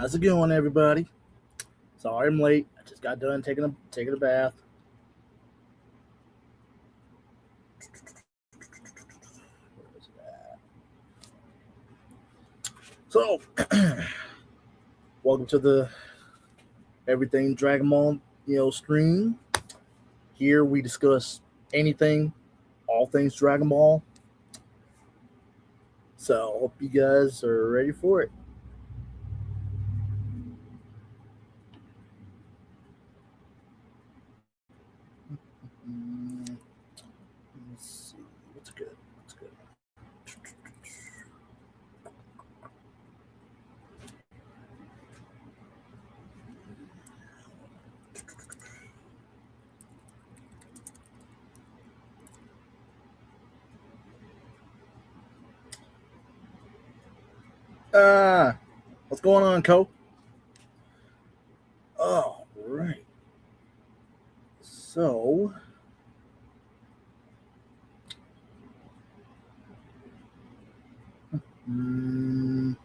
How's it going, everybody? Sorry I'm late. I just got done taking a bath. So, welcome to the Everything Dragonball stream. Here we discuss anything, all things Dragon Ball. So, hope you guys are ready for it. Mm, Let's see what's good. What's good. Ah, what's going on, Co? Oh, right. So, mm,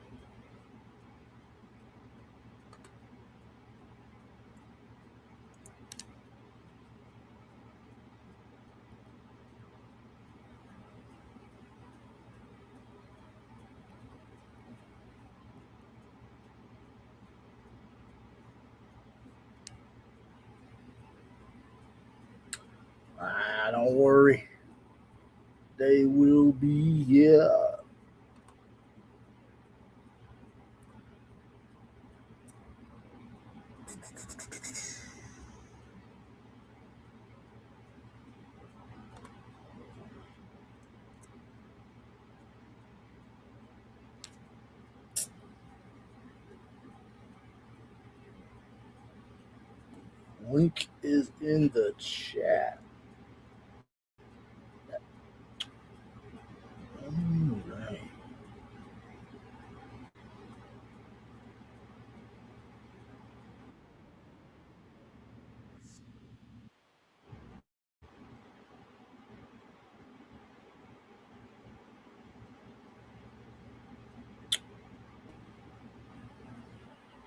don't worry. They will be here. Link is in the chat. All right.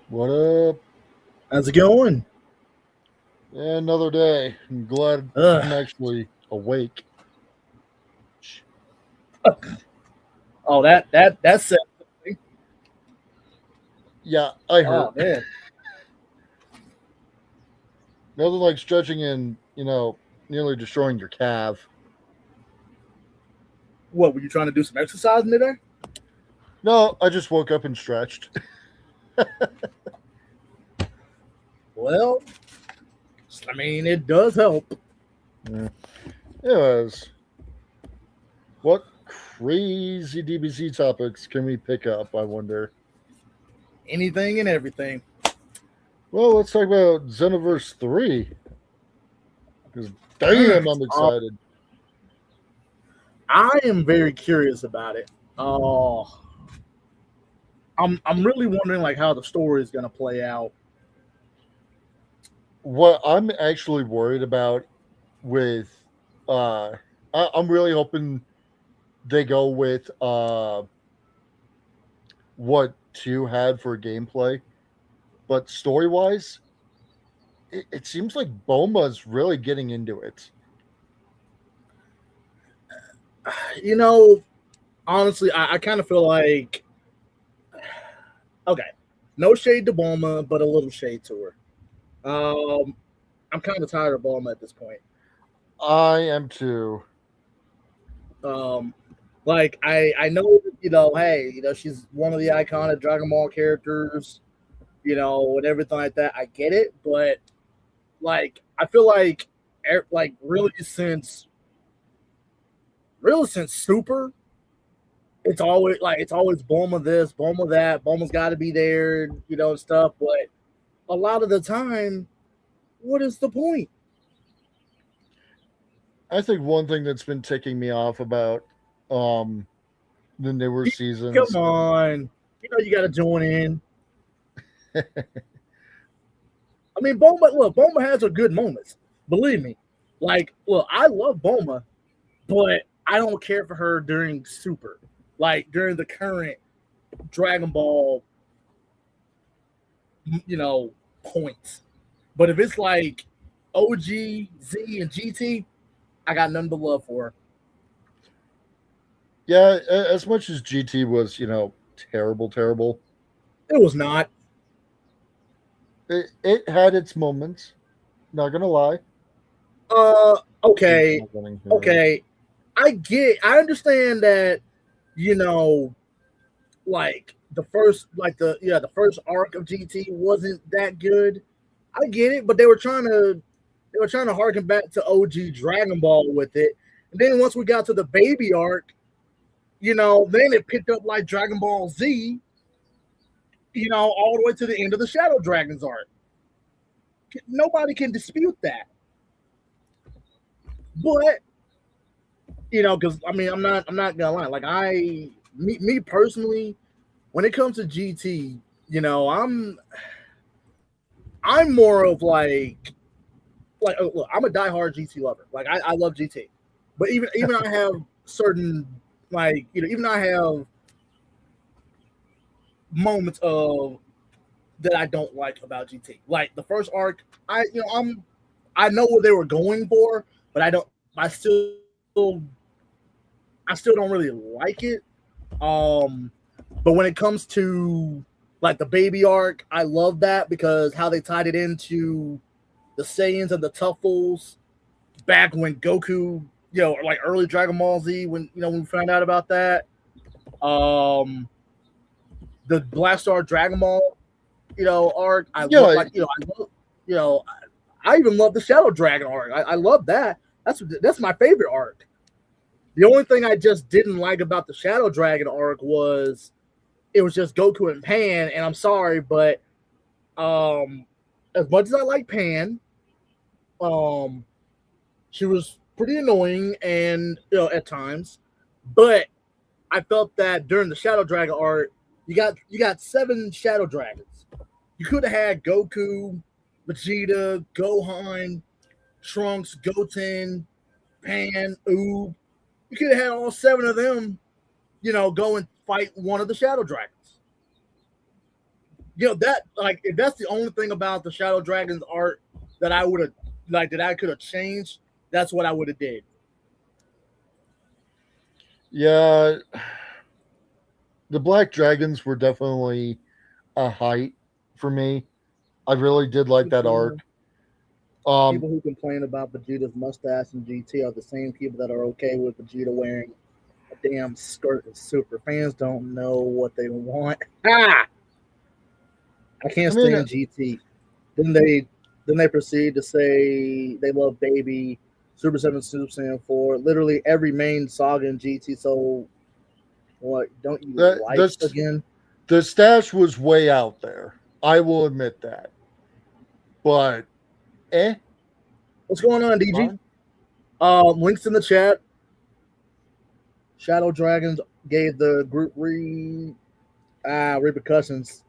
What up? How's it going? Another day. I'm glad Ugh. I'm actually awake. Oh, that's it. Yeah, I heard. Oh man, Nothing like stretching and, nearly destroying your calf. what were you trying to do some exercise in there? No, I just woke up and stretched. Well, I mean it does help. Yeah. Anyways, what crazy DBC topics can we pick up, I wonder? Anything and everything. Well, let's talk about Xenoverse 3. Because, damn, I'm excited. I am very curious about it. Oh, I'm really wondering like how the story is gonna play out. What I'm actually worried about with I'm really hoping they go with what 2 had for gameplay, but story wise, it seems like Boma's really getting into it. You know, honestly, I kind of feel like okay, no shade to Bulma, but a little shade to her. I'm kind of tired of Bulma at this point. I am too. Um, like I know hey, she's one of the iconic Dragon Ball characters, and everything like that. I get it, but like I feel like like really since Super, it's always Bulma this, Bulma that, Bulma's got to be there, and stuff. But a lot of the time, what is the point? I think one thing that's been ticking me off about um the newer Come seasons. on, you got to join in. I mean, Bulma has her good moments. Believe me. Like, look, I love Bulma, but I don't care for her during Super. Like during the current Dragon Ball points. But if it's like OG, Z, and GT, I got nothing but love for her. Yeah, as much as GT was, terrible, terrible, It was not. it had its moments. Not gonna lie. Okay, okay. I understand that, you know, like the first arc of GT wasn't that good. I get it, but they were trying to harken back to OG Dragon Ball with it. And then once we got to the baby arc, then it picked up like Dragon Ball Z, all the way to the end of the Shadow Dragons arc. Nobody can dispute that. But because I mean, I'm not gonna lie. Like me personally, when it comes to GT, I'm more of look, I'm a diehard GT lover. Like I love GT, but even I have certain even I have moments of that I don't like about GT. Like the first arc, I know what they were going for, but I still don't really like it. Um, but when it comes to like the baby arc, I love that because how they tied it into the Saiyans and the Tuffles back when Goku, like early Dragon Ball Z, when we found out about that. The Black Star Dragon Ball, arc. I Yeah, love I even love the Shadow Dragon arc. I love that. That's my favorite arc. The only thing I just didn't like about the Shadow Dragon arc was it was just Goku and Pan, and I'm sorry, but as much as I like Pan, um, she was pretty annoying and at times, but I felt that during the Shadow Dragon arc, you got 7 Shadow Dragons. You could have had Goku, Vegeta, Gohan, Trunks, Goten, Pan, Oob. You could have had all 7 of them, go and fight one of the Shadow Dragons. That if that's the only thing about the Shadow Dragons art that I would have that I could have changed, that's what I would have did. yeah. The Black Dragons were definitely a height for me. I really did like that arc. People who complain about Vegeta's mustache in GT are the same people that are okay with Vegeta wearing a damn skirt and super. Fans don't know what they want. Ah! I can't stand GT. Then they proceed to say they love Baby, Super 7, Super Saiyan 4, literally every main saga in GT. So what don't you like again? The stash was way out there. I will admit that. But what's going on, DG? Links in the chat. Shadow Dragons gave the group repercussions.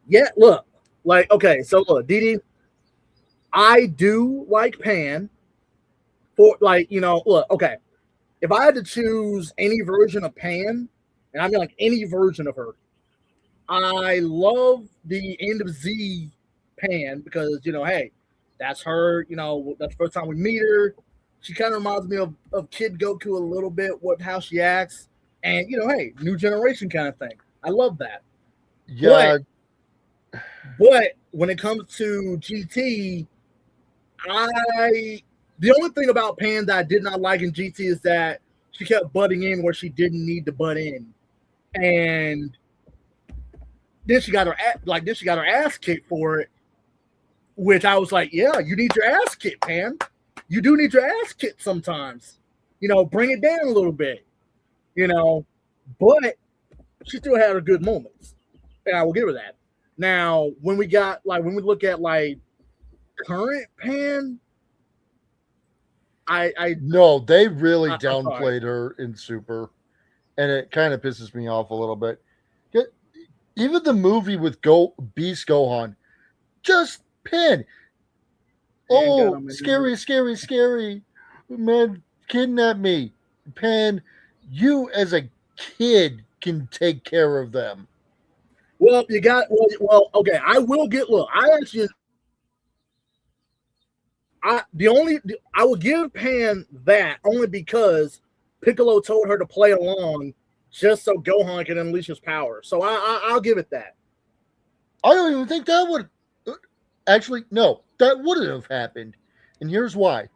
Yeah, look, okay, so look, DD, I do like Pan for look, okay. If I had to choose any version of Pan, and I mean like any version of her, I love the end of Z Pan because hey, that's her. That's the first time we meet her. She kind of reminds me of Kid Goku a little bit, how she acts, and hey, new generation kind of thing. I love that. Yeah. But when it comes to GT, the only thing about Pan that I did not like in GT is that she kept butting in where she didn't need to butt in, and then she got her ass kicked for it. Which I was like, yeah, you need your ass kicked, Pan. You do need your ass kicked sometimes. Bring it down a little bit. But she still had her good moments, and I will give her that. Now, when we look at current Pan, no, they really downplayed her in Super, and it kind of pisses me off a little bit. Even the movie with Beast Gohan, just Pan. Oh, scary, scary, scary. Man, kidnap me. Pan, you as a kid can take care of them. Well, you got okay. I will get look. I actually I will give Pan that only because Piccolo told her to play along just so Gohan can unleash his power. So I'll give it that. I don't even think that would actually no, that wouldn't have happened. And here's why.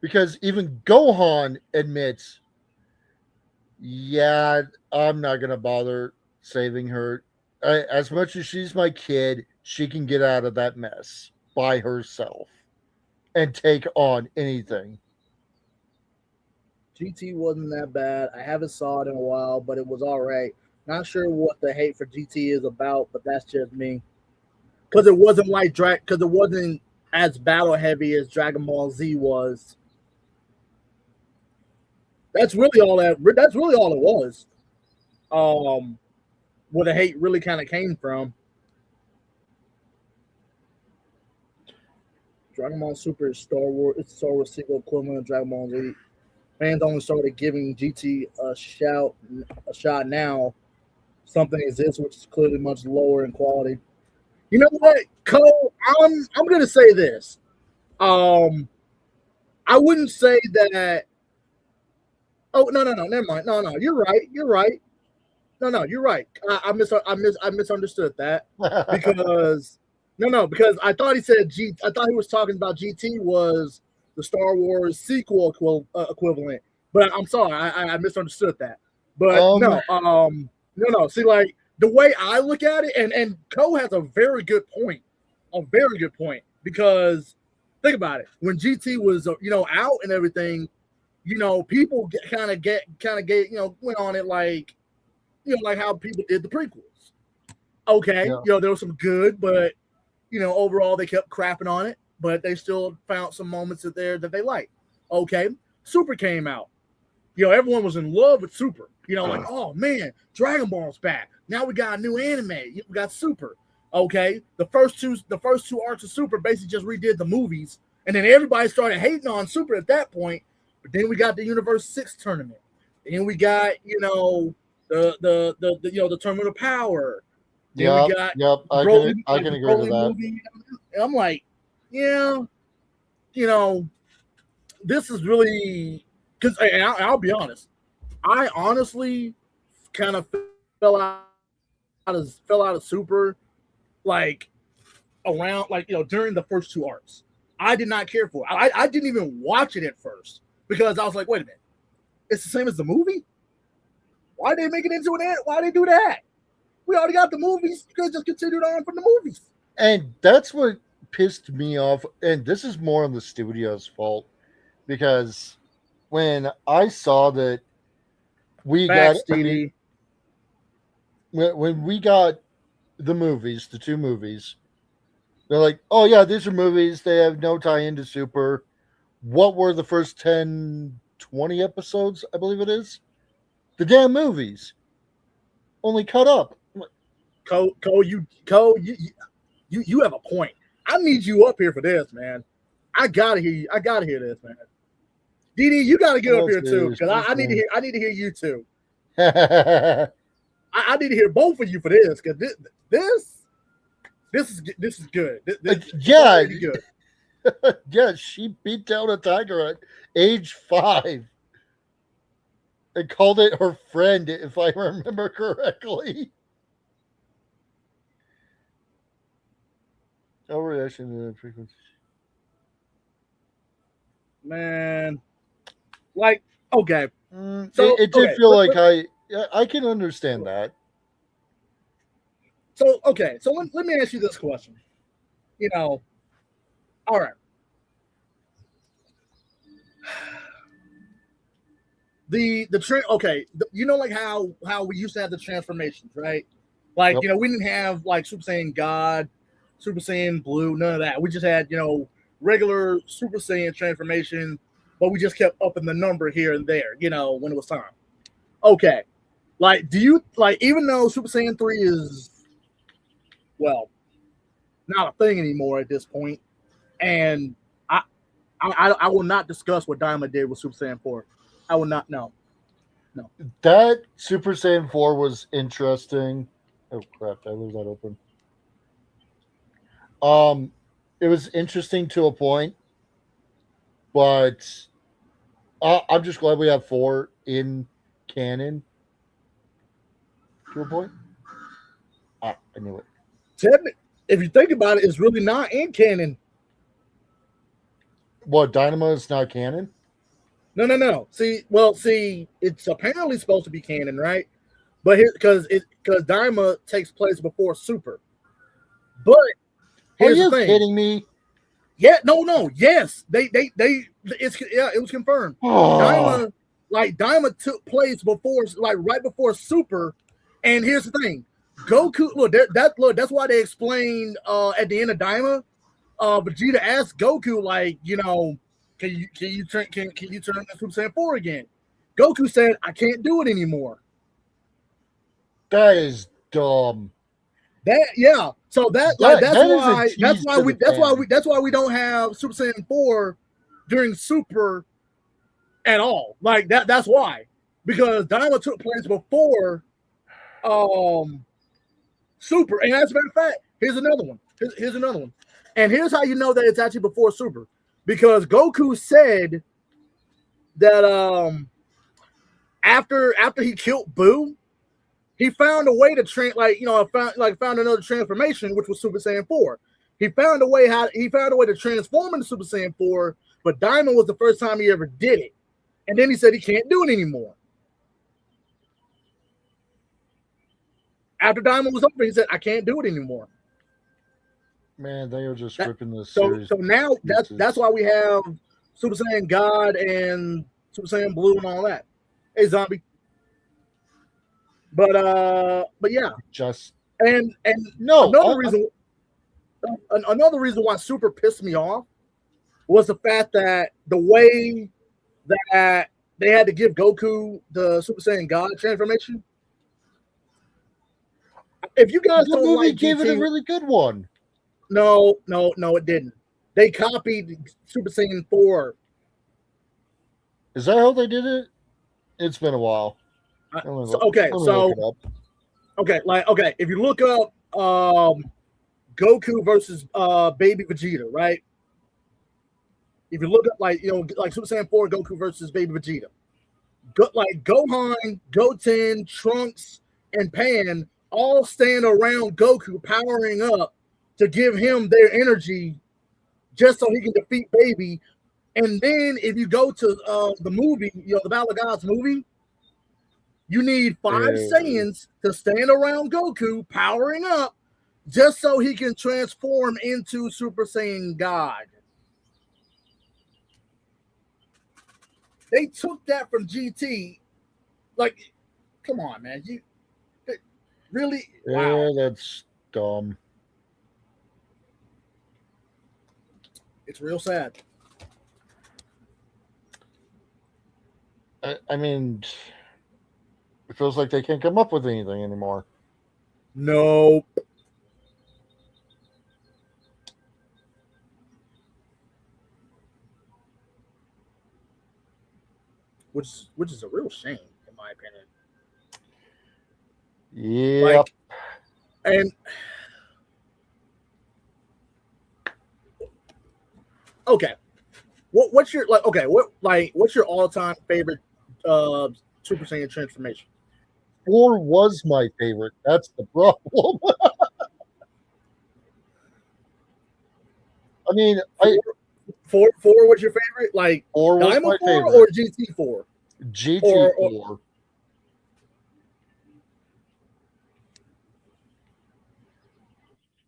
Because even Gohan admits, yeah, I'm not gonna bother saving her. As much as she's my kid, she can get out of that mess by herself and take on anything. GT wasn't that bad. I haven't saw it in a while, but it was all right. Not sure what the hate for GT is about, but that's just me. Because it wasn't like because it wasn't as battle heavy as Dragon Ball Z was. That's really all that. That's really all it was. Where the hate really kind of came from. Dragon Ball Super is Star Wars. It's Star Wars sequel equivalent of Dragon Ball Z. Fans only started giving GT a shot now. Something exists which is clearly much lower in quality. You know what, Cole? I'm gonna say this. I wouldn't say that. Oh no, never mind. No, you're right. You're right. No, you're right. I misunderstood that because because I thought he said I thought he was talking about GT was the Star Wars sequel equivalent. But I'm sorry, I misunderstood that. But no. See, like the way I look at it, and Ko has a very good point, because think about it. When GT was out and everything, people kind of get went on it like like how people did the prequels. Okay, there was some good, but overall they kept crapping on it, but they still found some moments there that they liked. Okay, Super came out. Everyone was in love with Super. Like, oh man, Dragon Ball's back. Now we got a new anime. We got Super. Okay, the first two arcs of Super basically just redid the movies, and then everybody started hating on Super at that point. But then we got the Universe 6 tournament. Then we got the Tournament of Power. Then we got I can agree with that. Movie. And I'm like, yeah, this is really because I'll be honest. I honestly kind of fell out of Super like around during the first two arcs. I did not care for it. I didn't even watch it at first because I was like, wait a minute, it's the same as the movie. Why they make it into an? Why they do that? We already got the movies. You could just continue on from the movies. And that's what pissed me off. And this is more on the studio's fault because when I saw that we got when we got the movies, the two movies, they're like, oh yeah, these are movies. They have no tie into Super. What were the first 10, 20 episodes? I believe it is. The damn movies. Only cut up. You have a point. I need you up here for this, man. I gotta hear you. I gotta hear this, man. Dee, you gotta get up here too, because I need to hear you too. I need to hear both of you for this, because this is good. This yeah, is good. Yeah, she beat down a tiger at age 5 and called it her friend, if I remember correctly. Overreaction to the frequency. Man, like, okay. So it did feel like I can understand that. So okay, so let me ask you this question. All right. The okay, like how we used to have the transformations, right? Like we didn't have like Super Saiyan God, Super Saiyan Blue, none of that. We just had regular Super Saiyan transformation, but we just kept upping the number here and there, when it was time. Okay, like do you like even though Super Saiyan 3 is not a thing anymore at this point, and I will not discuss what Diamond did with Super Saiyan 4. I will not. No. That Super Saiyan 4 was interesting. Oh crap! Did I leave that open? Um, it was interesting to a point, but I'm just glad we have 4 in canon to a point. I knew it. If you think about it, it's really not in canon. What, Dynamo is not canon? No. See, it's apparently supposed to be canon, right? But here, because Daima takes place before Super. But here's the thing. Kidding me? Yeah, no, yes, it was confirmed. Oh. Daima took place before, like right before Super. And here's the thing, Goku. That's why they explained at the end of Daima, Vegeta asked Goku, like, can you turn into Super Saiyan 4 again? Goku said, I can't do it anymore. That is dumb. So that's why we don't have Super Saiyan 4 during Super at all. Like that's why. Because Daima took place before Super. And as a matter of fact, here's another one. Here's another one. And here's how you know that it's actually before Super. Because Goku said that after he killed Boo, he found a way to found another transformation, which was Super Saiyan 4. He found a way to transform into Super Saiyan 4, but Daima was the first time he ever did it. And then he said he can't do it anymore. After Daima was over, he said, I can't do it anymore. Man, they are just ripping this series. So now that's why we have Super Saiyan God and Super Saiyan Blue and all that. Hey, zombie. But yeah. And no, another reason why Super pissed me off was the fact that the way that they had to give Goku the Super Saiyan God transformation. If you guys the movie gave it a really good one. No, it didn't. They copied Super Saiyan 4. Is that how they did it? It's been a while. Okay. If you look up Goku versus Baby Vegeta, right? If you look up like Super Saiyan 4 Goku versus Baby Vegeta, Gohan, Goten, Trunks, and Pan all stand around Goku, powering up to give him their energy, just so he can defeat Baby. And then if you go to the movie, the Battle of Gods movie, you need 5 Saiyans to stand around Goku, powering up, just so he can transform into Super Saiyan God. They took that from GT. Like, come on, man. Really? Yeah, wow. That's dumb. It's real sad. I mean, it feels like they can't come up with anything anymore. Nope. Which is a real shame, in my opinion. Yeah. And okay, what's your what's your all-time favorite Super Saiyan transformation? 4 was my favorite. That's the problem. I mean, four was your favorite? Like 4 was my favorite. Or GT4? GT4.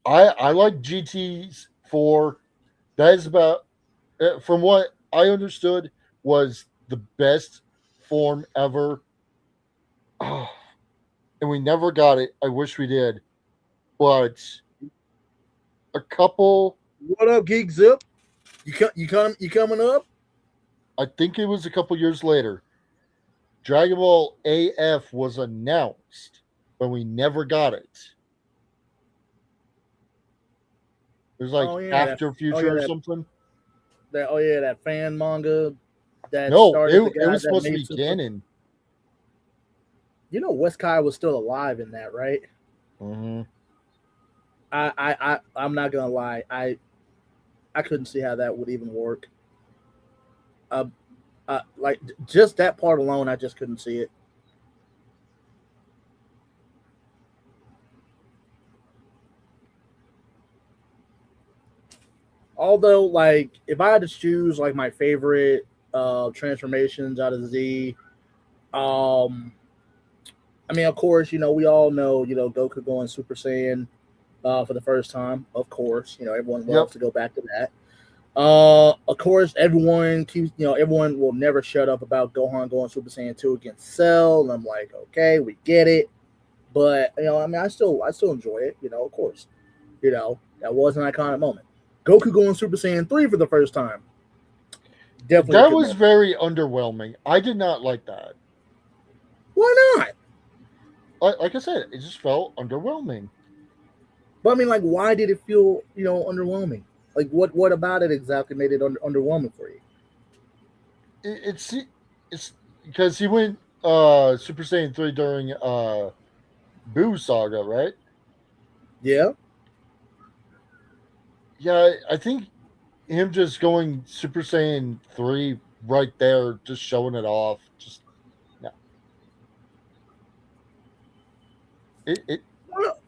I like GT4. That is about, from what I understood, was the best form ever. Oh, and we never got it. I wish we did. But a couple. What up, Geek Zip? You coming up? I think it was a couple years later. Dragon Ball AF was announced, but we never got it. It was like After Future or something. That fan manga. That it was supposed to be canon. West Kai was still alive in that, right? Mm-hmm. I'm not gonna lie. I couldn't see how that would even work. Uh, like just that part alone, I just couldn't see it. Although, like, if I had to choose like my favorite transformations out of Z, um, I mean, of course, we all know, Goku going Super Saiyan for the first time. Of course, everyone Yep. loves to go back to that. Of course, everyone will never shut up about Gohan going Super Saiyan 2 against Cell. And I'm like, okay, we get it. But I mean, I still enjoy it. Of course, that was an iconic moment. Goku going Super Saiyan 3 for the first time, definitely a That good was moment. very underwhelming. I did not like that. Why not? Like I said, it just felt underwhelming. But I mean, like, why did it feel underwhelming? Like, what about it exactly made it underwhelming for you? It's because he went Super Saiyan 3 during Boo Saga, right? Yeah. Yeah, I think him just going Super Saiyan 3 right there, just showing it off, just no. It Well,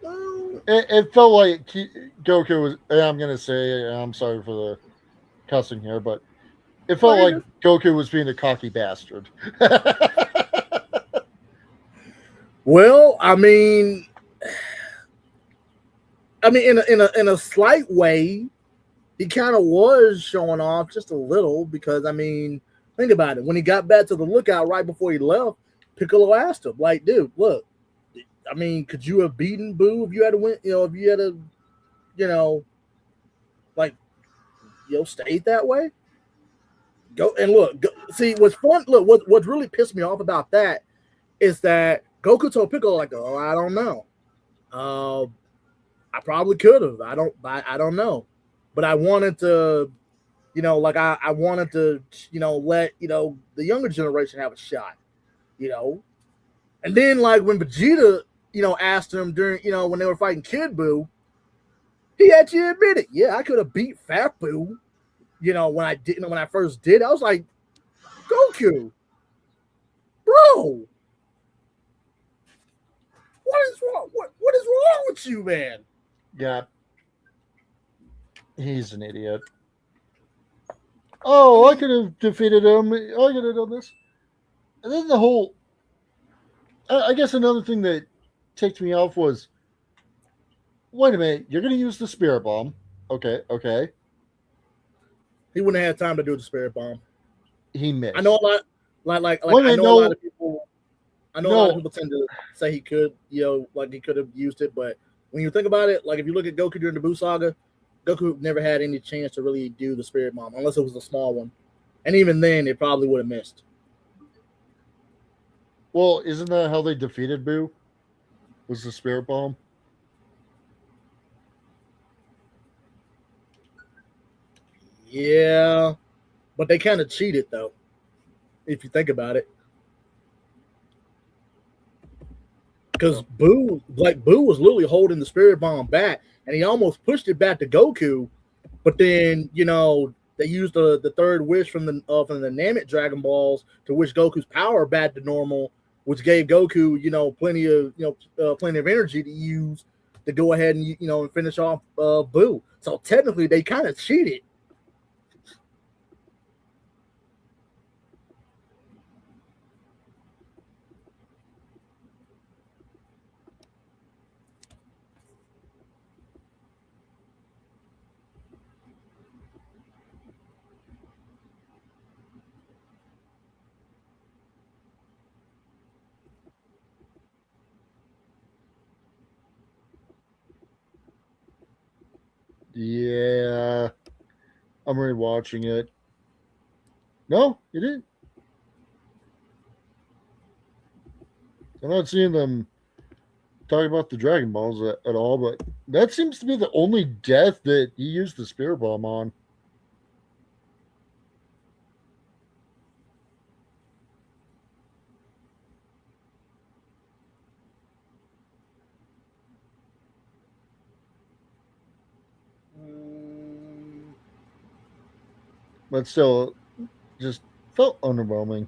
well, it felt like Goku was. And I'm gonna say, I'm sorry for the cussing here, but it no, felt you're like good. Goku was being a cocky bastard. Well, in a slight way, he kind of was showing off just a little because think about it. When he got back to the lookout right before he left, Piccolo asked him, like, "Dude, look, could you have beaten Boo if you had to win? If you had to, you know, like, stayed that way? Go and look. See, what's fun? Look, what really pissed me off about that is that Goku told Piccolo, like, oh, I don't know. Uh, I probably could have. I don't know, but I wanted to, like I wanted to, let the younger generation have a shot, you know. And then like when Vegeta, asked him during, when they were fighting Kid Buu, he actually admitted, yeah, I could have beat Fat Buu. When I didn't, when I first did, I was like, Goku, bro, what is wrong? What is wrong with you, man? Yeah, he's an idiot. I Oh, I mean, could have defeated him. I could have done this. And then the whole. I guess another thing that ticked me off was, wait a minute, you're going to use the spirit bomb. Okay, okay. he wouldn't have had time to do the spirit bomb. He I know a missed. lot, like Wait a I minute, know a lot no, of people. I know a lot of no. people tend to say he could, like he could have used it, but when you think about it, like if you look at Goku during the Buu saga, Goku never had any chance to really do the Spirit Bomb unless it was a small one, and even then, it probably would have missed. Well, isn't that how they defeated Boo? Was the spirit bomb? Yeah, but they kind of cheated though, if you think about it, because No. Buu was literally holding the Spirit Bomb back, and he almost pushed it back to Goku, but then they used the third wish from the Namek Dragon Balls to wish Goku's power back to normal, which gave Goku plenty of energy to use to go ahead and and finish off Boo. So technically, they kind of cheated. Yeah, I'm rewatching it. No, you didn't. I'm not seeing them talk about the Dragon Balls at all, but that seems to be the only death that he used the spirit bomb on. but still, just felt underwhelming.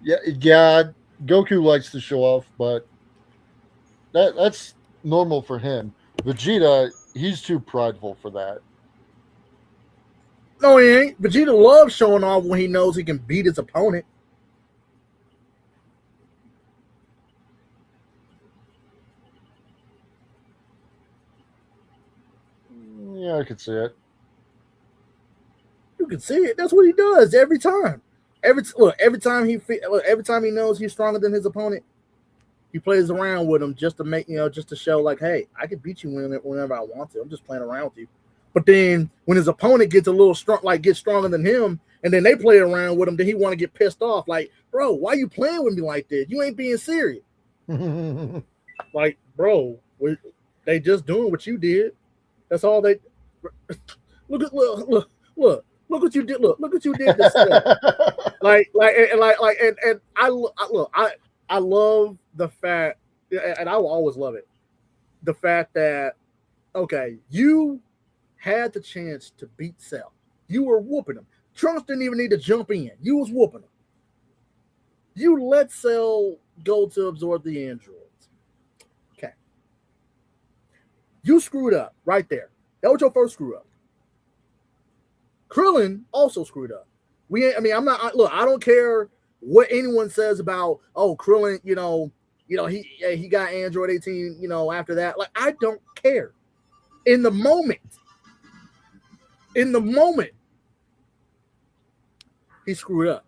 Yeah. Goku likes to show off, but that's normal for him. Vegeta, he's too prideful for that. No, he ain't. Vegeta loves showing off when he knows he can beat his opponent. Yeah, I could see it. You can see it. That's what he does every time. Every time every time he knows he's stronger than his opponent, he plays around with him just to make just to show like, hey, I can beat you whenever I want to. I'm just playing around with you. But then when his opponent gets a little strong, like gets stronger than him, and then they play around with him, then he want to get pissed off. Like, bro, why you playing with me like this? You ain't being serious. Like, bro, they just doing what you did. That's all they. Look what you did. Look what you did to Cell. And I love the fact, and I will always love it, the fact that okay, you had the chance to beat Cell. You were whooping him. Trunks didn't even need to jump in. You was whooping him. You let Cell go to absorb the androids. Okay. You screwed up right there. That was your first screw up. Krillin also screwed up. I'm not. Look, I don't care what anyone says about. Oh, Krillin. He got Android 18. After that, like I don't care. In the moment, he screwed up.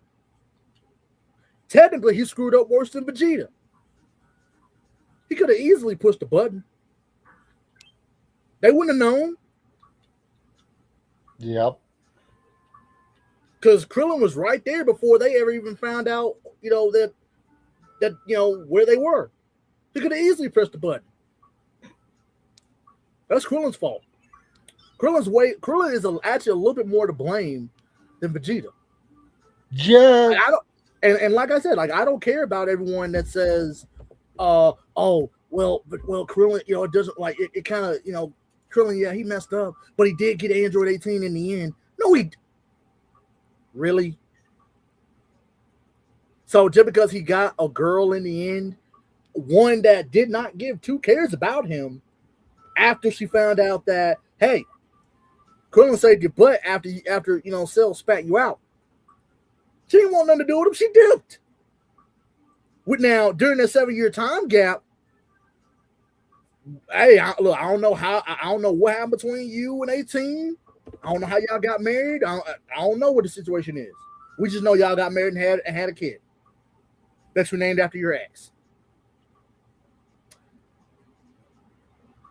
Technically, he screwed up worse than Vegeta. He could have easily pushed the button. They wouldn't have known. Yep. Because Krillin was right there before they ever even found out, that where they were. He could have easily pressed the button. That's Krillin's fault. Krillin is actually a little bit more to blame than Vegeta. Yeah. I don't, and like I said, like I don't care about everyone that says, well, Krillin, it doesn't like it kind of, Krillin, yeah, he messed up, but he did get Android 18 in the end. No, he really. So just because he got a girl in the end, one that did not give two cares about him, after she found out that, hey, Krillin saved your butt after Cell spat you out. She didn't want nothing to do with him. She dipped. Now, during that 7-year time gap, hey, I don't know what happened between you and 18. I don't know how y'all got married. I don't know what the situation is. We just know y'all got married and had a kid. That's named after your ex.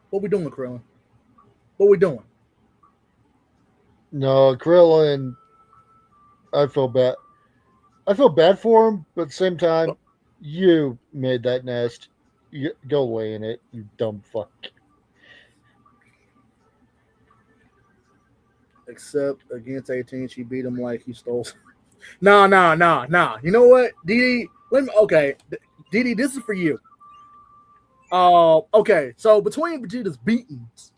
What we doing, Krillin? What we doing? No, Krillin, I feel bad. I feel bad for him, but at the same time, you made that nest. You go lay in it, you dumb fuck. Except against 18, she beat him like he stole. Nah. You know what, Didi? Okay, Didi, this is for you. Okay, so between Vegeta's beatings,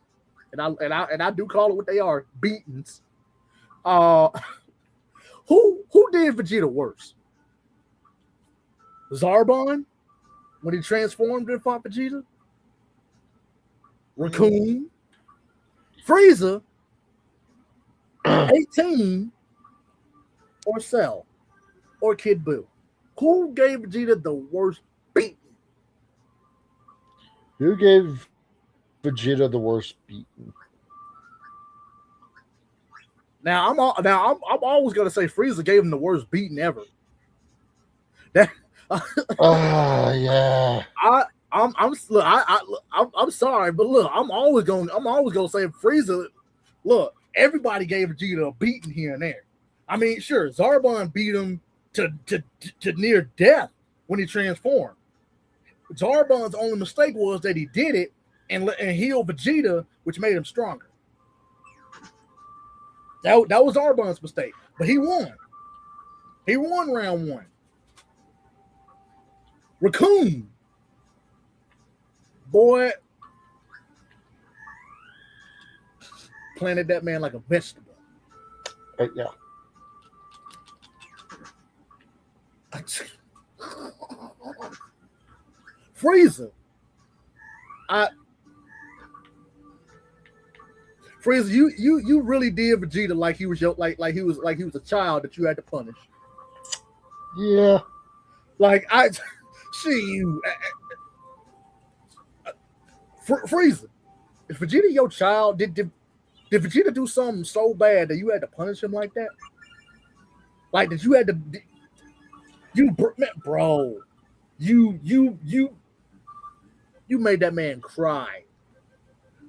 and I do call it what they are, beatings. Who did Vegeta worse? Zarbon, when he transformed and fought Vegeta? Raccoon? Frieza? 18? Or Cell? Or Kid Buu? Who gave Vegeta the worst beating? Who gave Vegeta the worst beating? Now I'm always gonna say Frieza gave him the worst beating ever. That yeah. I'm sorry, but look, I'm always gonna say Frieza. Look, everybody gave Vegeta a beating here and there. I mean, sure, Zarbon beat him to near death when he transformed. Zarbon's only mistake was that he did it and healed Vegeta, which made him stronger. That was Zarbon's mistake, but he won. He won round 1. Raccoon, boy, planted that man like a vegetable. Yeah. Frieza. Frieza, you really did Vegeta like he was like he was a child that you had to punish. Yeah. Like I see you, Frieza. Is Vegeta your child? Did Vegeta do something so bad that you had to punish him like that? Like that you had to bro, you made that man cry.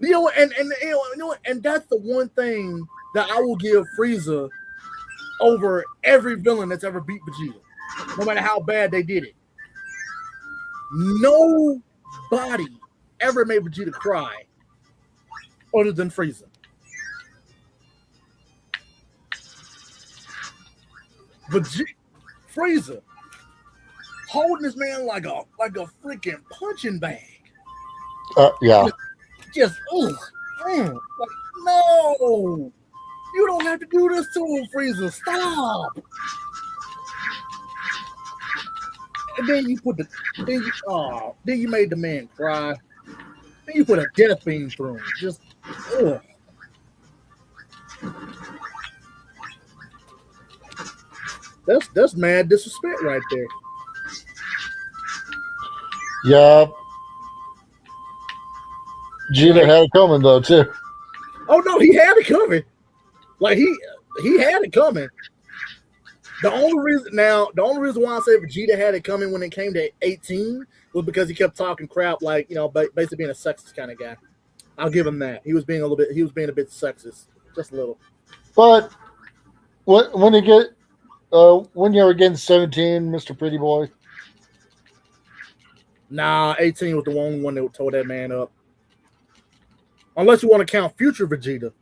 You know, and that's the one thing that I will give Frieza over every villain that's ever beat Vegeta, no matter how bad they did it. Nobody ever made Vegeta cry other than Frieza. Frieza holding this man like a freaking punching bag. Yeah. Just like, no, you don't have to do this to him, Frieza. Stop. And then you put then you made the man cry. Then you put a death beam through him. Just That's mad disrespect right there. Yeah. Vegeta had it coming though too. Oh no, he had it coming. Like he had it coming. The only reason why I say Vegeta had it coming when it came to 18 was because he kept talking crap, like, you know, basically being a sexist kind of guy. I'll give him that. He was being a bit sexist, just a little. But when you're against 17, Mr. Pretty Boy. Nah, 18 was the only one that tore that man up. Unless you want to count future Vegeta.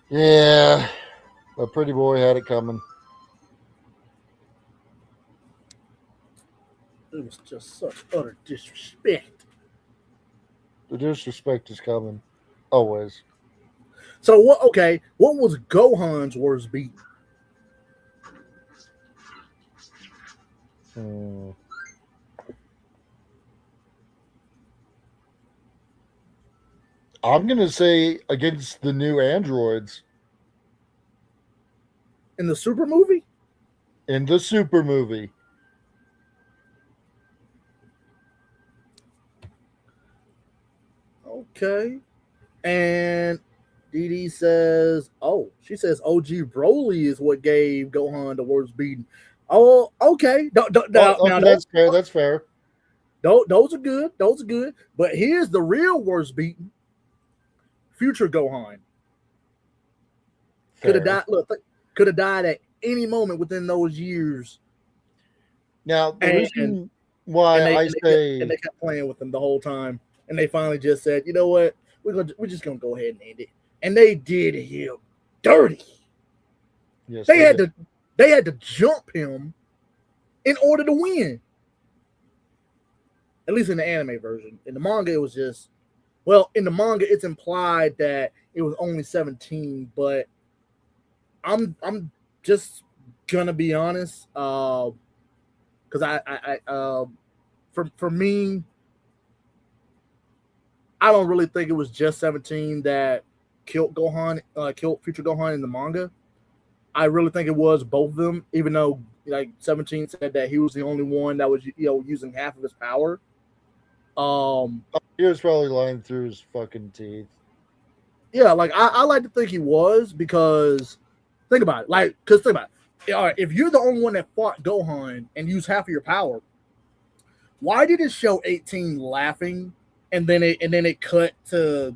Yeah, the Pretty Boy had it coming. It was just such utter disrespect. The disrespect is coming. Always. So what? Okay, what was Gohan's worst beat? I'm gonna say against the new androids In the Super movie? in the Super movie. Okay. And Dee says, she says OG Broly is what gave Gohan the worst beating. Oh, okay. That's fair. That's fair. Those are good. Those are good. But here's the real worst beating. Future Gohan. Could have died. Look, could have died at any moment within those years. Now, the reason why they kept playing with him the whole time, and they finally just said, you know what, we're just gonna go ahead and end it, and they did him dirty. Yes, they had to jump him in order to win. At least in the anime version. In the manga, it was just, well, in the manga, it's implied that it was only 17, but I'm just gonna be honest, because for me, I don't really think it was just 17 that killed Future Gohan in the manga. I really think it was both of them, even though like 17 said that he was the only one that was using half of his power. He was probably lying through his fucking teeth. Yeah, like I like to think he was, because think about it. Like, because think about it. All right, if you're the only one that fought Gohan and used half of your power, why did it show 18 laughing and then it cut to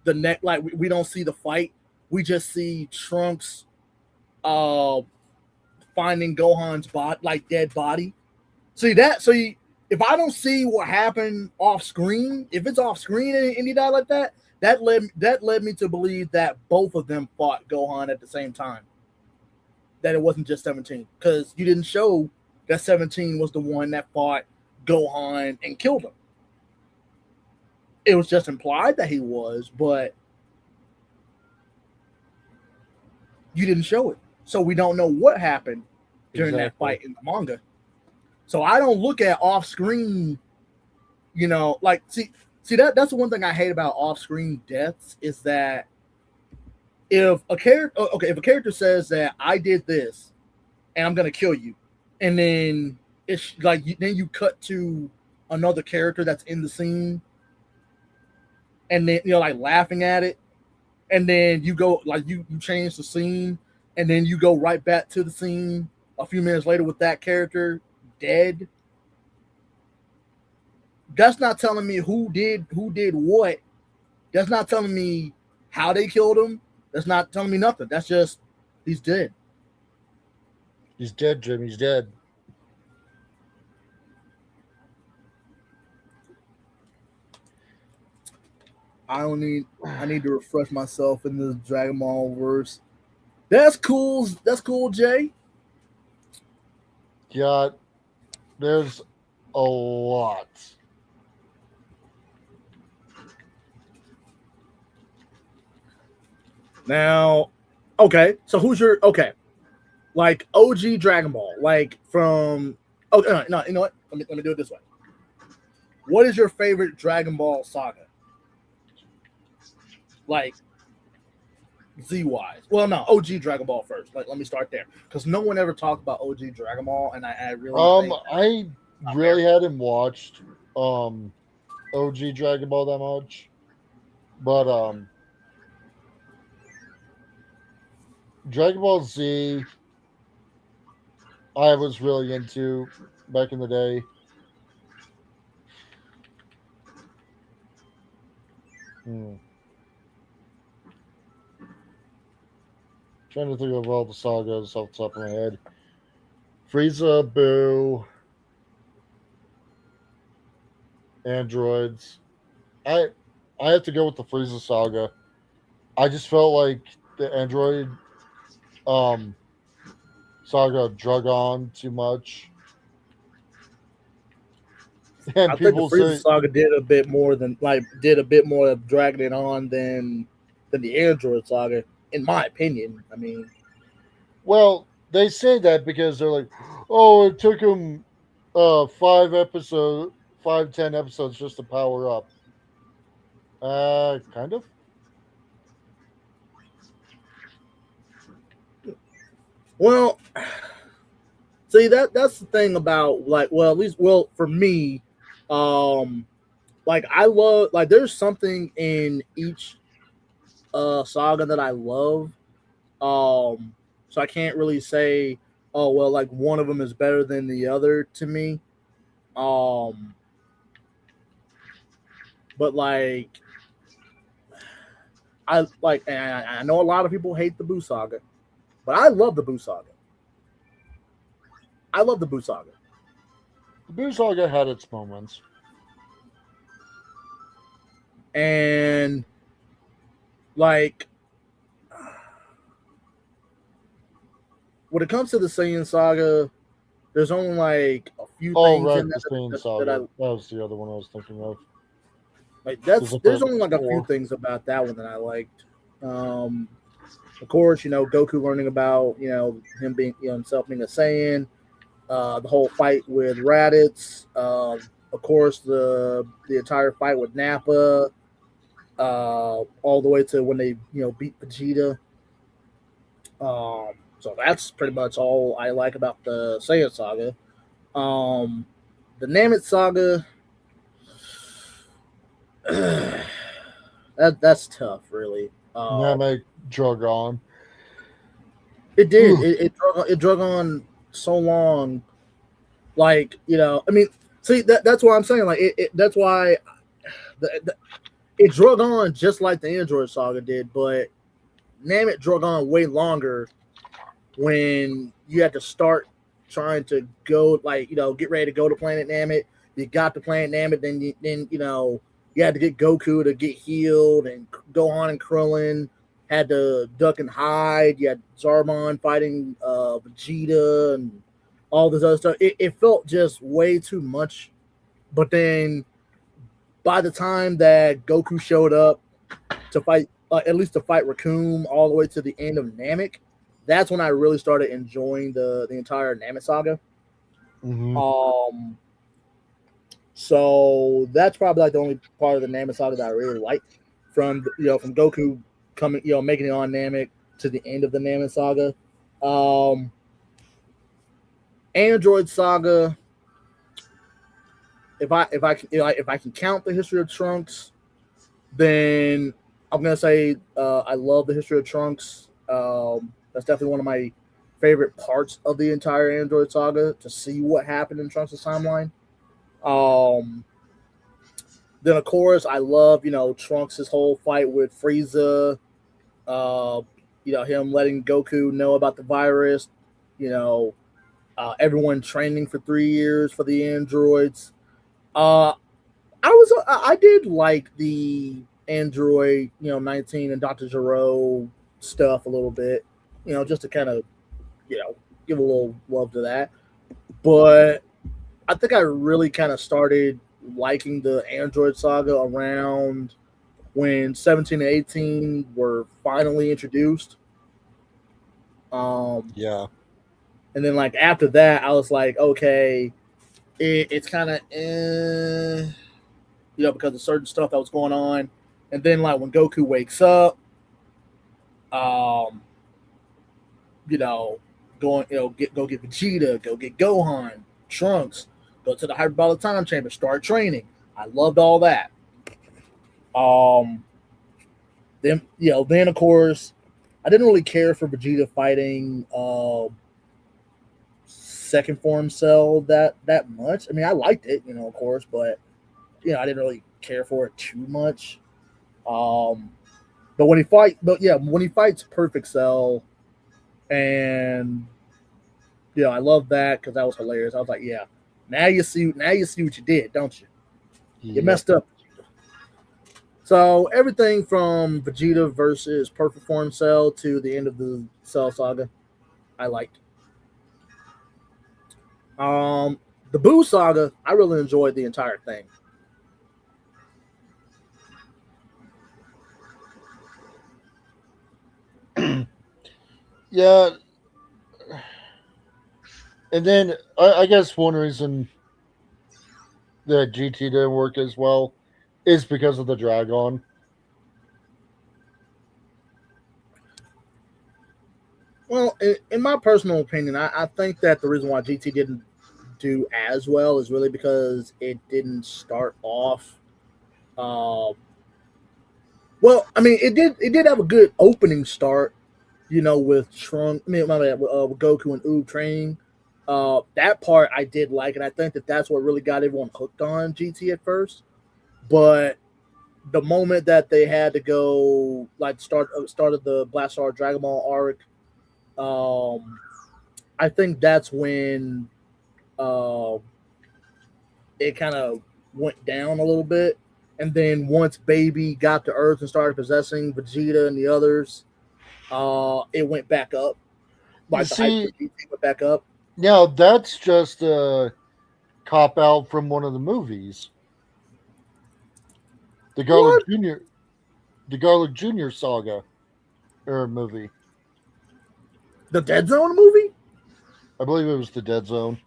the neck? Like we don't see the fight. We just see Trunks finding Gohan's body, like dead body. See that? So if I don't see what happened off screen, if it's off screen and he died like that, that led me to believe that both of them fought Gohan at the same time. that it wasn't just 17 because you didn't show that 17 was the one that fought Gohan and killed him. It was just implied that he was, but you didn't show it. So we don't know what happened during that fight in the manga. So I don't look at off screen, like see that's the one thing I hate about off screen deaths is that if a character says that I did this and I'm gonna kill you, and then it's like then you cut to another character that's in the scene, and then like laughing at it, and then you go like you change the scene, and then you go right back to the scene a few minutes later with that character dead. That's not telling me who did what. That's not telling me how they killed him. That's not telling me nothing. That's just he's dead. He's dead, Jim. He's dead. I need to refresh myself in the Dragon Ball verse. That's cool. That's cool, Jay. Yeah, there's a lot. Now, okay, so who's your like OG Dragon Ball, like from no, you know what? Let me do it this way. What is your favorite Dragon Ball saga? Like Z-wise. Well, no, OG Dragon Ball first. Like, let me start there because no one ever talked about OG Dragon Ball, and I really I really hadn't watched OG Dragon Ball that much, but Dragon Ball Z I was really into back in the day. Trying to think of all the sagas off the top of my head. Frieza, Boo, androids. I have to go with the Frieza saga. I just felt like the android saga drug on too much. And I think the Frieza saga did a bit more of dragging it on than the android saga, in my opinion. I mean, well, they say that because they're like, oh, it took them 10 episodes just to power up. Kind of. Well, see that's the thing about at least for me, like I love there's something in each saga that I love. So I can't really say, oh well, like one of them is better than the other to me. But like I know a lot of people hate the Buu saga, but I love the Buu saga. I love the Buu saga. The Buu saga had its moments. And like when it comes to the Saiyan saga, there's only like a few things right, in the Saiyan saga. That was the other one I was thinking of. Like there's only like a few things about that one that I liked. Of course, Goku learning about him being himself being a Saiyan, the whole fight with Raditz, of course the entire fight with Nappa, all the way to when they beat Vegeta. So that's pretty much all I like about the Saiyan saga. The Namek saga. That's tough, really. Namek drug on. It did. It drug on so long. Like I mean, see that's why I'm saying that's why it drug on just like the Android saga did, but Namek drug on way longer when you had to start trying to go get ready to go to Planet Namek. You got to Planet Namek, then you had to get Goku to get healed and Gohan and Krillin, had to duck and hide. You had Zarmon fighting Vegeta and all this other stuff. It felt just way too much. But then by the time that Goku showed up to fight, at least to fight Raccoon, all the way to the end of Namek, that's when I really started enjoying the entire Namek saga. Mm-hmm. So that's probably like the only part of the Namek saga that I really like. From from Goku coming, making it on Namek to the end of the Namek saga. Android saga. If I can count the history of Trunks, then I'm gonna say I love the history of Trunks. That's definitely one of my favorite parts of the entire Android saga, to see what happened in Trunks' timeline. Um, then of course I love Trunks' whole fight with Frieza. Uh, him letting Goku know about the virus. You know, everyone training for 3 years for the androids. Uh, I did like the Android 19 and Dr. Gero stuff a little bit, just to kind of give a little love to that. But I think I really kind of started liking the Android saga around when 17 and 18 were finally introduced. Yeah. And then like after that, I was like, okay, it's kind of because of certain stuff that was going on. And then like when Goku wakes up, um, going go get Vegeta, go get Gohan, Trunks, go to the hyperbolic time chamber, start training. I loved all that. Um, then of course, I didn't really care for Vegeta fighting second form Cell that much. I mean, I liked it, of course, but I didn't really care for it too much. Um, but when he fights Perfect Cell, and I love that because that was hilarious. I was like, yeah, now you see what you did, don't you? You messed up. So everything from Vegeta versus Perfect Form Cell to the end of the Cell Saga, I liked. The Boo Saga, I really enjoyed the entire thing. Yeah. And then I guess one reason that GT didn't work as well is because of the Dragon. Well, in my personal opinion, I think that the reason why GT didn't do as well is really because it didn't start off. Well, I mean, it did have a good opening start, with Trunk. I mean, my bad, with Goku and Oob training. That part I did like, and I think that that's what really got everyone hooked on GT at first. But the moment that they had to go like started the Black Star Dragon Ball arc, I think that's when uh, it kind of went down a little bit. And then once Baby got to Earth and started possessing Vegeta and the others, it went back up. You Like the hype for see, GT went back up. now that's just a cop out from one of the movies, the Garlic What? Junior, the Garlic Junior saga or movie. The Dead Zone movie? I believe it was the Dead Zone.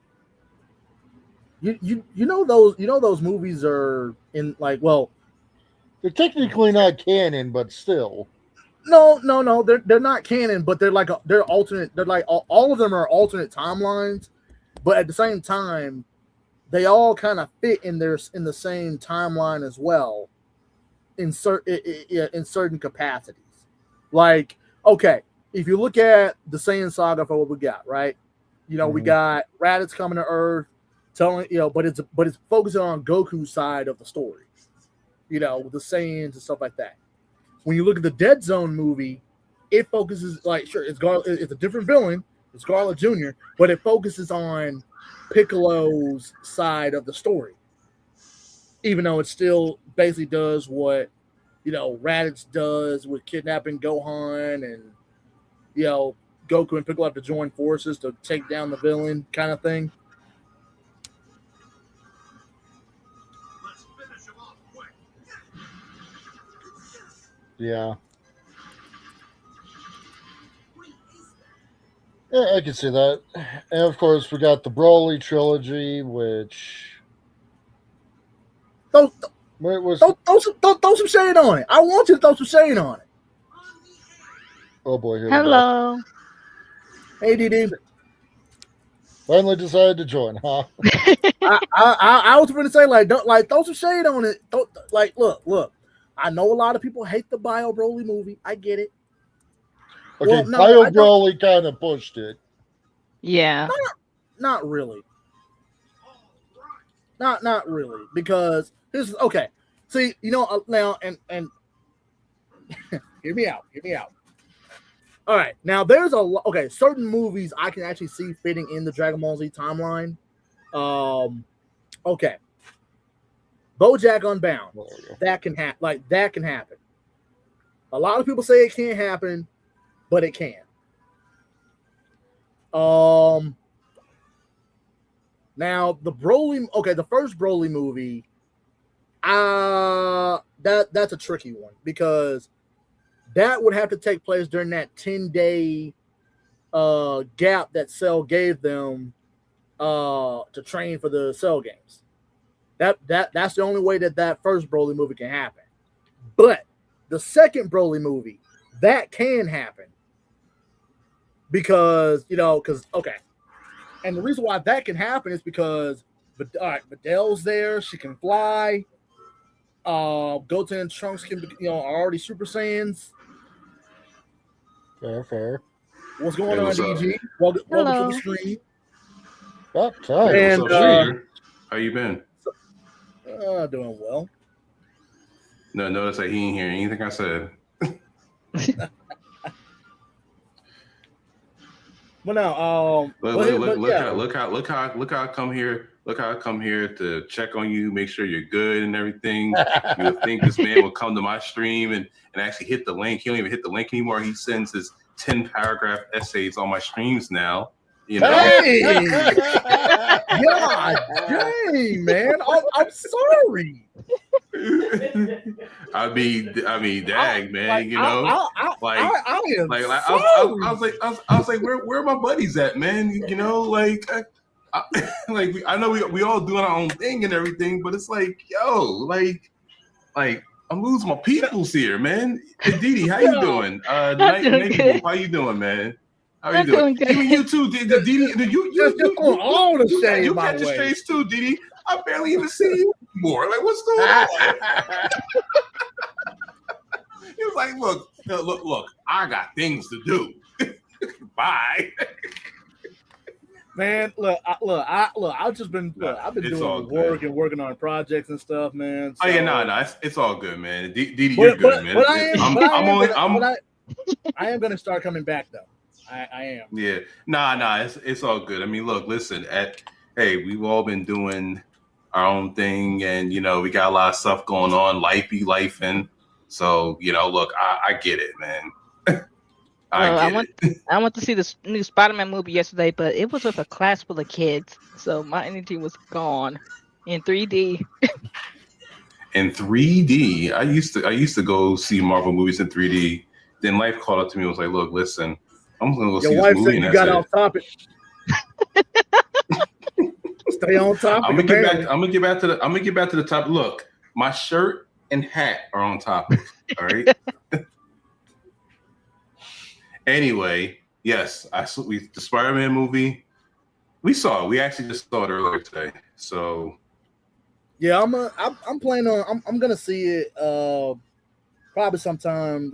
Those movies are in like, well, They're technically not canon, but still. no, they're not canon, but they're alternate. They're like all of them are alternate timelines, but at the same time, they all kind of fit in the same timeline as well, in certain capacities. Like, okay, if you look at the Saiyan saga for what we got, right? We got Raditz coming to Earth, telling but it's focusing on Goku's side of the story. The Saiyans and stuff like that. When you look at the Dead Zone movie, it focuses like sure it's a different villain, it's Scarlet Jr., but it focuses on Piccolo's side of the story, even though it still basically does what Raditz does with kidnapping Gohan, and Goku and Piccolo have to join forces to take down the villain, kind of thing. Yeah. Yeah, I can see that. And of course, we got the Broly trilogy, which throw some shade on it. I want you to throw some shade on it. Oh boy, here Hello. Hey, DD. Finally decided to join, huh? I was going to say, don't throw some shade on it. Look. I know a lot of people hate the Bio Broly movie. I get it. Okay, Bio Broly kind of pushed it. Yeah. Not really. Not really, because this is okay. See, now and hear me out. All right, now there's certain movies I can actually see fitting in the Dragon Ball Z timeline. Okay, BoJack Unbound, that can happen. That can happen. A lot of people say it can't happen, but it can. Now the first Broly movie, that's a tricky one, because that would have to take place during that 10-day gap that Cell gave them to train for the Cell games. That's the only way that first Broly movie can happen. But the second Broly movie, that can happen, because and the reason why that can happen is because Vidal's there, she can fly. Goten and Trunks are already Super Saiyans. Fair. What's going on, DG? Welcome to the stream. About time. And what's up, how you been? Doing well. No, notice that he ain't hear anything I said. Well, now, look how I come here. Look how I come here to check on you, make sure you're good and everything. You would think this man would come to my stream and actually hit the link. He don't even hit the link anymore. He sends his 10-paragraph essays on my streams now. Hey! God dang, man! I'm sorry. I mean, dang, man. I was like, where are my buddies at, man? I know we all doing our own thing and everything, but it's like, yo, I'm losing my peoples here, man. Hey, Didi, how you doing? How you doing, man? How are you doing? Even you too, Didi. You all the shade. You catch the strays too, Didi. I barely even see you anymore. Like, what's going on? He was like, look, I got things to do. Bye. Man, I've just been I've been doing work and working on projects and stuff, man. So. Oh yeah, no, it's all good, man. Didi, you're good, man. I am gonna start coming back though. I am. Yeah, nah, it's all good. I mean, look, listen, we've all been doing our own thing, and we got a lot of stuff going on. Life be lifing. So look, I get it, man. I went to see this new Spider-Man movie yesterday, but it was with a class full of kids, so my energy was gone in 3D. In 3D, I used to go see Marvel movies in 3D. Then life called up to me and was like, "Look, listen, I'm gonna go see this movie." You got off topic. Stay on topic. I'm gonna get back to the topic. Look, my shirt and hat are on topic. All right. Anyway, yes, the Spider-Man movie. We saw it. We actually just saw it earlier today. So yeah, I'm planning on. I'm gonna see it probably sometime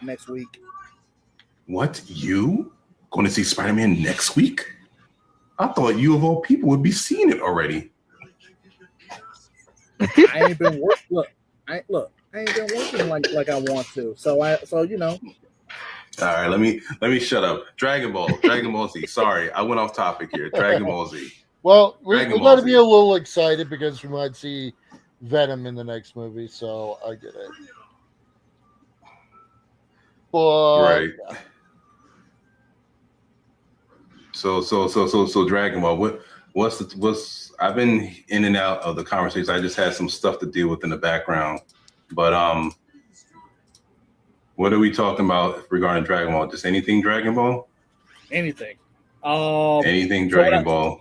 next week. What, you going to see Spider-Man next week? I thought you of all people would be seeing it already. I ain't been working. I ain't been working like I want to. So All right, let me shut up. Dragon Ball Z. Sorry, I went off topic here. Dragon Ball Z. Well, we got to be a little excited because we might see Venom in the next movie, so I get it. Right. So Dragon Ball. What's I've been in and out of the conversation. I just had some stuff to deal with in the background. But what are we talking about regarding Dragon Ball? Just anything Dragon Ball? Anything. Anything Dragon Ball.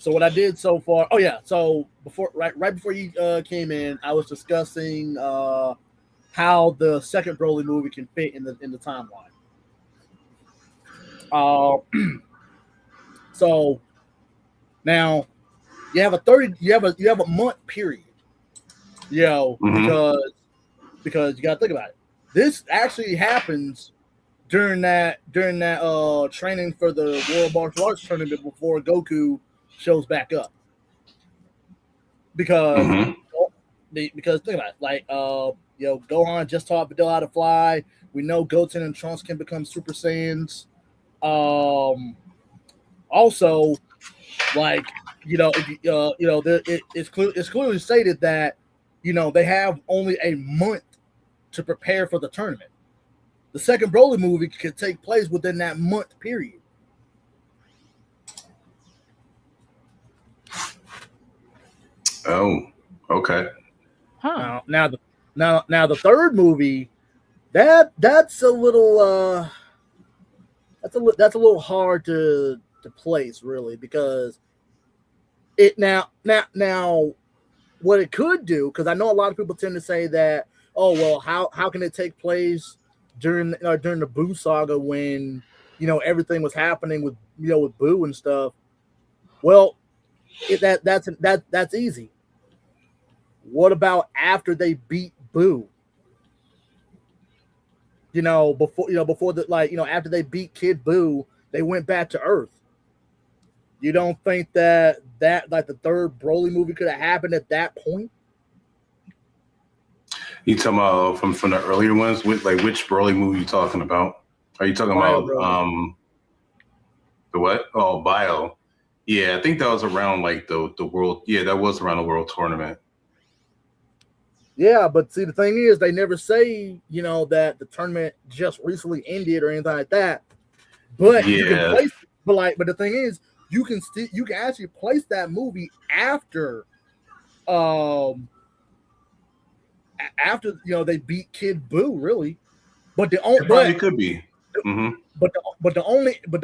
So what I did so far, so right before you came in, I was discussing how the second Broly movie can fit in the timeline. So now you have a month period, because you got to think about it. This actually happens during that training for the World Martial Arts Tournament before Goku shows back up, because think about it, like Gohan just taught Videl how to fly. We know Goten and Trunks can become Super Saiyans. Also, like it's clearly stated that they have only a month to prepare for the tournament. The second Broly movie could take place within that month period. Oh, okay. Huh. Now the third movie, that's a little that's a little hard to place, really, because it now what it could do, because I know a lot of people tend to say that, oh well, how can it take place during the Boo saga when everything was happening with with Boo and stuff. Well, that's easy. What about after they beat Boo? Before after they beat Kid Boo, they went back to Earth. You don't think that like the third Broly movie could have happened at that point? You talking about from the earlier ones? Which Broly movie you talking about? Are you talking Bio about Broly. The what? Oh, Bio. Yeah, I think that was around like the world. Yeah, that was around the world tournament. Yeah, but see, the thing is, they never say that the tournament just recently ended or anything like that. But you can place, but the thing is, you can actually place that movie after they beat Kid Boo, really. But the only probably could be. Mm-hmm. But the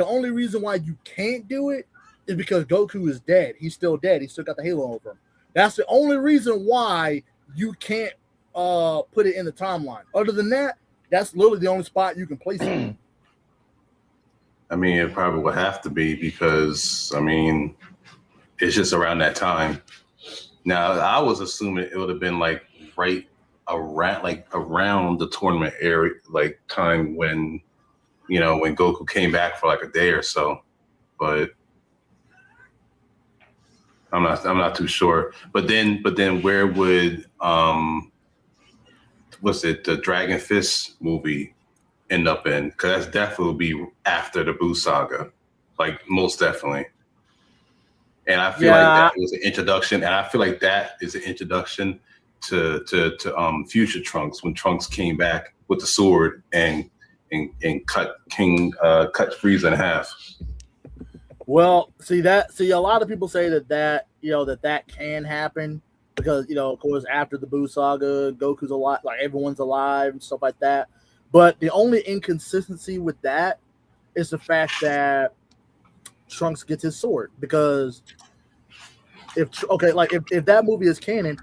only reason why you can't do it is because Goku is dead. He's still dead. He's still got the halo over him. That's the only reason why you can't put it in the timeline. Other than that, that's literally the only spot you can place it. I mean, it probably would have to be, because it's just around that time. Now, I was assuming it would have been like right around the tournament area, like time when when Goku came back for like a day or so, but I'm not too sure. But then where would the Dragon Fist movie end up in? Because that's definitely be after the Boo saga, like most definitely. And I feel like that was an introduction, and I feel like that is an introduction to future Trunks, when Trunks came back with the sword and cut Frieza in half. Well, see, a lot of people say that can happen because of course, after the Boo saga, Goku's alive, like everyone's alive and stuff like that. But the only inconsistency with that is the fact that Trunks gets his sword, because if that movie is canon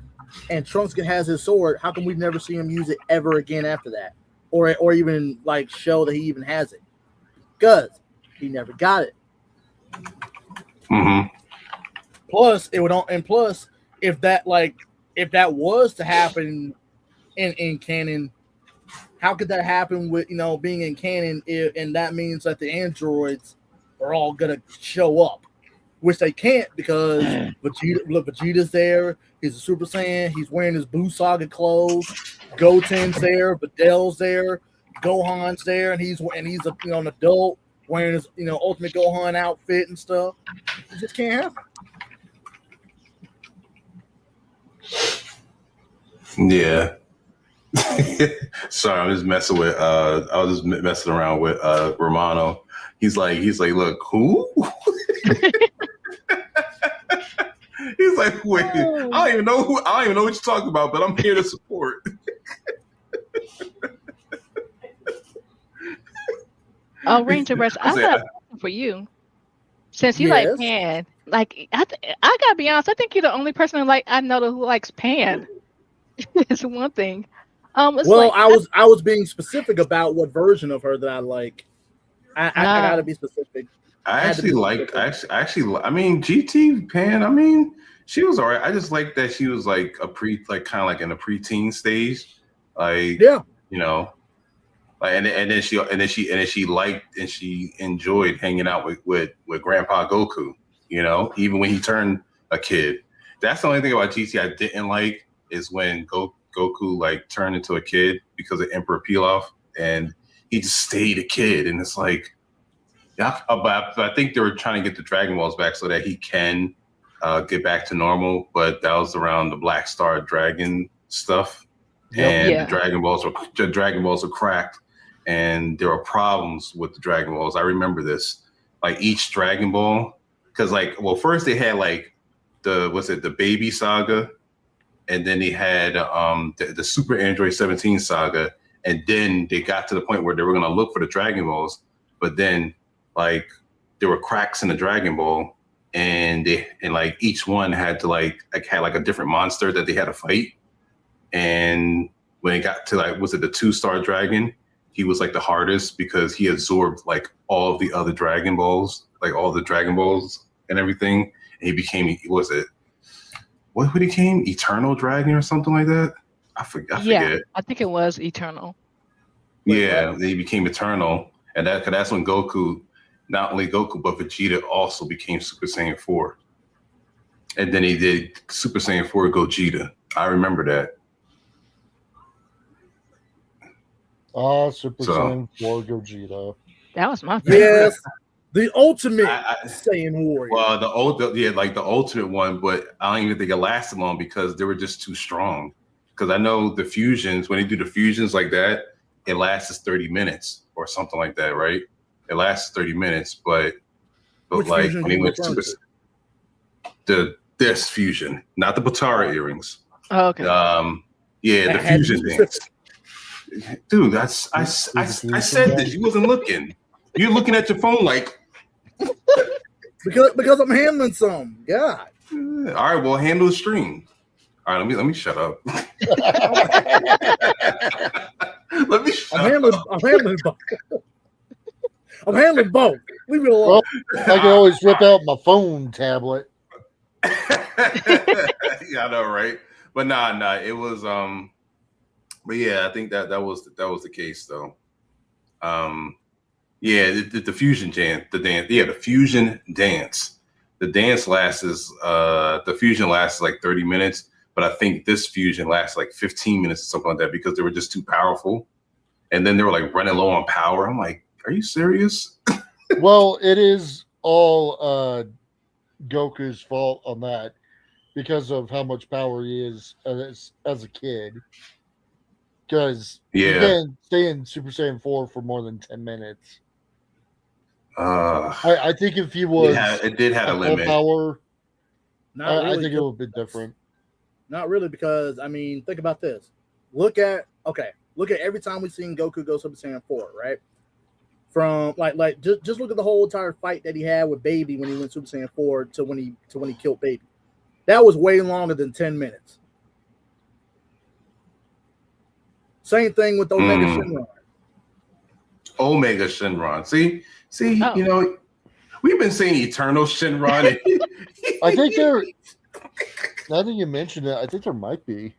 and Trunks has his sword, how come we've never seen him use it ever again after that, or even like show that he even has it? Because he never got it. Mm-hmm. Plus, if that was to happen in canon, how could that happen with being in canon? And that means that the androids are all gonna show up, which they can't, because Vegeta's there. He's a Super Saiyan. He's wearing his Boo Saga clothes. Goten's there. Videl's there. Gohan's there, and he's an adult wearing his Ultimate Gohan outfit and stuff. It just can't happen. Yeah. Sorry, I'm just messing with. I was just messing around with Romano. He's like, look, who? He's like, wait, I don't even know what you're talking about, but I'm here to support. Oh, Ranger Rush, I got a question for you. Since you like Pan, like I gotta be honest, I think you're the only person I know who likes Pan. It's one thing. Well, I was being specific about what version of her that I like. I gotta be specific. I mean, GT Pan. I mean, she was alright. I just like that she was like kind of like in a preteen stage, like you know, like and then she liked and she enjoyed hanging out with Grandpa Goku. You know, even when he turned a kid. That's the only thing about GT I didn't like is when Goku like turned into a kid because of Emperor Pilaf, and he just stayed a kid, and it's like. Yeah, but I think they were trying to get the Dragon Balls back so that he can get back to normal. But that was around the Black Star Dragon stuff, and the Dragon Balls were cracked, and there were problems with the Dragon Balls. I remember this, like each Dragon Ball, because first they had like the Baby Saga, and then they had the Super Android 17 saga, and then they got to the point where they were gonna look for the Dragon Balls, but then like there were cracks in the Dragon Ball, and each one had to had a different monster that they had to fight. And when it got to the 2-star dragon, he was like the hardest because he absorbed like all of the other Dragon Balls, like all the Dragon Balls and everything. And he became what he became? Eternal Dragon or something like that? I forget. I think it was Eternal. Yeah, he became Eternal, and that's when Goku. Not only Goku, but Vegeta also became Super Saiyan 4. And then he did Super Saiyan 4 Gogeta. I remember that. Super Saiyan 4 Gogeta. That was my favorite. Yes, the ultimate Saiyan warrior. Well, the ultimate one, but I don't even think it lasted long because they were just too strong. Because I know the fusions, when they do the fusions like that, it lasts 30 minutes or something like that, right? It lasts 30 minutes, but like when he went this fusion, not the Batara earrings. Oh, okay. The fusion dance. Dude, I said this. You wasn't looking. You're looking at your phone like because I'm handling some. God. All right, well, handle the stream. All right, let me shut up. Let me shut up. I'm handling both. Leave it alone. Well, I can always whip out my phone tablet. Yeah, I know, right? But nah, it was but yeah, I think that was the case though. The fusion dance, the fusion dance. The dance the fusion lasts like 30 minutes, but I think this fusion lasts like 15 minutes or something like that because they were just too powerful. And then they were like running low on power. I'm like, are you serious? Well, it is all Goku's fault on that because of how much power he is as a kid. Because you can't stay in Super Saiyan 4 for more than 10 minutes. I think if he was it did have a limit. Power, I think it would be different. Not really, because I mean, think about this. Look at every time we've seen Goku go Super Saiyan 4, right? From just look at the whole entire fight that he had with Baby when he went Super Saiyan 4 to when he killed Baby. That was way longer than 10 minutes. Same thing with Omega Shenron. Omega Shenron. See, you know, we've been saying Eternal Shenron. I think there. Now that you mentioned it, I think there might be.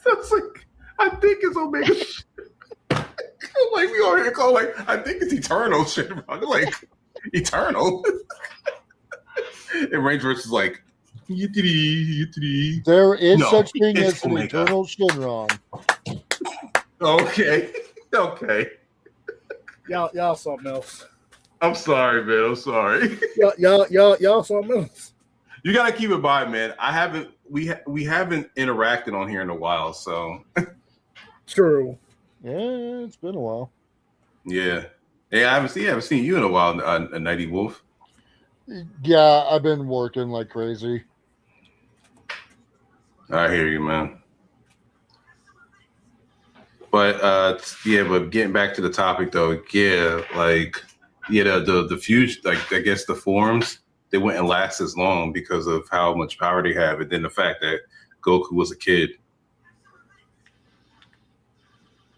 That's like, I think it's Omega. Like we all here call I think it's Eternal Shenron. Like Eternal. And Ranger is like, there is such thing as an Eternal Shenron. Okay. Y'all something else. I'm sorry, man. I'm sorry. Y'all something else. You gotta keep it by, man. We haven't interacted on here in a while, so True. Yeah, it's been a while. Yeah. Hey, I haven't seen you in a while, a Nighty Wolf. Yeah, I've been working like crazy. I hear you, man. But but getting back to the topic though, the future, like I guess the forms, they wouldn't last as long because of how much power they have, and then the fact that Goku was a kid.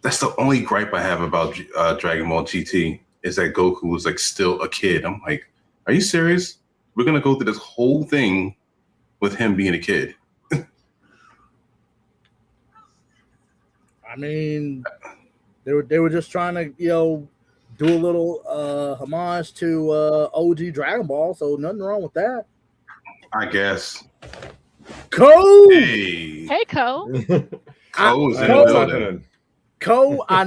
That's the only gripe I have about Dragon Ball GT is that Goku was like still a kid. I'm like, are you serious? We're gonna go through this whole thing with him being a kid. I mean, they were just trying to do a little homage to OG Dragon Ball, so nothing wrong with that. I guess. Cole, hey Cole. Cole's in the building. Cole, I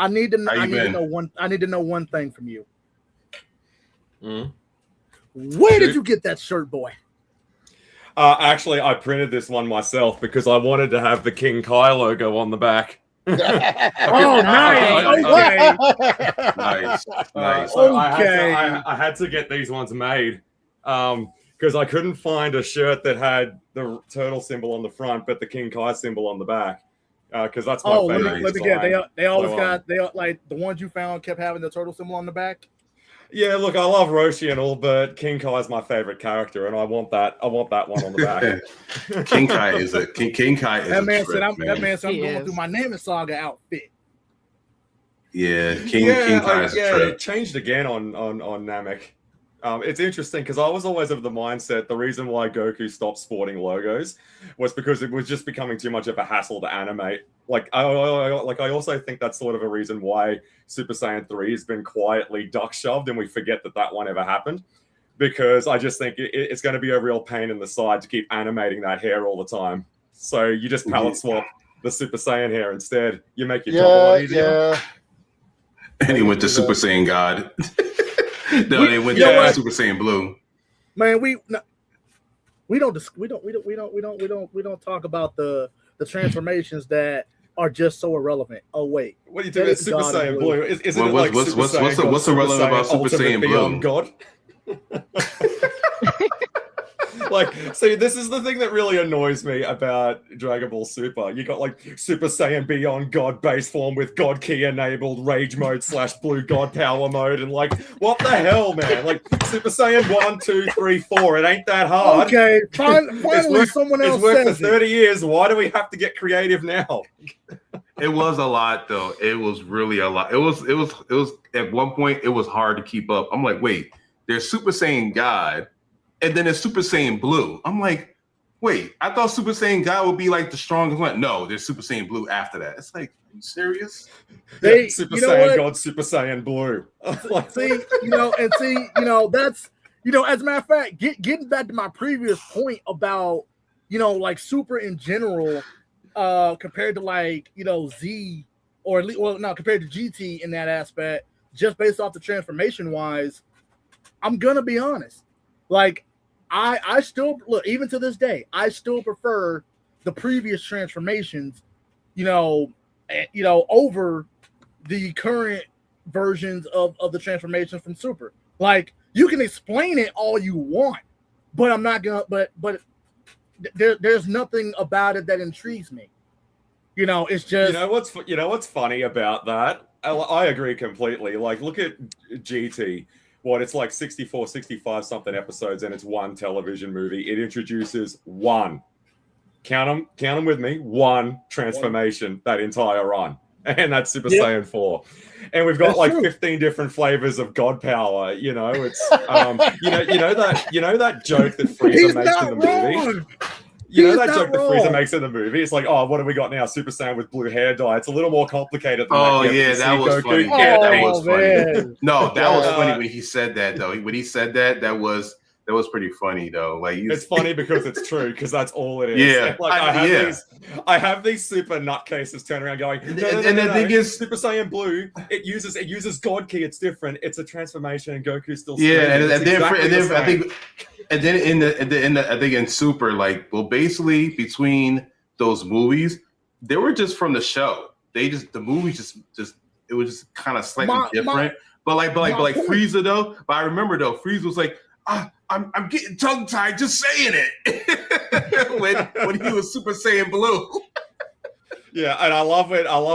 need to know one thing from you. Where did you get that shirt, boy? Actually, I printed this one myself because I wanted to have the King Kai logo on the back. Oh, nice. Okay. Nice. Okay. I had to get these ones made because I couldn't find a shirt that had the turtle symbol on the front, but the King Kai symbol on the back. Because that's my favorite. Let me get. They always got like the ones you found kept having the turtle symbol on the back. Yeah, look, I love Roshi and all, but King Kai is my favorite character, and I want that one on the back. King Kai is a King Kai is that man a trip, said I'm going is. through my Namek Saga outfit. Yeah, King Kai is a trip. It changed again on Namek. It's interesting because I was always of the mindset the reason why Goku stopped sporting logos was because it was just becoming too much of a hassle to animate. Like I also think that's sort of a reason why Super Saiyan 3 has been quietly duck shoved and we forget that one ever happened. Because I just think it's going to be a real pain in the side to keep animating that hair all the time. So you just palette swap the Super Saiyan hair instead. You make your job a lot easier. Yeah. And he went to Super Saiyan God. No, they went to Super Saiyan Blue. Man, we don't talk about the transformations that are just so irrelevant. Oh wait, what are you doing? Super Saiyan Blue? Isn't it like what's irrelevant about Super Saiyan Blue? God. Like, see, this is the thing that really annoys me about Dragon Ball Super. You got like Super Saiyan Beyond God base form with God Key enabled Rage mode / Blue God Power mode, and like, what the hell, man? Like Super Saiyan 1, 2, 3, 4. It ain't that hard. Okay, finally someone else worked says for 30 years. Why do we have to get creative now? It was a lot, though. It was really a lot. It was at one point it was hard to keep up. I'm like, wait, there's Super Saiyan God. And then it's Super Saiyan Blue. I'm like, wait, I thought Super Saiyan God would be like the strongest one. No, there's Super Saiyan Blue after that. It's like, are you serious? Super Saiyan God, Super Saiyan Blue. That's as a matter of fact, getting back to my previous point about like Super in general, compared to like Z or compared to GT in that aspect, just based off the transformation wise, I'm gonna be honest, like. I still look, even to this day, I still prefer the previous transformations, over the current versions of the transformations from Super. Like, you can explain it all you want, but I'm not gonna. But there's nothing about it that intrigues me. It's just what's funny about that. I agree completely. Like, look at GT. It's like 64, 65 something episodes, and it's one television movie. It introduces one. Count them with me. One transformation that entire run, and that's Super Saiyan 4. And we've got that's like true. 15 different flavors of God power. It's that joke that Frieza makes in the movie. That joke that Frieza makes in the movie. It's like, oh, what have we got now? Super Saiyan with blue hair dye. It's a little more complicated than that. That was funny. Yeah, that was funny. No, that was funny when he said that, though. When he said that was pretty funny, though. Like, it's funny because it's true, because that's all it is. Yeah. Like, I have these super nutcases turn around going, no, the thing is, Super Saiyan Blue, it uses God Key. It's different. It's a transformation, and Goku's still And then I think in Super, like, well, basically between those movies, they were just from the show. The movie just it was just kind of slightly different. But Frieza though. But I remember though, Frieza was like, I'm getting tongue tied just saying it when he was Super Saiyan Blue. Yeah, and I love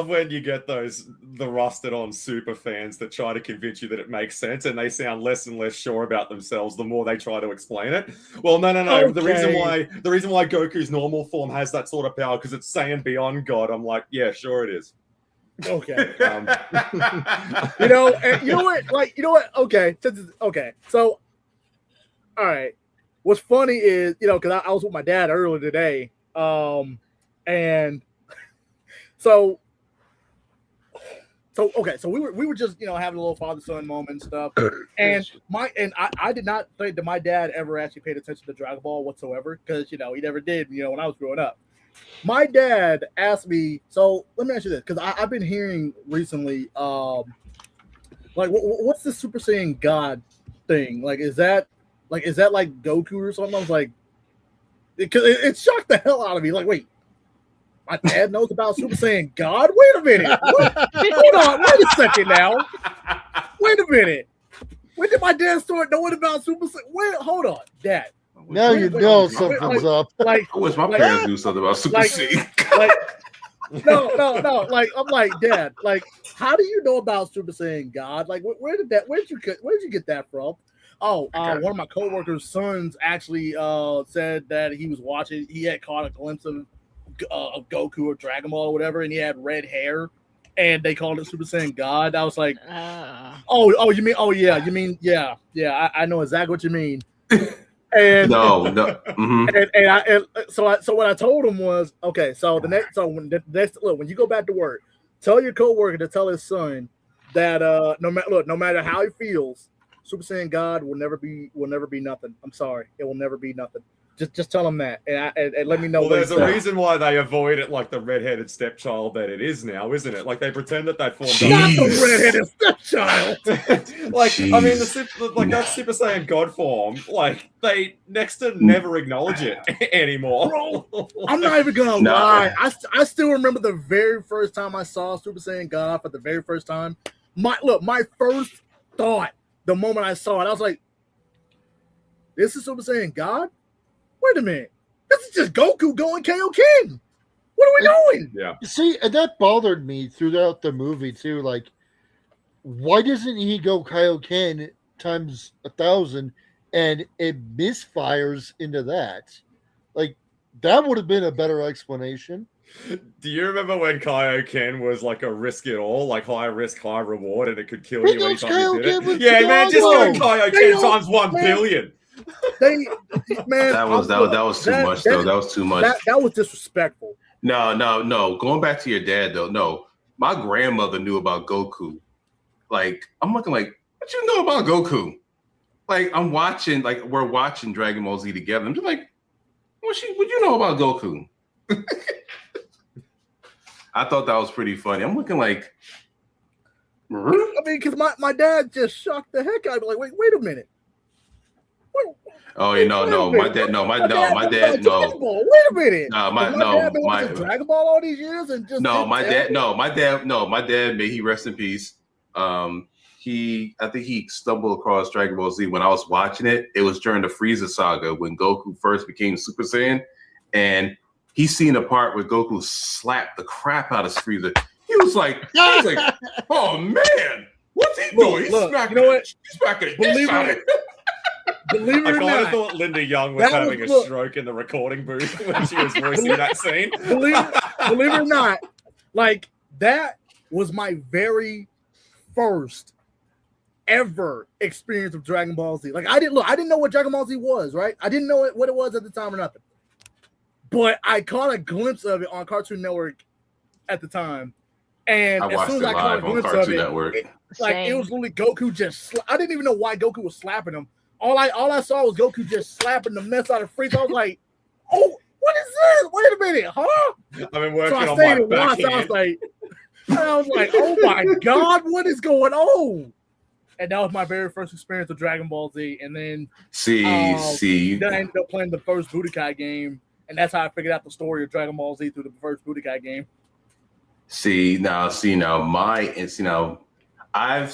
when you get the rusted on super fans that try to convince you that it makes sense, and they sound less and less sure about themselves the more they try to explain it. Well, no. Okay. The reason why Goku's normal form has that sort of power because it's Saiyan beyond God. I'm like, yeah, sure it is. Okay. You know what? Like, you know what? Okay. Okay. So, all right. What's funny is, because I was with my dad earlier today, and so okay. So we were just having a little father son moment and stuff, and I did not think that my dad ever actually paid attention to Dragon Ball whatsoever because he never did. When I was growing up. My dad asked me, so let me ask you this, because I've been hearing recently, like, what's the Super Saiyan God thing? Like, is that like Goku or something? I was like, because it shocked the hell out of me. Like, wait, my dad knows about Super Saiyan God? Wait a minute. Hold on, wait a second now. Wait a minute. When did my dad start knowing about Super Saiyan? Wait, hold on, Dad. Now you know something's up. Like, I wish my parents knew something about Super Saiyan. No. Like, I'm like, Dad. Like, how do you know about Super Saiyan God? Like, where did you get that from? Oh, one of my coworkers' sons actually said that he was watching. He had caught a glimpse of Goku or Dragon Ball or whatever, and he had red hair, and they called it Super Saiyan God. I was like, you mean, yeah. I know exactly what you mean. And no. Mm-hmm. So what I told him was, okay, so when you go back to work, tell your coworker to tell his son that no matter how he feels, Super Saiyan God will never be nothing. I'm sorry, it will never be nothing. Just tell him that, and let me know. Well, there's a reason why they avoid it like the redheaded stepchild that it is now, isn't it? Like they pretend that they formed. Not the redheaded stepchild. I mean, that Super Saiyan God form, like they next to never acknowledge it anymore. Bro, I'm not even gonna lie. I still remember the very first time I saw Super Saiyan God for the very first time. My first thought, the moment I saw it, I was like, "This is Super Saiyan God." Wait a minute. This is just Goku going Kaioken. What are we doing? Yeah. See, and that bothered me throughout the movie too. Like, why doesn't he go Kaioken times 1,000 and it misfires into that? Like, that would have been a better explanation. Do you remember when Kaioken was like a risk it all, like high risk, high reward, and it could kill you anytime you did it? Yeah, man, just go Kaioken times 1 billion. That was too much, though. That was too much. That was disrespectful. No. Going back to your dad, though. No, my grandmother knew about Goku. Like, I'm looking like, what you know about Goku? Like, we're watching Dragon Ball Z together. I'm just like, what you know about Goku? I thought that was pretty funny. I'm looking like, I mean, because my dad just shocked the heck out of me. Like, wait a minute. Oh, no, my dad, no. Wait a minute. My Dragon Ball all these years and just my dad, may he rest in peace. I think he stumbled across Dragon Ball Z when I was watching it. It was during the Frieza saga when Goku first became Super Saiyan, and he seen a part where Goku slapped the crap out of Frieza. He was like, oh man, what's he doing? He's smacking it. Believe it or not, I thought Linda Young was having a stroke in the recording booth when she was voicing that scene. Believe it or not, like that was my very first ever experience of Dragon Ball Z. Like I didn't know what Dragon Ball Z was, right? I didn't know what it was at the time or nothing. But I caught a glimpse of it on Cartoon Network at the time. And as soon as I caught a glimpse of it, it was literally Goku I didn't even know why Goku was slapping him. All I saw was Goku just slapping the mess out of Frieza. I was like, "Oh, what is this? Wait a minute, huh?" I've been working on my back. I was like, "Oh my god, what is going on?" And that was my very first experience with Dragon Ball Z. And then then I ended up playing the first Budokai game, and that's how I figured out the story of Dragon Ball Z through the first Budokai game. See now, I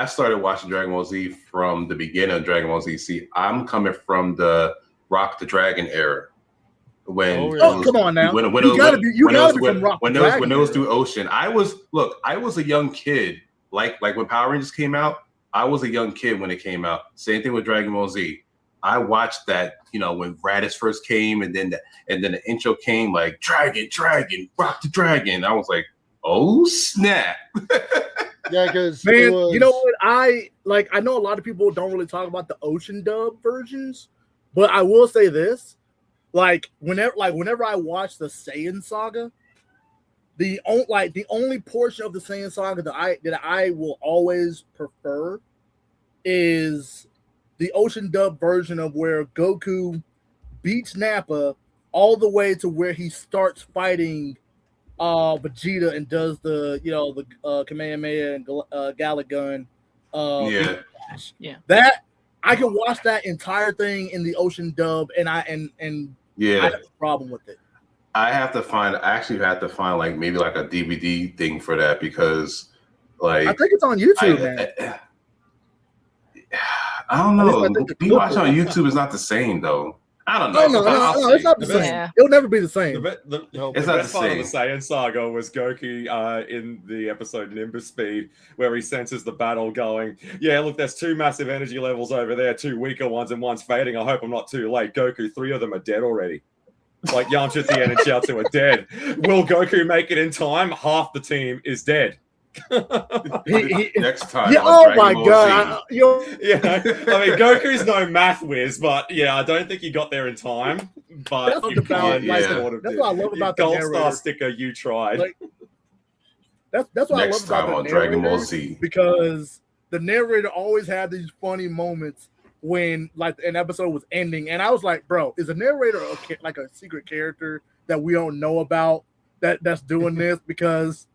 started watching Dragon Ball Z from the beginning of Dragon Ball Z. See, I'm coming from the Rock the Dragon era. Come on now. You gotta be from Rock the Dragon. When it was through Ocean, I was a young kid. Like when Power Rangers came out, I was a young kid when it came out. Same thing with Dragon Ball Z. I watched that, when Raditz first came, and then the intro came, like Dragon, Rock the Dragon. I was like, oh snap! Yeah, because man, you know what? I know a lot of people don't really talk about the Ocean dub versions, but I will say this: whenever I watch the Saiyan saga, the only portion of the Saiyan saga that I will always prefer is the Ocean dub version of where Goku beats Nappa all the way to where he starts fighting Vegeta and does the Kamehameha and Galagun. Yeah. That I can watch that entire thing in the Ocean dub, and I have a problem with it. I actually have to find like maybe like a DVD thing for that, because like I think it's on YouTube, man. I don't know. Being watching on YouTube is not the same though. I don't know. No, it's not the same. Yeah. It'll never be the same. The It's not best the part of the same. Saiyan saga was Goku in the episode Nimbus Speed, where he senses the battle going. Yeah, look, there's 2 massive energy levels over there, 2 weaker ones, and one's fading. I hope I'm not too late. Goku, 3 of them are dead already. Like Yamcha, Tien, and Chiaotzu are dead. Will Goku make it in time? Half the team is dead. Next time. Yeah, oh my god. Yeah, I mean, Goku's no math whiz, but yeah, I don't think he got there in time. But That's you what I love about the Gold narrator. Star sticker, you tried. Like, that's what Next I love time about on the Dragon Ball narrator, Z. because the narrator always had these funny moments when like an episode was ending, and I was like, bro, is the narrator like a secret character that we don't know about that's doing this? Because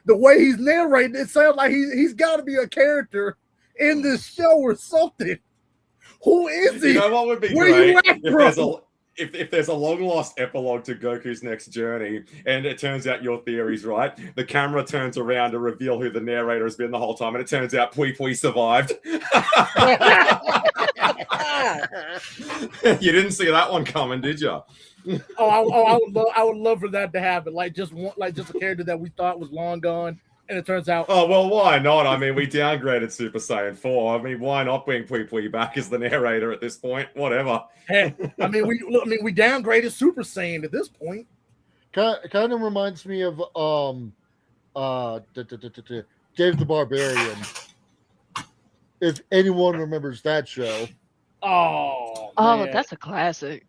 the way he's narrating, it sounds like he's got to be a character in this show or something. Who is he? You know what would be Where great? you at, bro? If there's a long lost epilogue to Goku's next journey, and it turns out your theory's right, the camera turns around to reveal who the narrator has been the whole time, and it turns out Pui Pui survived. You didn't see that one coming, did you? I would love for that to happen. Like just a character that we thought was long gone, and it turns out. Oh well, why not? I mean, we downgraded Super Saiyan 4. I mean, why not bring Pui Pui back as the narrator at this point? Whatever. Hey, I mean, we downgraded Super Saiyan at this point. Kind of reminds me of Dave the Barbarian. If anyone remembers that show. Oh, that's a classic.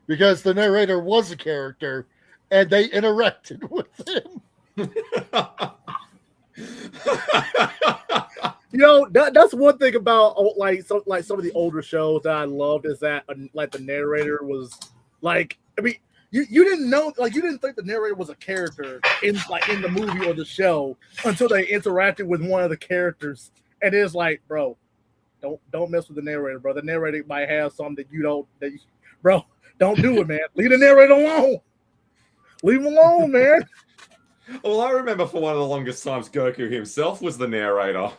Because the narrator was a character, and they interacted with him. That's one thing about some of the older shows that I loved, is that like the narrator was like, I mean, you didn't know, like you didn't think the narrator was a character in the movie or the show until they interacted with one of the characters, and it's like, bro, don't mess with the narrator, bro. The narrator might have something bro, don't do it, man. Leave the narrator alone. Leave him alone, man. Well, I remember for one of the longest times, Goku himself was the narrator.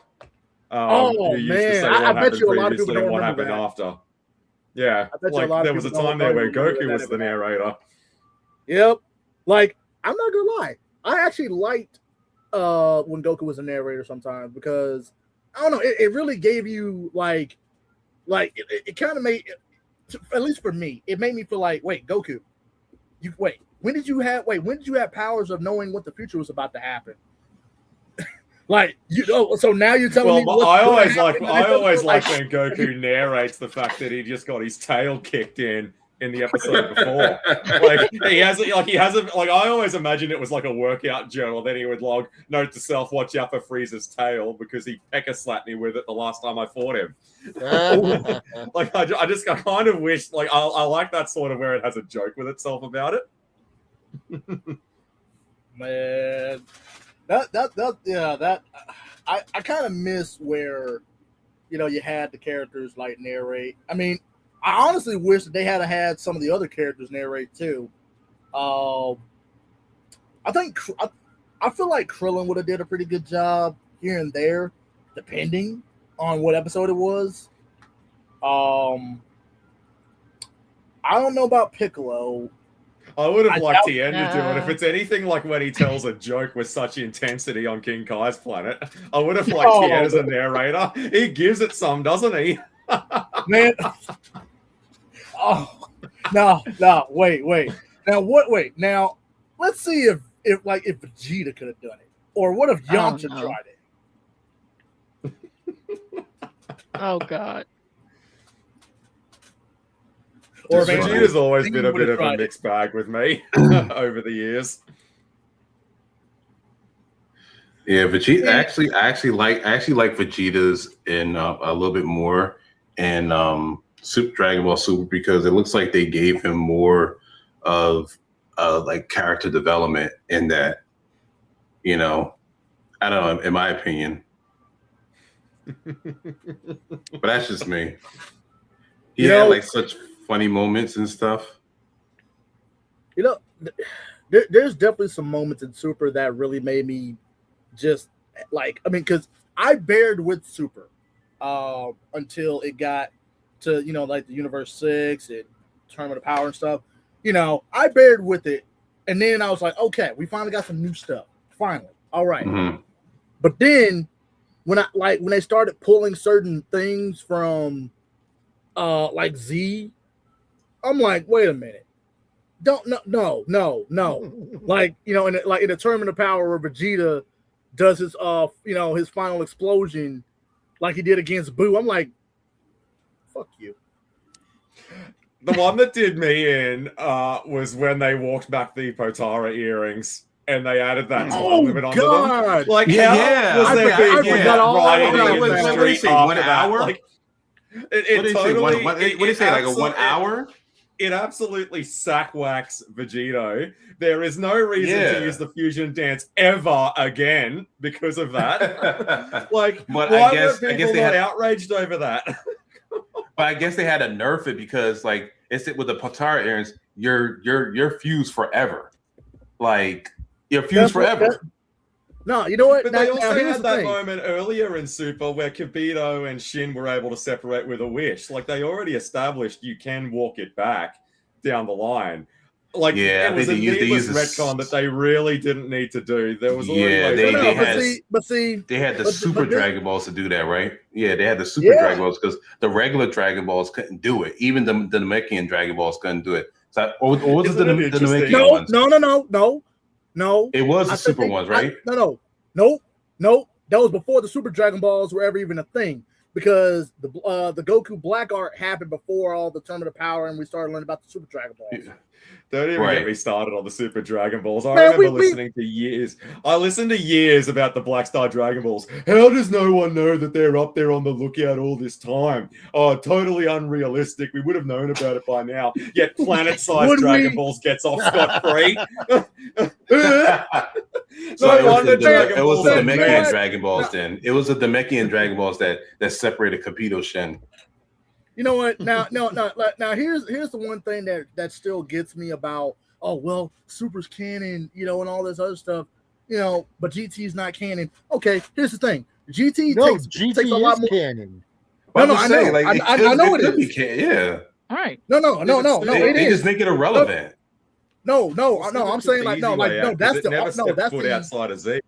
Who used to say I bet you a lot of people don't what remember happened that. after. Yeah, like there was a time there where Goku was the narrator. Yep. Like, I'm not gonna lie, I actually liked when Goku was a narrator sometimes, because I don't know, it really gave you like it kind of made, at least for me, it made me feel like, wait, Goku, when did you have powers of knowing what the future was about to happen? Like, so now you're telling me. I always like when Goku narrates the fact that he just got his tail kicked in the episode before. I always imagined it was like a workout journal. Then he would log, note to self, watch out for Frieza's tail because he pecker slapped me with it the last time I fought him. I kind of wish, I like that sort of where it has a joke with itself about it. Man, I kind of miss where, you had the characters like narrate. I mean, I honestly wish that they had some of the other characters narrate too. I think I feel like Krillin would have did a pretty good job here and there, depending on what episode it was. I don't know about Piccolo. I would have liked Tien to do it. If it's anything like when he tells a joke with such intensity on King Kai's planet, I would have liked Tien as a narrator. He gives it some, doesn't he? Man. Oh, no, wait. Now, wait. Now, let's see if Vegeta could have done it. Or what if Yamcha tried it? Oh, God. Or Vegeta's always been a bit of a mixed bag with me over the years. Yeah, Vegeta. I actually like Vegeta's in a little bit more in Dragon Ball Super, because it looks like they gave him more of like character development in that. You know, I don't know, in my opinion, but that's just me. He had like such funny moments and stuff. You know, there's definitely some moments in Super that really made me just like, I mean, because I bared with Super until it got to, you know, like the Universe 6 and Tournament of Power and stuff. You know, I bared with it, and then I was like, okay, we finally got some new stuff. Finally, all right. Mm-hmm. But then when they started pulling certain things from like Z, I'm like, wait a minute. No. Like, you know, in the Tournament of Power where Vegeta does his his final explosion like he did against Boo. I'm like, fuck you. The one that did me in was when they walked back the Potara earrings and they added that time limit onto them. Like, yeah. Was there I forgot all about what did he say? 1 hour? Like, What did he say? What did he say? Like a 1 hour? It absolutely sackwhacks Vegito. There is no reason to use the fusion dance ever again because of that. Like, but why I guess were people not outraged over that? But I guess they had to nerf it because, like, it's with the Potara earrings, you're fused forever. Like, you're fused forever. No, you know what? But they also had that moment earlier in Super where Kibito and Shin were able to separate with a wish. Like, they already established you can walk it back down the line. Like, it was a needless retcon that they really didn't need to do. There was already they had the Super Dragon Balls to do that, right? Yeah, they had the Super Dragon Balls because the regular Dragon Balls couldn't do it. Even the Namekian Dragon Balls couldn't do it. So, or was it the Namekian ones? No. It was the Super ones, right? No. That was before the Super Dragon Balls were ever even a thing, because the Goku Black Art happened before all the Tournament of Power, and we started learning about the Super Dragon Balls. Yeah. Don't even get me started on the Super Dragon Balls. I remember listening to years. I listened to years about the Black Star Dragon Balls. How does no one know that they're up there on the lookout all this time? Oh, totally unrealistic. We would have known about it by now. Yet planet-sized Dragon Balls gets off scot-free. So it was the Namekian Dragon Balls then. It was the Namekian Dragon Balls that separated Capito Shin. You know what? Now, here's the one thing that still gets me about, oh, well, Super's canon, you know, and all this other stuff, you know, but GT's not canon. Okay, here's the thing. GT takes a lot more canon. I know it is. Yeah. All right. No. They just make it irrelevant. No. I'm saying that's the outside of Z.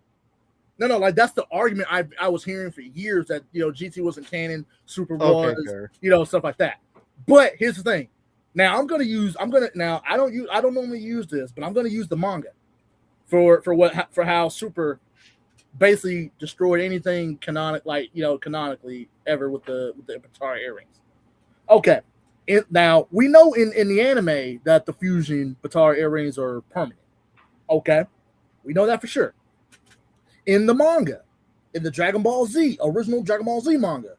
No, like that's the argument I was hearing for years, that, you know, GT wasn't canon, Super was, you know, stuff like that. But here's the thing. Now I don't normally use this, but I'm gonna use the manga for how Super basically destroyed anything canonically ever with the Potara earrings. Okay. Now we know in the anime that the fusion Potara earrings are permanent. Okay. We know that for sure. In the manga, in the Dragon Ball Z, original Dragon Ball Z manga,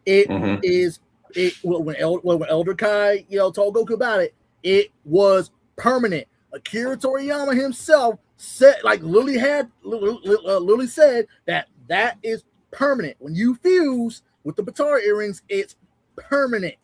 when Elder Kai, you know, told Goku about it, it was permanent. Akira Toriyama himself said, like Lily said, that is permanent. When you fuse with the Potara earrings, it's permanent.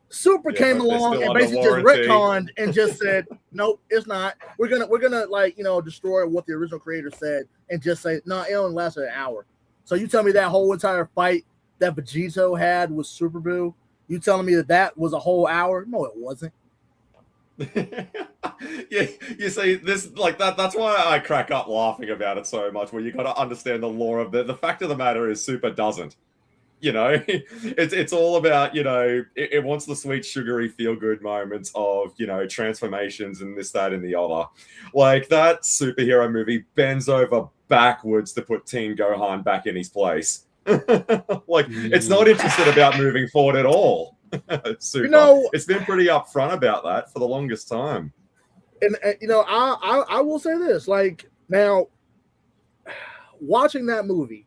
Super came along and basically just retconned and just said, nope, it's not. We're gonna like, destroy what the original creator said and just say, no, it only lasted an hour. So you tell me that whole entire fight that Vegito had with Super Buu, you telling me that was a whole hour? No, it wasn't. Yeah, you see this like that. That's why I crack up laughing about it so much. Where you got to understand the lore of the fact of the matter is Super doesn't. It's all about it wants the sweet sugary feel good moments of transformations and this, that, and the other. Like that superhero movie bends over backwards to put Teen Gohan back in his place. It's not interested about moving forward at all. Super. It's been pretty upfront about that for the longest time. And I will say this, like, now watching that movie,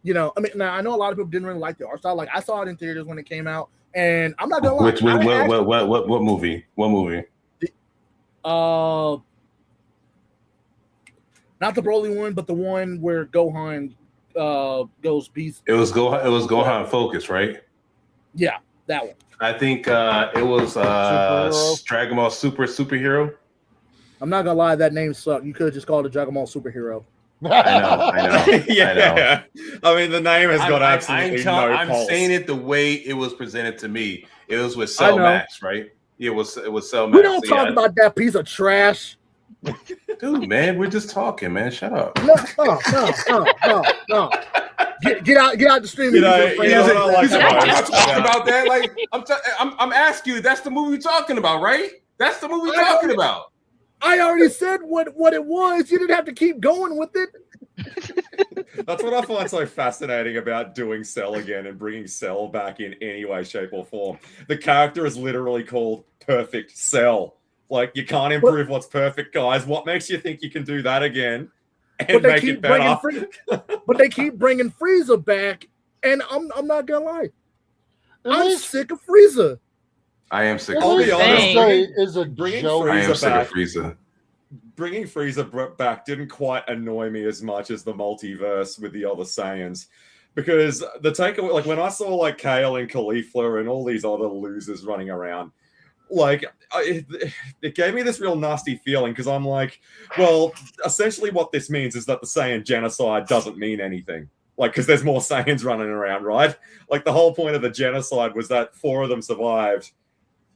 now I know a lot of people didn't really like the art style. Like, I saw it in theaters when it came out, and I'm not gonna lie. What movie? What movie? Not the Broly one, but the one where Gohan goes beast. It was Gohan Focus, right? Yeah, that one. I think it was Dragon Ball Superhero. I'm not gonna lie, that name sucked. You could have just called it Dragon Ball Superhero. I know. Yeah. I mean, the name has got absolutely no pulse. I'm saying it the way it was presented to me. It was with Cell Max, right? It was Cell Max. We don't talk about that piece of trash. Dude, man, we're just talking, man. Shut up. No. Get out the stream. I'm talking about that. Like, I'm asking you. That's the movie we're talking about, right? That's the movie we're talking about. I already said what it was. You didn't have to keep going with it. That's what I find so fascinating about doing Cell again and bringing Cell back in any way, shape, or form. The character is literally called Perfect Cell. Like, you can't improve what's perfect, guys. What makes you think you can do that again and make it better? But they keep bringing Frieza back, and I'm not gonna lie, I'm sick of Frieza. I am sick. I'll be honest. Is a joke. I am sick of Frieza. Bringing Frieza back didn't quite annoy me as much as the multiverse with the other Saiyans, because the takeaway, like when I saw like Kale and Caulifla and all these other losers running around, like it gave me this real nasty feeling, because I'm like, well, essentially what this means is that the Saiyan genocide doesn't mean anything. Like, because there's more Saiyans running around, right? Like, the whole point of the genocide was that 4 of them survived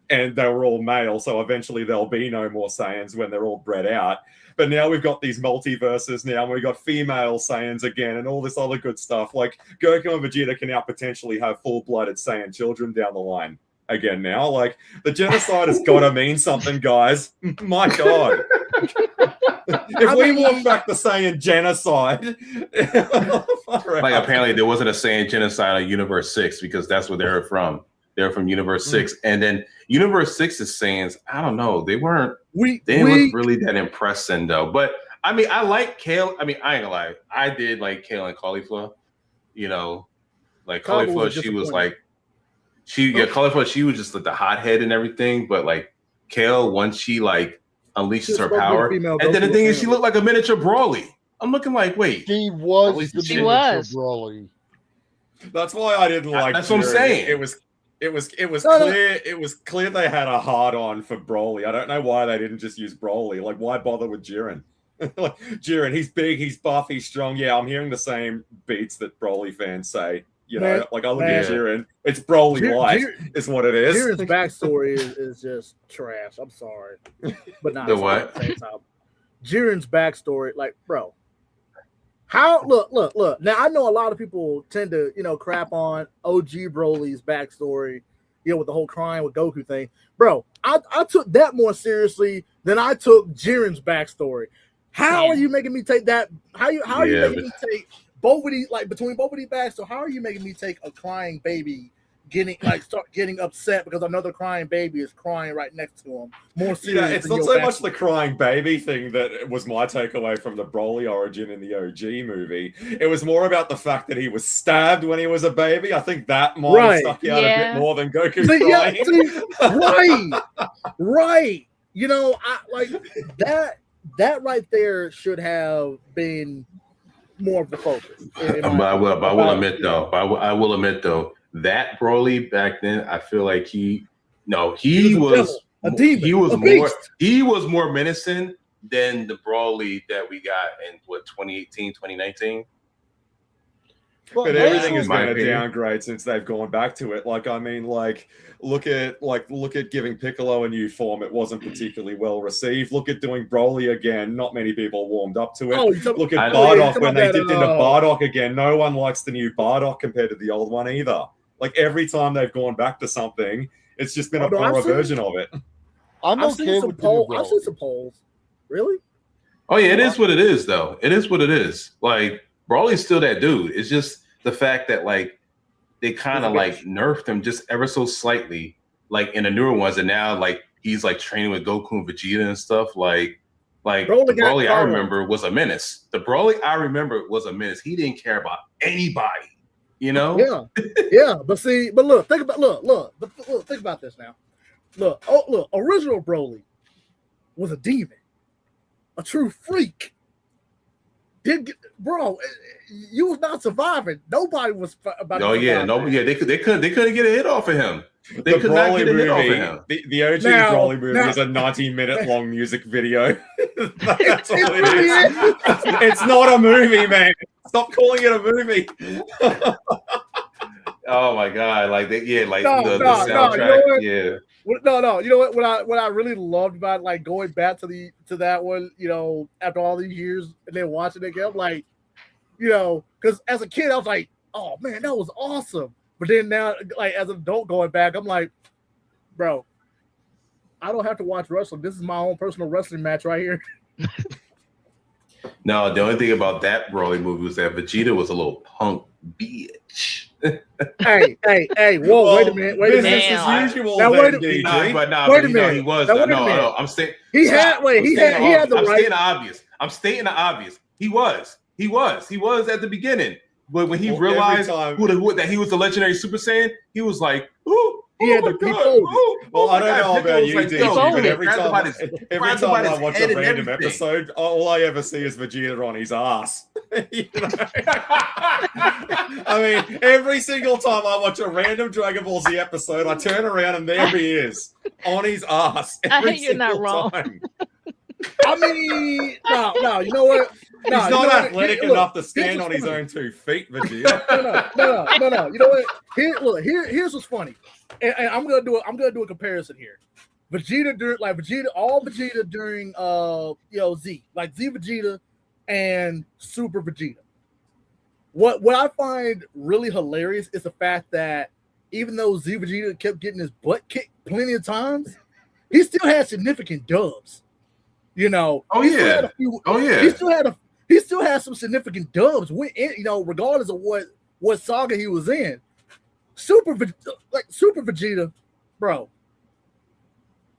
and they were all male, so eventually there'll be no more Saiyans when they're all bred out. But now we've got these multiverses now, and we've got female Saiyans again and all this other good stuff. Like, Goku and Vegeta can now potentially have full-blooded Saiyan children down the line again now. Like, the genocide has got to mean something, guys. My God. If we walk back the Saiyan genocide... like, apparently there wasn't a Saiyan genocide on Universe 6, because that's where they're from. They're from Universe 6. And then Universe 6's Saiyans, I don't know. They didn't look really that impressing, though. But, I mean, I like Kale. I mean, I ain't gonna lie. I did like Kale and Caulifla. Like, Caulifla, she was like... Caulifla, she was just like the hothead and everything. But, like, Kale, once she, like, unleashes her power. And then the thing is, she looked like a miniature Broly. I'm looking like, wait. She was the miniature Broly. That's why I didn't like. That's what I'm saying. It was clear. It was clear they had a hard on for Broly. I don't know why they didn't just use Broly. Like, why bother with Jiren? Like, Jiren, he's big, he's buff, he's strong. Yeah, I'm hearing the same beats that Broly fans say. Like, I look at Jiren, it's Broly light, is what it is. Jiren's backstory is just trash. I'm sorry, but not the what? Jiren's backstory, like, bro. How look. Now I know a lot of people tend to, crap on OG Broly's backstory, with the whole crying with Goku thing. Bro, I took that more seriously than I took Jiren's backstory. How are you making me take that? How are you making me take both of these, like, between both of these backstories? How are you making me take a crying baby start getting upset because another crying baby is crying right next to him? More serious. Yeah, it's not so much the crying baby thing that was my takeaway from the Broly origin in the OG movie. It was more about the fact that he was stabbed when he was a baby. I think that might have stuck out a bit more than Goku crying. Right. I like that right there should have been more of the focus. I will admit though, that Broly back then, I feel like he No, he was a demon. He was more menacing than the Broly that we got in 2018, 2019. But everything has been a downgrade since they've gone back to it. Like, I mean, look at giving Piccolo a new form. It wasn't particularly well received. Look at doing Broly again. Not many people warmed up to it. Look at Bardock when they dipped into Bardock again. No one likes the new Bardock compared to the old one either. Like, every time they've gone back to something, it's just been a poorer version of it. I've seen some polls. Really? Oh yeah, it is what it is, though. It is what it is. Like, Broly's still that dude. It's just the fact that like they kind of like nerfed him just ever so slightly, like in the newer ones, and now like he's like training with Goku and Vegeta and stuff. Like the Broly I remember was a menace. The Broly I remember was a menace. He didn't care about anybody, you know? Yeah. But look, think about this now. Look, original Broly was a demon, a true freak. Bro, you was not surviving. Nobody was about to survive. They couldn't get a hit off of him. They could not get a hit off of him. The OG Broly movie is a 90-minute long music video. That's all it is. It's not a movie, man. Stop calling it a movie. Oh my god! Like the soundtrack. No. You know what I really loved about like going back to that one, you know, after all these years and then watching it again, I'm like, you know, because as a kid I was like, oh man, that was awesome. But then now, like as an adult going back, I'm like, bro, I don't have to watch wrestling. This is my own personal wrestling match right here. No, the only thing about that Broly movie was that Vegeta was a little punk bitch. Hey, whoa, wait a minute. Business as usual. Now, wait a minute. He was. No, I'm saying he had the right. I'm stating the obvious. He was at the beginning. But when he realized that he was the legendary Super Saiyan, he was like, ooh. He had the people. Well, I don't know about you, DJ, but every time I watch a random episode, all I ever see is Vegeta on his ass. You know? I mean, every single time I watch a random Dragon Ball Z episode, I turn around and there he is on his ass. I think you're not wrong. I mean, no, you know what? He's not athletic enough to stand on his own 2 feet, Vegeta. No. You know what? Here's what's funny. And I'm gonna do a comparison here. Vegeta during Z, like Z Vegeta and Super Vegeta. What I find really hilarious is the fact that even though Z Vegeta kept getting his butt kicked plenty of times, he still had significant dubs. You know. He still had some significant dubs. Regardless of what saga he was in. Super Vegeta, bro.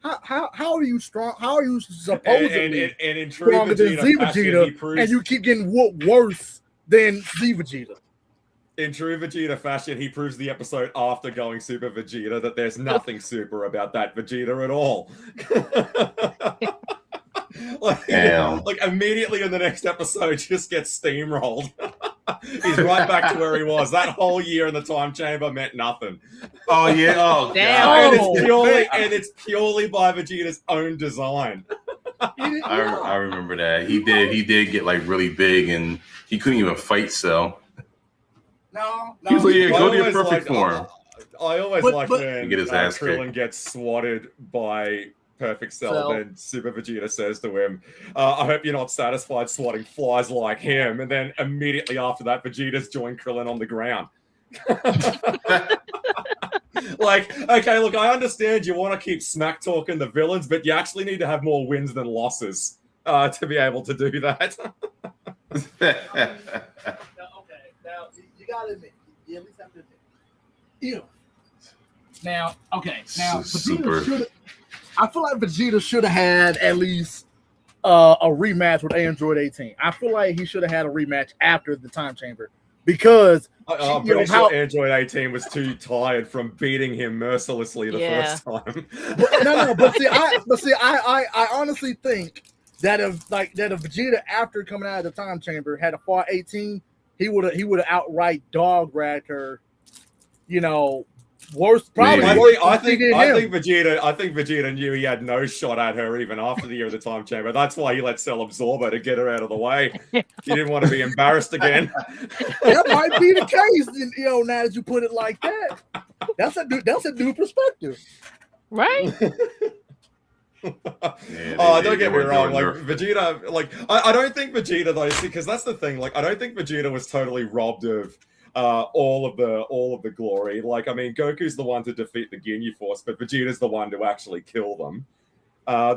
How are you strong? How are you supposedly and in stronger than Z Vegeta, and you keep getting whooped worse than Z Vegeta? In true Vegeta fashion, he proves the episode after going Super Vegeta that there's nothing super about that Vegeta at all. Like immediately in the next episode, just gets steamrolled. He's right back to where he was. That whole year in the time chamber meant nothing. Oh yeah. Oh damn. And it's purely by Vegeta's own design. I remember that. He did get like really big and he couldn't even fight, so no. He's like, go to your perfect form. I always like when Krillin gets swatted by Perfect Cell, then Super Vegeta says to him, I hope you're not satisfied swatting flies like him. And then immediately after that, Vegeta's joined Krillin on the ground. Like, okay, look, I understand you want to keep smack talking the villains, but you actually need to have more wins than losses to be able to do that. Now, you got to admit, you at least have to admit. Ew. Now, Vegeta I feel like Vegeta should have had at least a rematch with Android 18. I feel like he should have had a rematch after the time chamber because I'm pretty sure Android 18 was too tired from beating him mercilessly the first time. But I honestly think that if Vegeta after coming out of the time chamber had a fought 18, he would have outright dog ragged her, Worst, probably. I think Vegeta knew he had no shot at her even after the Year of the Time Chamber. That's why he let Cell absorb her to get her out of the way. He didn't want to be embarrassed again. That might be the case, now that you put it like that. That's a new perspective. Right? Don't get me wrong. Like Vegeta, I don't think Vegeta though, because that's the thing. Like, I don't think Vegeta was totally robbed of all of the glory. Like, I mean, Goku's the one to defeat the Ginyu Force, but Vegeta's the one to actually kill them.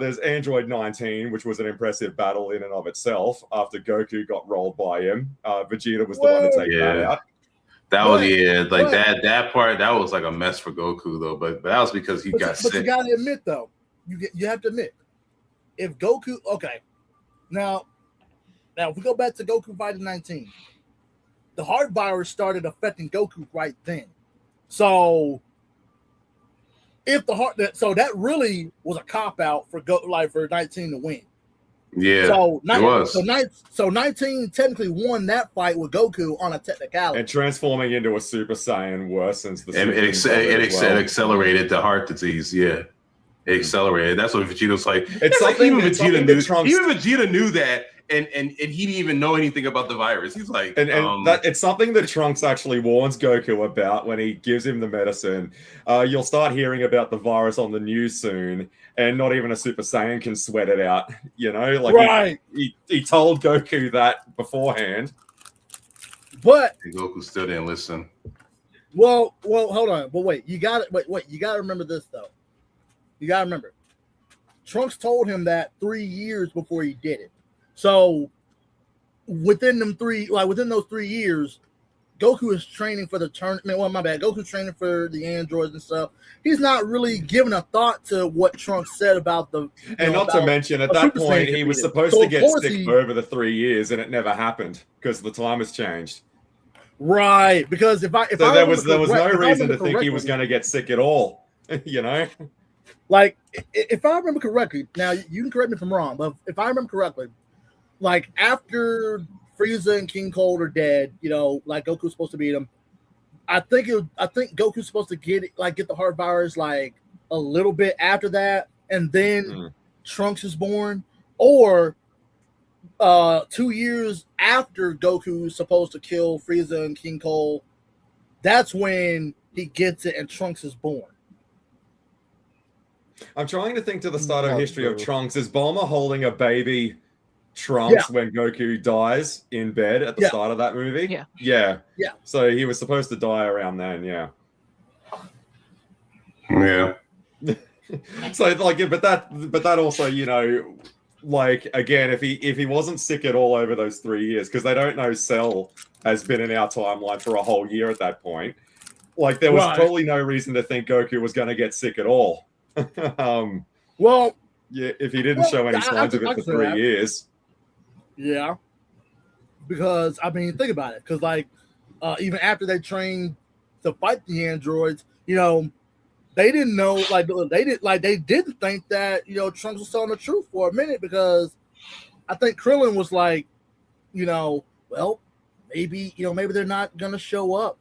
There's Android 19, which was an impressive battle in and of itself. After Goku got rolled by him, Vegeta was the one to take that out. That was that part. That was like a mess for Goku though, but that was because he got sick. But you gotta admit though, you have to admit, if Goku, now if we go back to Goku fighting 19, the heart virus started affecting Goku right then. So if that really was a cop out for for 19 to win. Yeah, so it was. So 19 technically won that fight with Goku on a technicality. And transforming into a Super Saiyan worsens the. It accelerated the heart disease. Yeah, it accelerated. That's what Vegeta was like. It's something Vegeta knew. Even Vegeta knew that. And he didn't even know anything about the virus. He's like, that it's something that Trunks actually warns Goku about when he gives him the medicine. You'll start hearing about the virus on the news soon, and not even a Super Saiyan can sweat it out. Right? He told Goku that beforehand, but Goku still didn't listen. Well, hold on, but wait, you got you got to remember this though. You got to remember, Trunks told him that 3 years before he did it. So within those 3 years, Goku is training for the tournament. Well, my bad. Goku's training for the androids and stuff. He's not really giving a thought to what Trunks said about the. And not to mention, at that point, he was supposed to get sick over the 3 years, and it never happened because the time has changed. Right, because there was no reason to think he was going to get sick at all. Like, if I remember correctly, now you can correct me if I'm wrong, but if I remember correctly, like after Frieza and King Cold are dead, like Goku's supposed to beat him. I think Goku's supposed to get the heart virus like a little bit after that, and then Trunks is born, or 2 years after Goku's supposed to kill Frieza and King Cold. That's when he gets it, and Trunks is born. I'm trying to think to the start of history of Trunks. Is Bulma holding a baby Trunks when Goku dies in bed at the start of that movie? Yeah. So he was supposed to die around then. Yeah. So but that also, again, if he wasn't sick at all over those 3 years, because they don't know Cell has been in our timeline for a whole year at that point. Like, there was probably no reason to think Goku was going to get sick at all. If he didn't show any signs of it for 3 years. Yeah, because I mean, think about it. Because even after they trained to fight the androids, they didn't know. They didn't think that Trunks was telling the truth for a minute, because I think Krillin was like, well, maybe they're not gonna show up.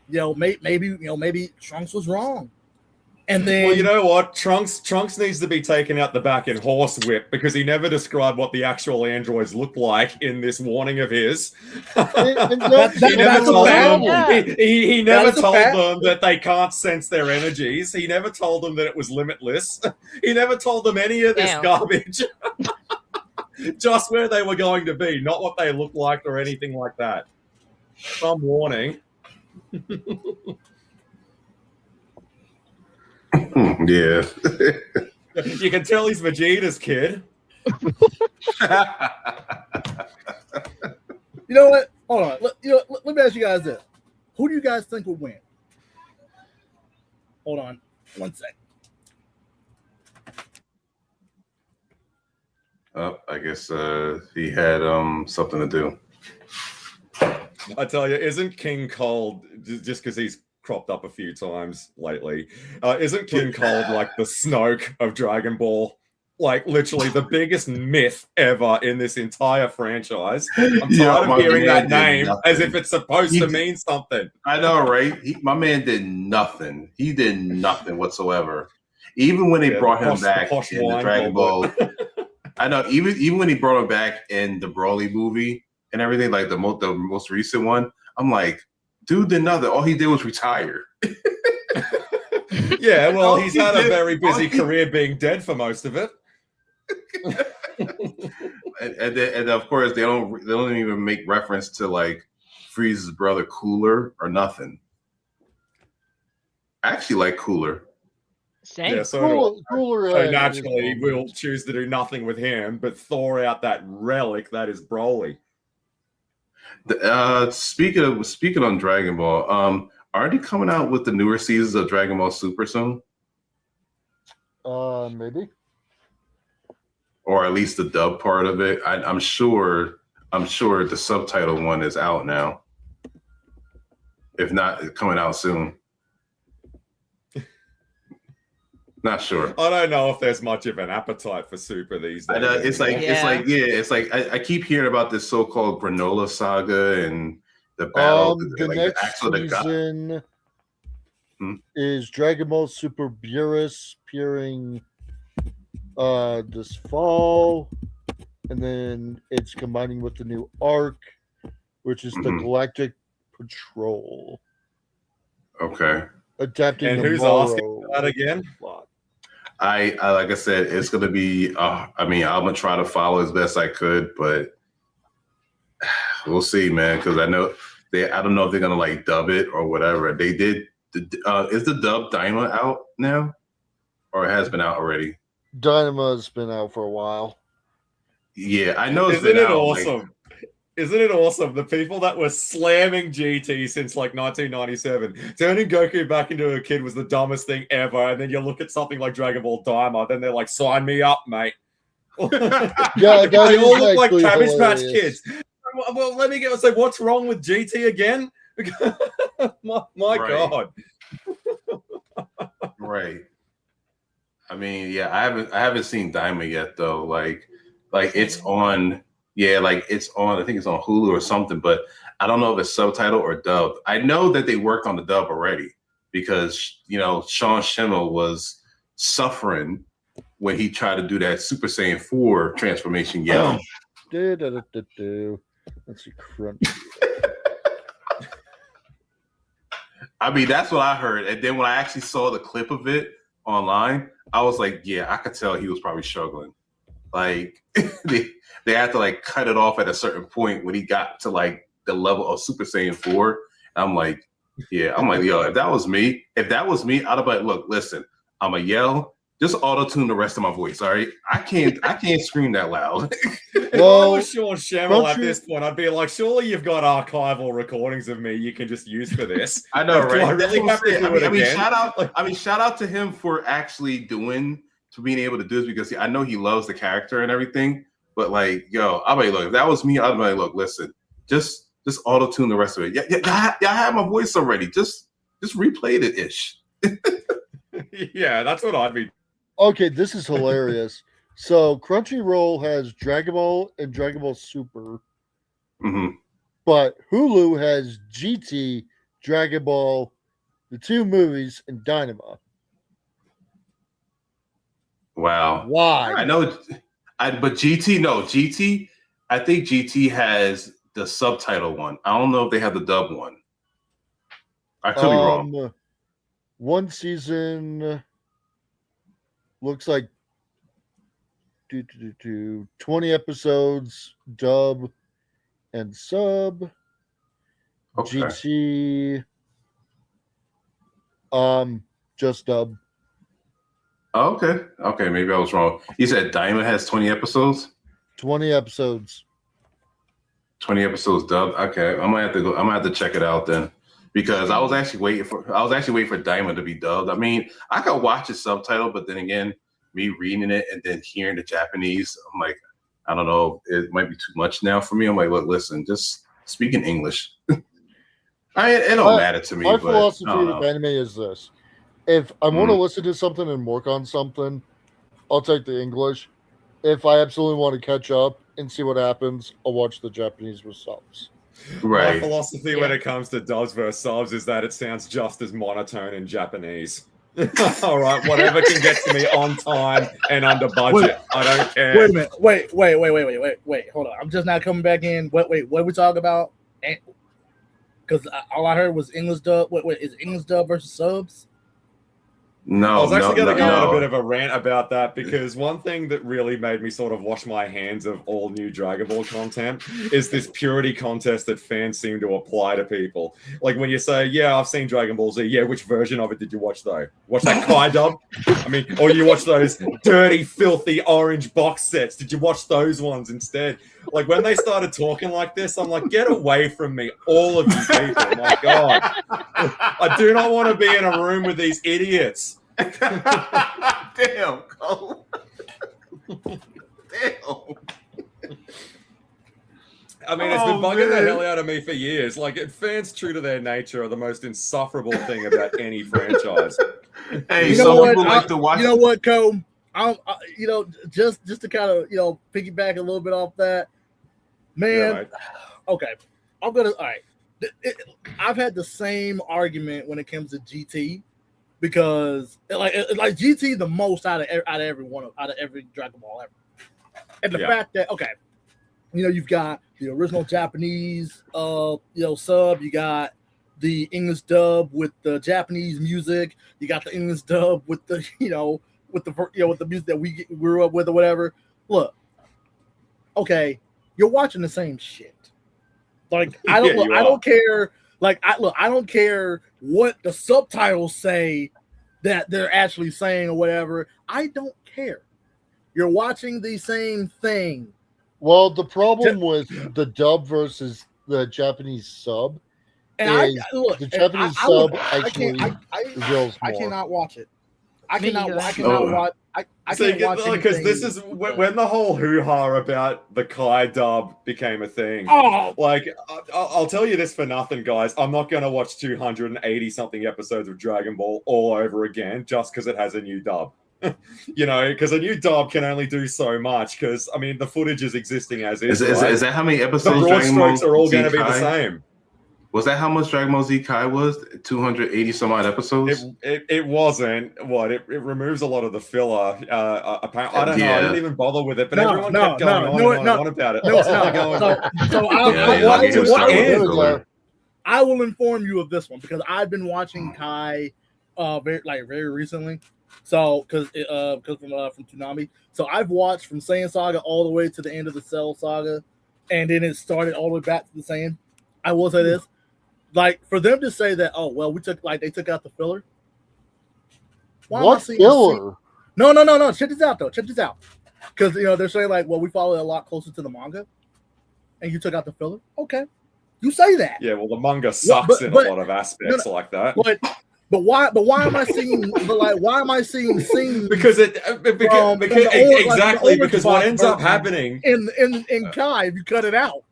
Maybe Trunks was wrong. And then, well, you know what? Trunks needs to be taken out the back and horsewhip, because he never described what the actual androids looked like in this warning of his. He never told them that they can't sense their energies. He never told them that it was limitless. He never told them any of this garbage. Just where they were going to be, not what they looked like or anything like that. Some warning. Yeah. You can tell he's Vegeta's kid. You know what? Hold on. Let me ask you guys this. Who do you guys think will win? Hold on. 1 sec. I guess he had something to do. I tell you, isn't King Cold, just because he's cropped up a few times lately, isn't King Cold like the Snoke of Dragon Ball? like literally the biggest myth ever in this entire franchise. I'm tired of hearing that name as if it's supposed to mean something. I know, right? My man did nothing. He did nothing whatsoever. Even when they brought him back in the Dragon Ball, I know. Even when he brought him back in the Broly movie and everything, like the most recent one, I'm like, dude did nothing. All he did was retire. Yeah, well, he's had a very busy career being dead for most of it. and of course they don't even make reference to like Frieza's brother Cooler or nothing. I actually like Cooler. Same. Yeah, so Cooler. Naturally, we'll choose to do nothing with him, but thaw out that relic that is Broly. Speaking on Dragon Ball, are they coming out with the newer seasons of Dragon Ball Super soon? Maybe. Or at least the dub part of it. I'm sure the subtitle one is out now. If not, coming out soon. Not sure. I don't know if there's much of an appetite for Super these days. It's like I keep hearing about this so-called Granola saga and the battle. The next season is Dragon Ball Super Beerus appearing this fall, and then it's combining with the new arc, which is the Galactic Patrol. Okay. Adapting. And who's asking for that again? I like I said, it's gonna be. I'm gonna try to follow as best I could, but we'll see, man. Because I don't know if they're gonna like dub it or whatever. They did. Is the dub Daima out now, or it has been out already? Dynamo's been out for a while. Yeah, I know. Isn't it awesome? Isn't it awesome? The people that were slamming GT since like 1997, turning Goku back into a kid was the dumbest thing ever. And then you look at something like Dragon Ball Daima, then they're like, "Sign me up, mate." Yeah, they all look like Cabbage Patch Kids. Well, let me get say, what's wrong with GT again? my God. Right. I mean, yeah, I haven't seen Daima yet though. Like it's on. Yeah, like it's on. I think it's on Hulu or something, but I don't know if it's subtitled or dubbed. I know that they worked on the dub already because Sean Schemmel was suffering when he tried to do that Super Saiyan 4 transformation yell. Let's see, crunch. I mean, that's what I heard, and then when I actually saw the clip of it online, I was like, yeah, I could tell he was probably struggling. Like they had to like cut it off at a certain point when he got to like the level of Super Saiyan 4. I'm like, yo, if that was me, I'd have been like, look, listen, I'm a yell. Just auto-tune the rest of my voice, all right? I can't scream that loud. If I was Sean Schemmel at this point, I'd be like, surely you've got archival recordings of me you can just use for this. I know, right? Do I really have to do it again? Shout out to him for actually being able to do this because I know he loves the character and everything. But like, yo, I'll be like, look, if that was me, I'd be like, look, listen, just auto-tune the rest of it. Yeah, I have my voice already. Just replay it ish. Yeah, that's what I'd be. Okay, this is hilarious. So Crunchyroll has Dragon Ball and Dragon Ball Super, but Hulu has GT, Dragon Ball, the 2 movies, and Dynamo. Wow. Why? I know, but GT. I think GT has the subtitle one. I don't know if they have the dub one. I could be wrong. One season looks like 20 episodes, dub and sub. Okay. GT, just dub. Oh, okay, maybe I was wrong. You said Daima has 20 episodes? 20 episodes. 20 episodes dubbed. Okay, I'm gonna have to check it out then. Because I was actually waiting for Daima to be dubbed. I mean, I could watch it subtitled, but then again, me reading it and then hearing the Japanese, I'm like, I don't know, it might be too much now for me. I'm like, look, listen, just speak in English. It don't matter to me. My philosophy with anime is this: if I want to listen to something and work on something, I'll take the English. If I absolutely want to catch up and see what happens, I'll watch the Japanese with subs. Right. My philosophy when it comes to dubs versus subs is that it sounds just as monotone in Japanese. All right, whatever can get to me on time and under budget. I don't care. Wait a minute. Wait. Hold on. I'm just not coming back in. Wait. What are we talking about? Because all I heard was English dub. Wait. Is English dub versus subs? No, I was actually going to go on a bit of of a rant about that because one thing that really made me sort of wash my hands of all new Dragon Ball content is this purity contest that fans seem to apply to people. Like when you say, yeah, I've seen Dragon Ball Z. Yeah, which version of it did you watch though? Watch that Kai dub? I mean, or you watch those dirty, filthy orange box sets. Did you watch those ones instead? Like when they started talking like this, I'm like, get away from me, all of you people. My God. I do not want to be in a room with these idiots. Damn, Cole. Damn. I mean, it's been bugging the hell out of me for years. Like, fans true to their nature are the most insufferable thing about any franchise. Hey, you know some what? people like to watch. You know what, Cole? Just to kind of piggyback a little bit off that, man. Yeah, right. Okay, all right. I've had the same argument when it comes to GT because like GT the most out of every Dragon Ball ever, and the fact that you've got the original Japanese sub, you got the English dub with the Japanese music, you got the English dub with the with the music that we grew up with or whatever. Look, okay, you're watching the same shit. Like I don't care. Like I don't care what the subtitles say that they're actually saying or whatever. I don't care. You're watching the same thing. Well, the problem with the dub versus the Japanese sub is the Japanese sub actually reveals more. I cannot watch it. I cannot watch. Because this is when the whole hoo-ha about the Kai dub became a thing. Like, I'll tell you this for nothing, guys. I'm not going to watch 280-something episodes of Dragon Ball all over again just because it has a new dub. Because a new dub can only do so much because, I mean, the footage is existing as is. Is that how many episodes? The broad strokes are all going to be the same. Was that how much Dragon Ball Z Kai was? 280 some odd episodes? It wasn't. What? It removes a lot of the filler. Apparently, I don't know. I didn't even bother with it, but everyone kept going on about it. No, it's not. I will inform you of this one because I've been watching Kai very recently. So because from Toonami. So I've watched from Saiyan Saga all the way to the end of the Cell Saga, and then it started all the way back to the Saiyan. I will say this. Like for them to say that, they took out the filler. What filler? No. Check this out though. Because they're saying we follow it a lot closer to the manga, and you took out the filler. Okay, you say that. Yeah, well, the manga sucks in a lot of aspects like that. But why am I seeing? Why am I seeing scenes? Because what ends up happening in Kai, if you cut it out.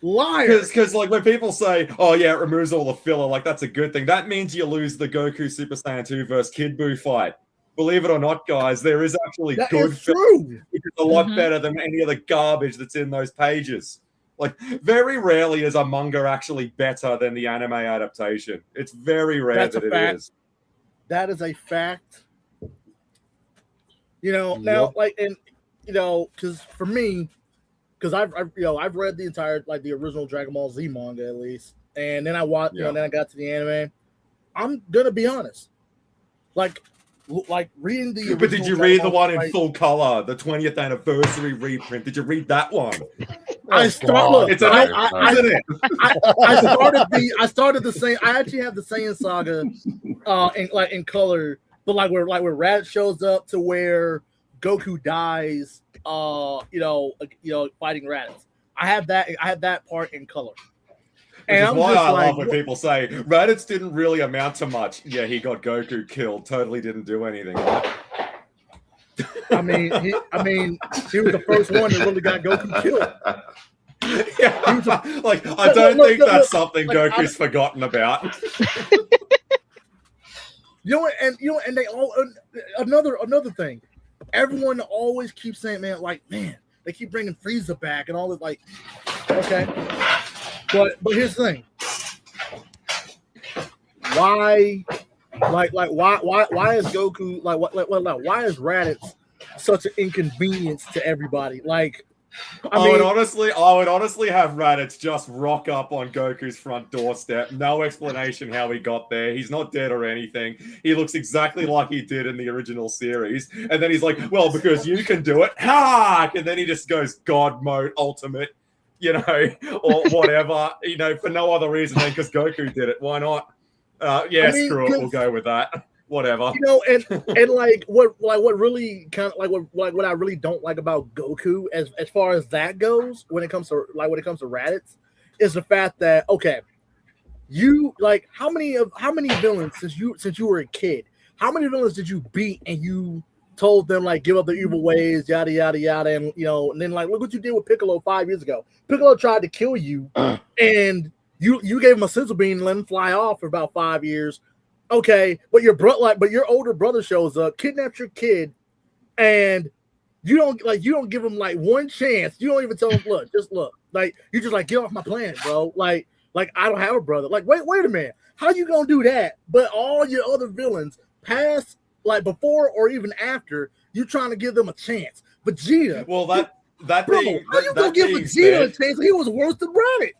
Liar. Because when people say, oh yeah, it removes all the filler, like that's a good thing, that means you lose the Goku Super Saiyan 2 versus Kid Buu fight. Believe it or not, guys, there is actually good filler, which is a lot better than any of the garbage that's in those pages. Like, very rarely is a manga actually better than the anime adaptation. It's very rare that it is. That is a fact. Now, because for me, because I've read the entire the original Dragon Ball Z manga at least, and then I watched then I got to the anime. I'm gonna be honest, like reading the. But did you read the one in full color, the 20th anniversary reprint? Did you read that one? I started the same. I actually have the Saiyan Saga, in color, but where Raditz shows up to where Goku dies. Fighting Raditz. I have that part in color. And I'm why I love when people say Raditz didn't really amount to much. Yeah, he got Goku killed. Totally didn't do anything. I mean, he was the first one that really got Goku killed. Yeah, I don't think that's something Goku's forgotten about. And they all another thing. everyone always keeps saying, man, they keep bringing Frieza back and all this. Like, okay, but here's the thing: why, why is Goku why is Raditz such an inconvenience to everybody? Like, I would honestly have Raditz just rock up on Goku's front doorstep. No explanation how he got there. He's not dead or anything. He looks exactly like he did in the original series. And then he's like, well, because you can do it. Ha! And then he just goes God mode ultimate, or whatever, for no other reason than because Goku did it. Why not? Screw it. We'll go with that. Whatever. And like what really kind of what I really don't like about Goku as far as that goes when it comes to Raditz is the fact that you how many villains since you were a kid, how many villains did you beat and you told them give up their evil ways, yada yada yada, and and then look what you did with Piccolo 5 years ago. Piccolo tried to kill you and you gave him a senzu bean and let him fly off for about 5 years. Okay, but your older brother shows up, kidnaps your kid, and you don't give him one chance. You don't even tell him, look. You just get off my planet, bro. Like I don't have a brother. Wait a minute. How you gonna do that? But all your other villains past, before or even after, you trying to give them a chance. Vegeta. Well, how you gonna give Vegeta a chance? He was worse than Raditz.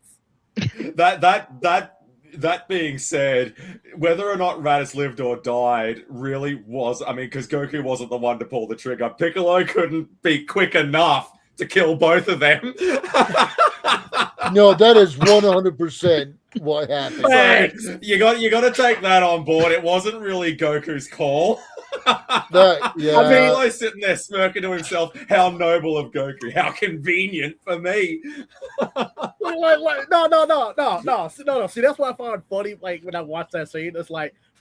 That being said, whether or not Raditz lived or died really was, because Goku wasn't the one to pull the trigger. Piccolo couldn't be quick enough to kill both of them. No, that is 100% what happened. So you got to take that on board. It wasn't really Goku's call. Piccolo's sitting there smirking to himself. How noble of Goku! How convenient for me. No. See, that's what I found funny. When I watched that scene, it's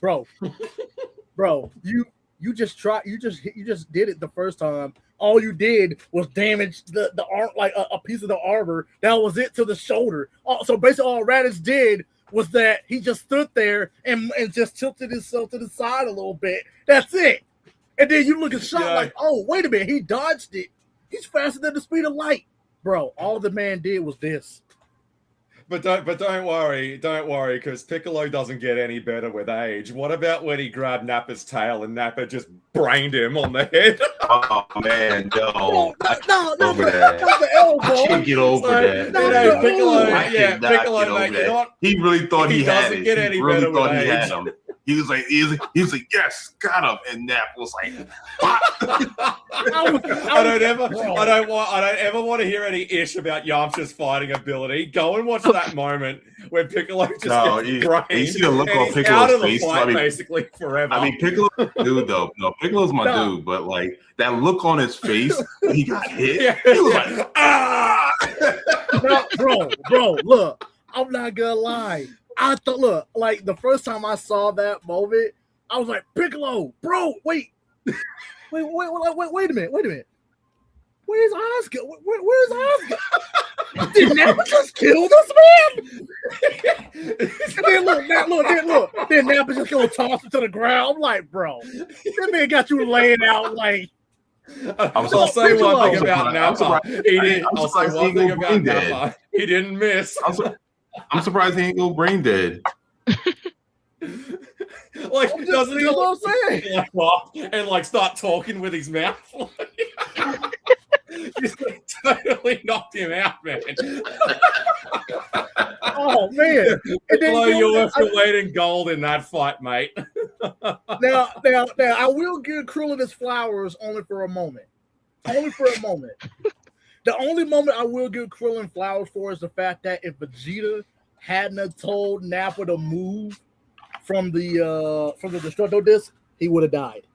bro, you just did it the first time. All you did was damage the arm, a piece of the armor. That was it to the shoulder. So basically, all Raditz did was that he just stood there and just tilted himself to the side a little bit. That's it. And then you look at shot oh, wait a minute, he dodged it. He's faster than the speed of light. Bro, all the man did was this. But don't worry, because Piccolo doesn't get any better with age. What about when he grabbed Nappa's tail and Nappa just brained him on the head? Oh man, no, not the elbow. I can't get over that. Piccolo, mate, he really thought he had it. He really thought he had him. He was like, yes, got him. And Nap was like, what? I don't ever want to hear any ish about Yamcha's fighting ability. Go and watch that moment when Piccolo just gets brained. You see the look on Piccolo's face. Basically forever. Piccolo's my dude, though. No, Piccolo's my dude, but that look on his face when he got hit, he was like, ah! No, bro, look, I'm not gonna lie. I thought, the first time I saw that moment, I was like, Piccolo, bro, wait a minute. Where's Asuka? Where's Asuka? Did Nappa just kill this man? And then then Nappa just gonna toss him to the ground. I'm like, bro, that man got you laying out I'll say one thing about Nappa. He didn't miss. I'm surprised he ain't go brain dead. Doesn't he and start talking with his mouth? Just totally knocked him out, man. Oh man! You're worth your weight in gold in that fight, mate. Now, I will give Krillin his flowers only for a moment. The only moment I will give Krillin flowers for is the fact that if Vegeta hadn't told Nappa to move from the Destructo Disc, he would have died.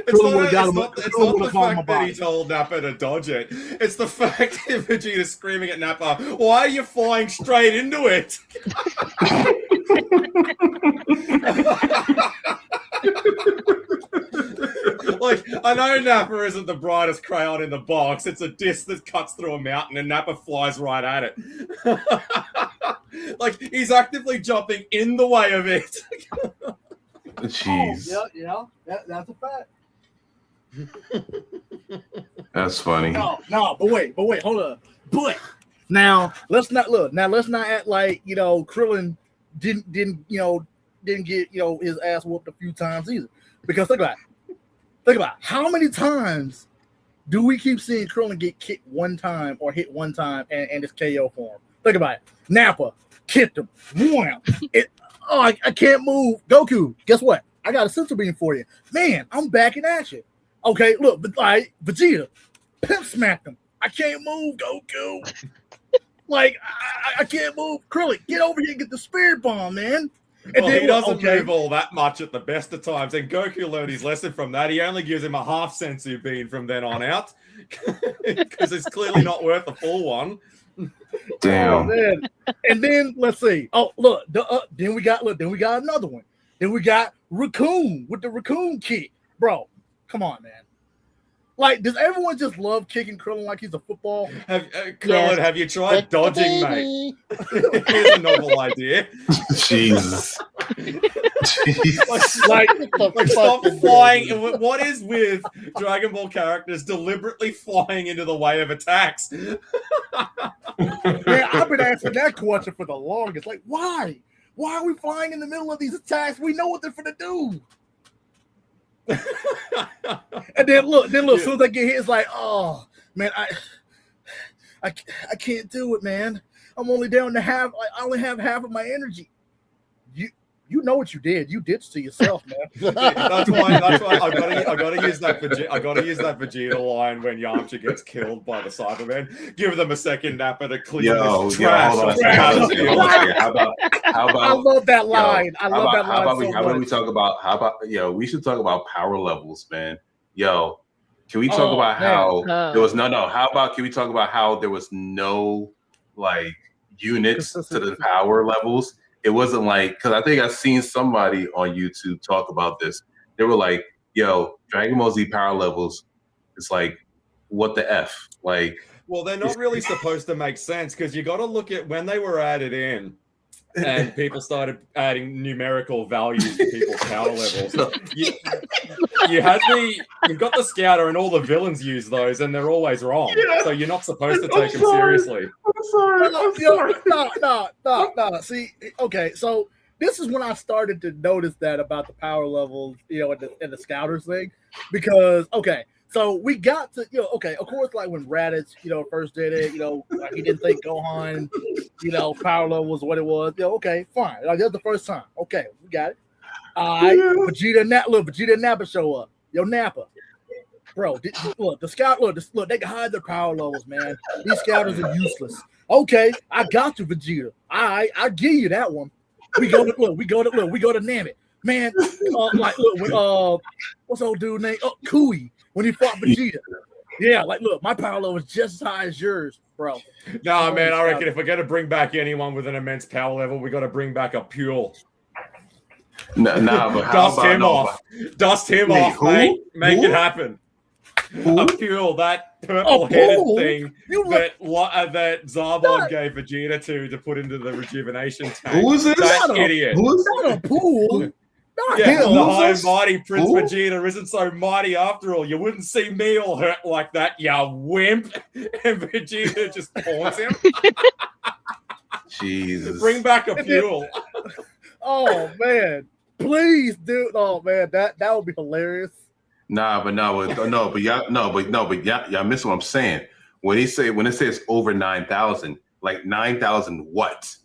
It's not the fact that he told Nappa to dodge it. It's the fact that Vegeta's screaming at Nappa, why are you flying straight into it? I know Nappa isn't the brightest crayon in the box. It's a disc that cuts through a mountain and Nappa flies right at it. He's actively jumping in the way of it. Jeez. Yeah, that's a fact. That's funny. No, but wait, hold up. But now let's not act like Krillin didn't get his ass whooped a few times either. Because think about it. How many times do we keep seeing Krillin get kicked one time or hit one time and it's KO for him? Think about it. Nappa kicked him. Wham! I can't move. Goku, guess what? I got a sensory beam for you. Man, I'm back in action. Okay, look, but Vegeta pimp smacked him. I can't move, Goku. I can't move. Krillin, get over here and get the spirit bomb, man. And well, he doesn't move all that much at the best of times, and Goku learned his lesson from that. He only gives him a half sensu bean from then on out, because it's clearly not worth a full one. Damn. Man. And then let's see. Oh, look. Then we got another one. Then we got Raccoon with the Raccoon kick, bro. Come on, man. Like, does everyone just love kicking Krillin like he's a football? Krillin, have you tried dodging, mate? Here's a novel idea. Jesus. Like, stop flying. What is with Dragon Ball characters deliberately flying into the way of attacks? Man, I've been asking that question for the longest. Like, why? Why are we flying in the middle of these attacks? We know what they're gonna do. And then look, as soon as I get hit, it's like, oh man, I can't do it, man. I'm only down to half. I only have half of my energy. You know what you did? You ditched to yourself, man. That's why I gotta use that Vegeta line when Yamcha gets killed by the Cybermen. Give them a second Nappa to clean this trash. How about I love that line. We should talk about power levels, man. Yo, can we talk about how there was can we talk about how there was no like units to the power levels? It wasn't like, because I think I've seen somebody on YouTube talk about this. They were like, yo, Dragon Ball Z power levels, it's like, what the F? Like, well, they're not really supposed to make sense, because you got to look at when they were added in and people started adding numerical values to people's power levels. You've got the Scouter, and all the villains use those, and they're always wrong. Yeah. So you're not supposed to take them seriously. I'm sorry. No. See, okay, so this is when I started to notice that about the power levels, in the Scouters thing, because so we got to, of course, like when Raditz, first did it, like he didn't think Gohan, power level was what it was. Okay, fine. Like that's the first time. Okay, we got it. All right, Vegeta and Nappa show up. Yo, Nappa. Bro, look, the Scout, look, they can hide their power levels, man. These Scouters are useless. Okay, I got you, Vegeta. All right, I'll give you that one. We go to Namek. Man, what's old dude name? Oh, Kui. When he fought Vegeta. Yeah, like, look, my power level is just as high as yours, bro. Nah, man, I reckon if we're going to bring back anyone with an immense power level, we got to bring back a Pule. Nah, but Dust him off, mate. Make it happen. A Pule, that purple-headed thing that Zarbon gave Vegeta to put into the rejuvenation tank. Who is this? That idiot. Who is that? A Pool? Yeah, the high and mighty Prince Vegeta isn't so mighty after all. You wouldn't see me all hurt like that, you wimp. And Vegeta just taunts him. Jesus. Bring back a Pule. Oh man. Please, dude. Oh man, that would be hilarious. Y'all miss what I'm saying. When it says over 9,000, like 9,000 what?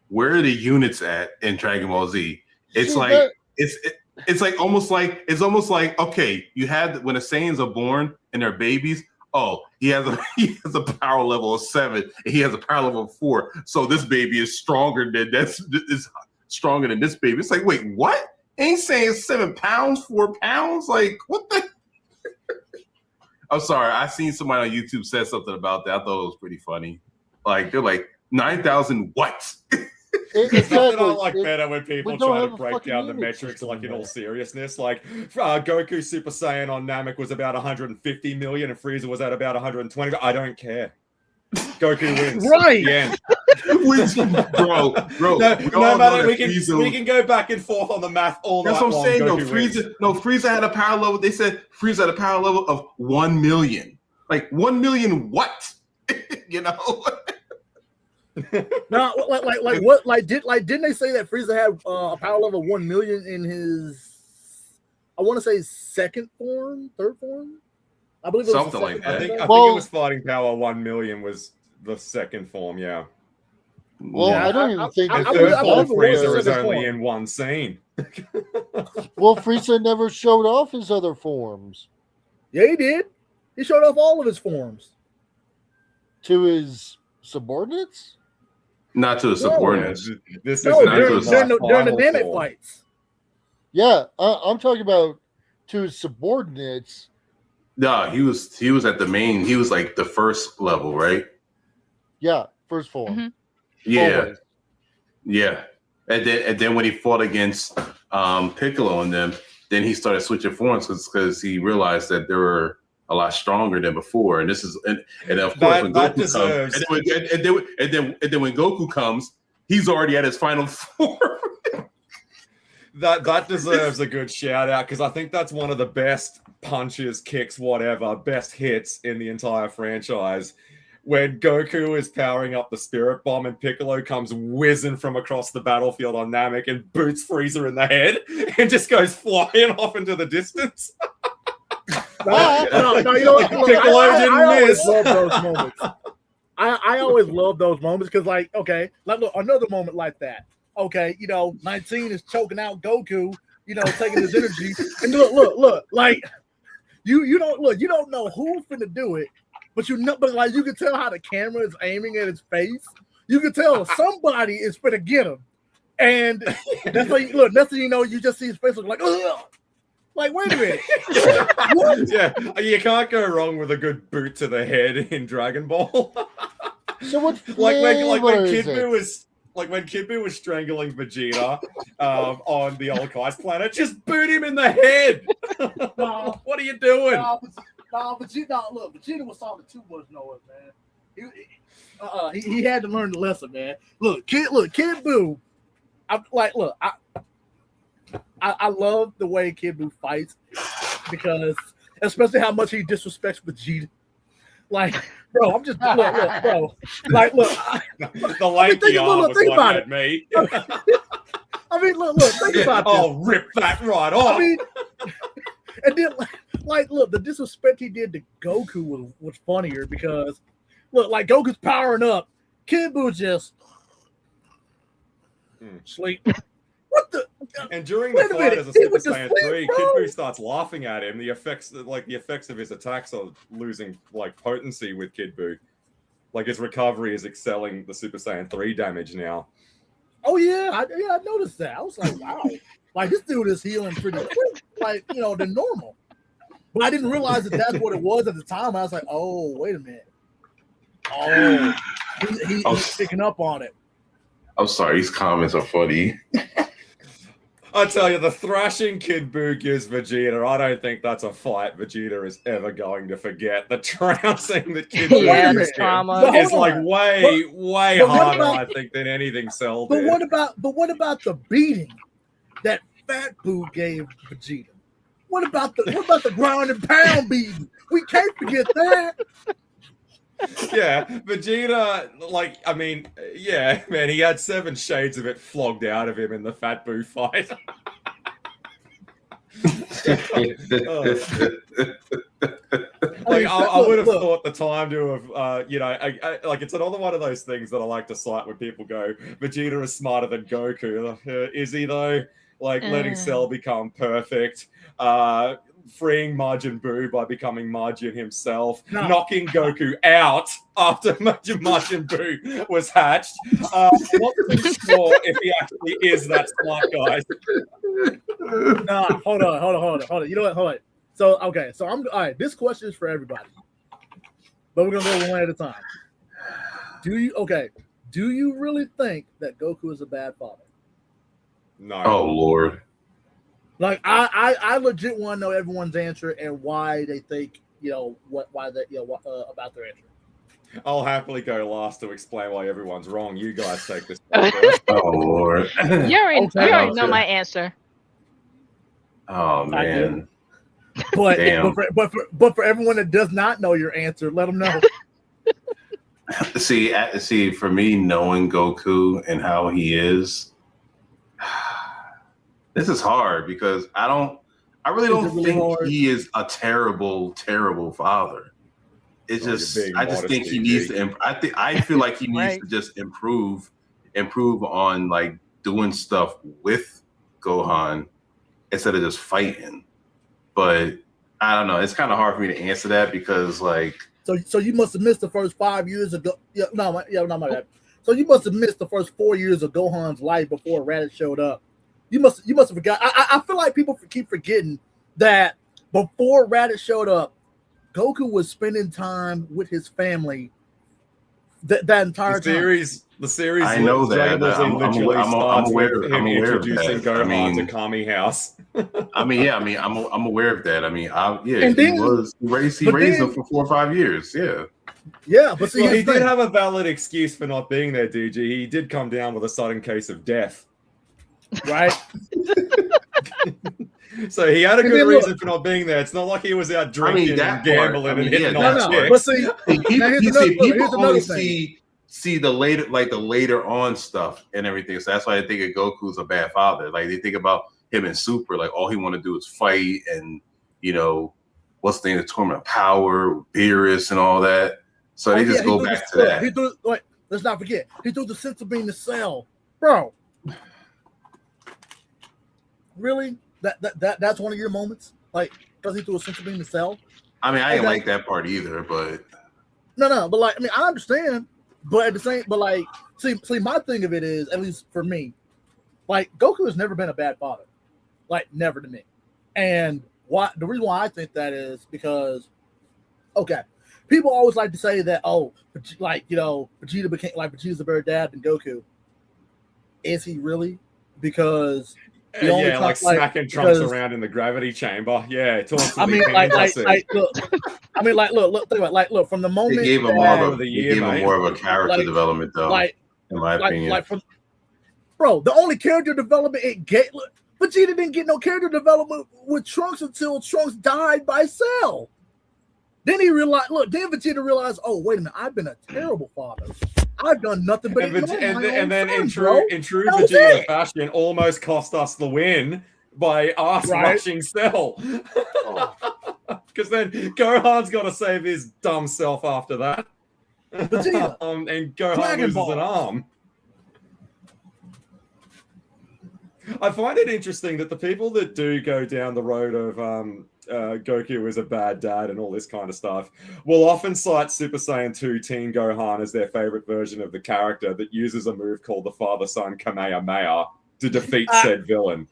Where are the units at in Dragon Ball Z? It's like it's almost like okay, you had when the Saiyans are born and they're babies. Oh, he has a power level of 7, and he has a power level of 4. So this baby is stronger than this baby. It's like, wait, what? Ain't saying 7 pounds, 4 pounds? Like, what the? I'm sorry, I seen somebody on YouTube said something about that. I thought it was pretty funny. Like, they're like 9,000 what? It's nothing I like better when people try to break down the metrics, like in all seriousness. Like Goku Super Saiyan on Namek was about 150 million, and Frieza was at about 120. I don't care. Goku wins. Right. Yeah. bro. No matter, we can go back and forth on the math all night. That's what I'm saying. No, Frieza had a power level. They said Frieza had a power level of 1 million. Like 1 million what? You know? No, like what? Didn't they say that Frieza had a power level of 1 million in his? I want to say second form, third form. I believe it was something like that. I think it was fighting power 1 million was the second form. Yeah. Well, I don't even think the third form Frieza is only in one scene. Well, Frieza never showed off his other forms. Yeah, he did. He showed off all of his forms to his subordinates. Not to the subordinates. This is during the Namek fights. Yeah, I'm talking about to his subordinates. No, he was at the main. He was like the first level, right? Yeah, first form. Mm-hmm. Yeah, always. Yeah. And then when he fought against Piccolo and them, then he started switching forms because he realized that they were a lot stronger than before. And this is and of course when Goku comes, and then when Goku comes, he's already at his final form. That deserves a good shout out because I think that's one of the best punches, kicks, whatever, best hits in the entire franchise. When Goku is powering up the Spirit Bomb and Piccolo comes whizzing from across the battlefield on Namek and boots Frieza in the head and just goes flying off into the distance. No, you know what? Piccolo didn't miss. Love those moments. I always love those moments because, like, okay, like look, another moment like that. Okay, 19 is choking out Goku, taking his energy, and look, like you don't know who's finna do it, but like you can tell how the camera is aiming at his face. You can tell somebody is finna get him, and that's like next thing you know, you just see his face look like, ugh! Like, wait a minute. Yeah, you can't go wrong with a good boot to the head in Dragon Ball. So what? When Kid Buu was strangling Vegeta on the old Kai's planet, just boot him in the head. What are you doing? Vegeta was talking too much noise, man. He had to learn the lesson, man. Kid Buu. I love the way Kid Buu fights because, especially how much he disrespects Vegeta. Like, bro, I'm just look, bro. Like, look. The lanky arm was what had me. I mean, look, think about this. Oh, rip that right off. I mean, and then, look, the disrespect he did to Goku was funnier because, look, like Goku's powering up, Kid Buu just sleep. What the? And during the fight as a Super Saiyan 3, Kid Buu starts laughing at him. The effects of his attacks are losing potency with Kid Buu. Like his recovery is excelling the Super Saiyan 3 damage now. Oh yeah, I noticed that. I was like, wow, like this dude is healing pretty quick, than normal. But I didn't realize that that's what it was at the time. I was like, oh, wait a minute. Oh, he's picking up on it. I'm sorry, these comments are funny. I tell you, the thrashing Kid Buu gives Vegeta, I don't think that's a fight Vegeta is ever going to forget. The trouncing that Kid Buu gives him is way harder, I think, than anything Cell did. But what about the beating that Fat Buu gave Vegeta? What about the ground and pound beating? We can't forget that. Yeah, Vegeta, man, he had 7 shades of it flogged out of him in the Fat Buu fight. I would have thought the time to have, it's another one of those things that I like to cite when people go, Vegeta is smarter than Goku. Is he though? Letting Cell become perfect. Freeing Majin Buu by becoming Majin himself, knocking Goku out after Majin Buu was hatched. Not too sure if he actually is that smart, guys. No, hold on. You know what? Hold on. So I'm all right. This question is for everybody, but we're gonna go one at a time. Do you really think that Goku is a bad father? No. Oh Lord. Like I legit want to know everyone's answer and why they think about their answer. I'll happily go last to explain why everyone's wrong. You guys take this one first. Oh Lord. You already know my answer. Oh man. But Damn. but for everyone that does not know your answer, let them know. See, for me, knowing Goku and how he is, this is hard because I really don't think he is a terrible father. It's just, I just think he needs to. I feel like he needs to just improve on like doing stuff with Gohan instead of just fighting. But I don't know. It's kind of hard for me to answer that because like. So you must have missed the first 5 years ago. No, my bad. So you must have missed the first 4 years of Gohan's life before Raditz showed up. You must have forgot. I feel like people keep forgetting that before Raditz showed up, Goku was spending time with his family that entire time. The series. I know that. I'm aware. Him introducing Gohan to Kami House. I'm aware of that. He raised him for 4 or 5 years. Yeah. Yeah, but see, he did have a valid excuse for not being there, DG. He did come down with a sudden case of death. Right. So he had a good reason for not being there. It's not like he was out drinking and gambling and hitting on chicks. But see, people only see the later on stuff and everything. So that's why I think Goku's a bad father. Like they think about him in Super, like all he want to do is fight and what's the name, the Tournament of Power, Beerus and all that. So they just go back to that. Let's not forget, he threw the sense of being the Cell, bro. Really? That's one of your moments? Like, does he threw a sense of being the Cell? I mean, I didn't like that part either, but no, but like, I mean, I understand, but at the same, but like, see, my thing of it is, at least for me, like Goku has never been a bad father, like never to me, and the reason why I think that is because, okay, people always like to say that Vegeta's a better dad than Goku. Is he really? Because smacking Trunks around in the gravity chamber. Yeah, look, think about from the moment they gave him more of a character development, though. In my opinion, bro, the only character development it get. Vegeta didn't get no character development with Trunks until Trunks died by Cell. Then he realized. Then Vegeta realized, oh wait a minute, I've been a terrible father. I've done nothing but and then in true Vegeta fashion, almost cost us the win by rushing Cell. Because then Gohan's got to save his dumb self after that. Vegeta, and Gohan loses an arm. I find it interesting that the people that do go down the road of Goku is a bad dad and all this kind of stuff will often cite Super Saiyan 2 Teen Gohan as their favorite version of the character that uses a move called the Father-Son Kamehameha to defeat said villain.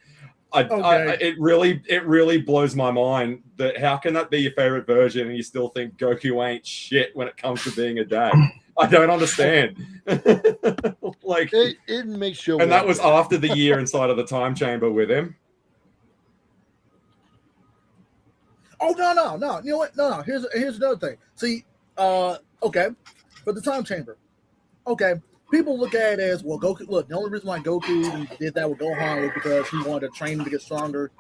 It really blows my mind that how can that be your favorite version and you still think Goku ain't shit when it comes to being a dad? I don't understand. Like it makes you. And that was after the year inside of the time chamber with him. Oh no! You know what? No. Here's another thing. See, okay, for the time chamber, okay, people look at it as well. Goku. Look, the only reason why Goku did that with Gohan was because he wanted to train him to get stronger,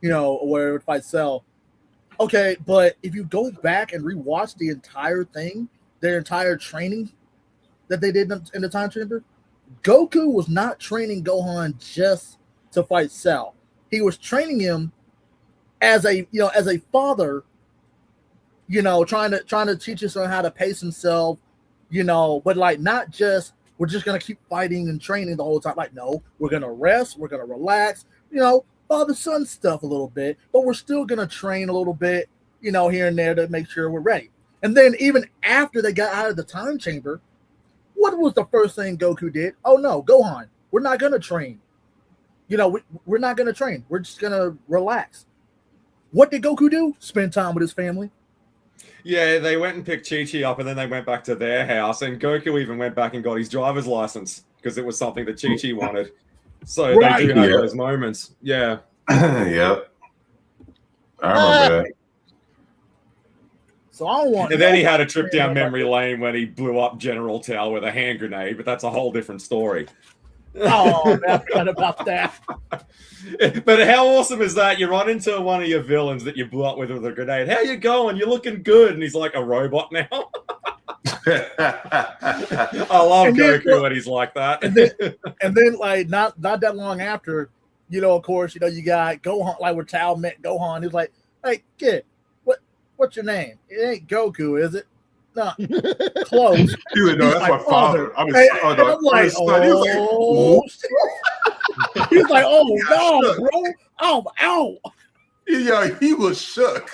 or whatever to fight Cell. Okay, but if you go back and rewatch the entire thing, their entire training that they did in the time chamber, Goku was not training Gohan just to fight Cell. He was training him as a father, trying to teach his son how to pace himself, but like not just we're just gonna keep fighting and training the whole time. Like, no, we're gonna rest, we're gonna relax, father-son stuff a little bit, but we're still gonna train a little bit, here and there to make sure we're ready. And then even after they got out of the time chamber, what was the first thing Goku did? Oh no, Gohan, we're not gonna train. We're not gonna train. We're just gonna relax. What did Goku do? Spend time with his family. Yeah, they went and picked Chi-Chi up, and then they went back to their house, and Goku even went back and got his driver's license because it was something that Chi-Chi wanted. So they do have those moments. Yeah. Yep. I remember that. So I don't want. And then he had a trip down memory lane when he blew up General Tao with a hand grenade, but that's a whole different story. Oh, I forgot about that. But how awesome is that? You run into one of your villains that you blew up with a grenade. How you going? You're looking good. And he's like a robot now. I love Goku when he's like that. And then like not that long after, of course, you got Gohan, like where Tao met Gohan. He's like, hey kid, what's your name? It ain't Goku, is it? No, close. Dude, no, that's like, my father. I'm like, oh. He's like, oh no, bro. Oh, ow. Yeah, he was shook.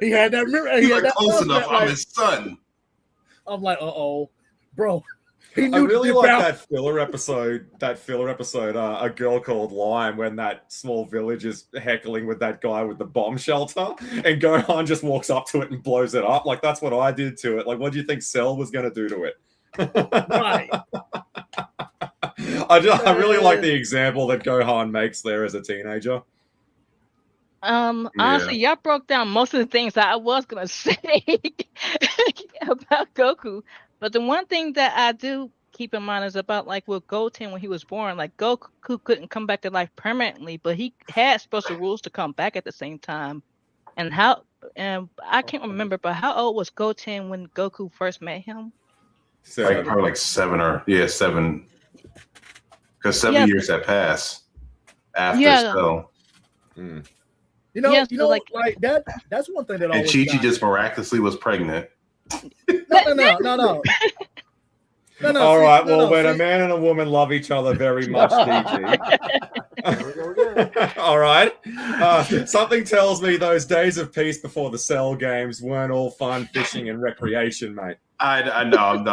He had that mirror. He was close enough. I'm his son. I'm like, uh-oh, bro. I really like that filler episode. A Girl Called Lime, when that small village is heckling with that guy with the bomb shelter, and Gohan just walks up to it and blows it up. Like, that's what I did to it. Like, what do you think Cell was going to do to it? Right. I really like the example that Gohan makes there as a teenager. Honestly, y'all broke down most of the things that I was gonna say about Goku. But the one thing that I do keep in mind is about like with Goten when he was born. Like Goku couldn't come back to life permanently, but he had special rules to come back at the same time. And I can't remember, but how old was Goten when Goku first met him? Probably like 7. Because 7 years had passed after Cell. Like that. That's one thing that. And Chi-Chi just miraculously was pregnant. No. All right. When a man and a woman love each other very much, DG. All right. Something tells me those days of peace before the Cell games weren't all fun, fishing, and recreation, mate. I know.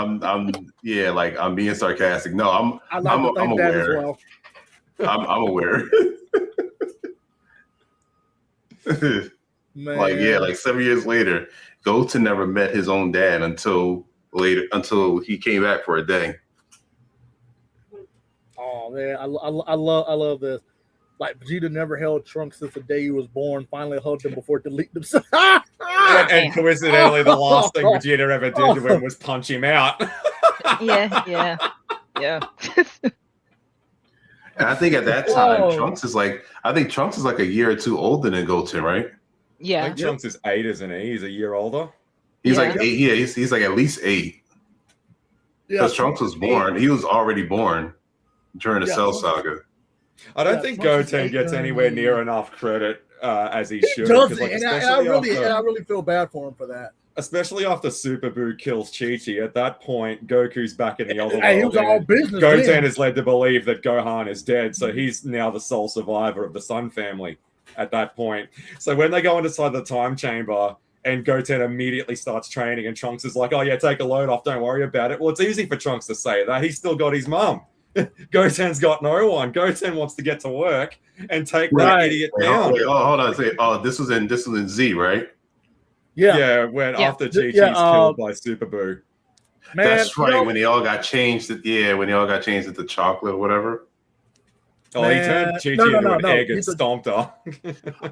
I'm being sarcastic. No, I'm aware. Well. I'm aware. Like 7 years later, Goten never met his own dad until he came back for a day. Oh man, I love this. Like Vegeta never held Trunks since the day he was born. Finally hugged him before deleting himself. And coincidentally, the last thing Vegeta ever did to him was punch him out. Yeah. And I think at that time, Trunks is like a year or two older than Goten, right? Yeah. I think Trunks is 8, isn't he? He's a year older. He's like 8. Yeah, he's like at least 8. Because Trunks was born. He was already born during the Cell saga. I don't think Goten gets anywhere near enough credit as he should. Doesn't, and I really feel bad for him for that. Especially after Super Buu kills Chi-Chi. At that point, Goku's back in the other world. He was all business. Goten is led to believe that Gohan is dead, so he's now the sole survivor of the Sun family at that point. So when they go inside the time chamber and Goten immediately starts training and Trunks is like, oh yeah, take a load off, don't worry about it. Well, it's easy for Trunks to say that. He's still got his mum. Goten's got no one. Goten wants to get to work and take that idiot down. Wait, hold on. This was in Z, right? Yeah, after Chi-Chi's killed by Super Buu. Man, that's right. When they all got changed, when they all got changed into chocolate or whatever. Oh, he turned Chi-Chi into an egg and stomped her.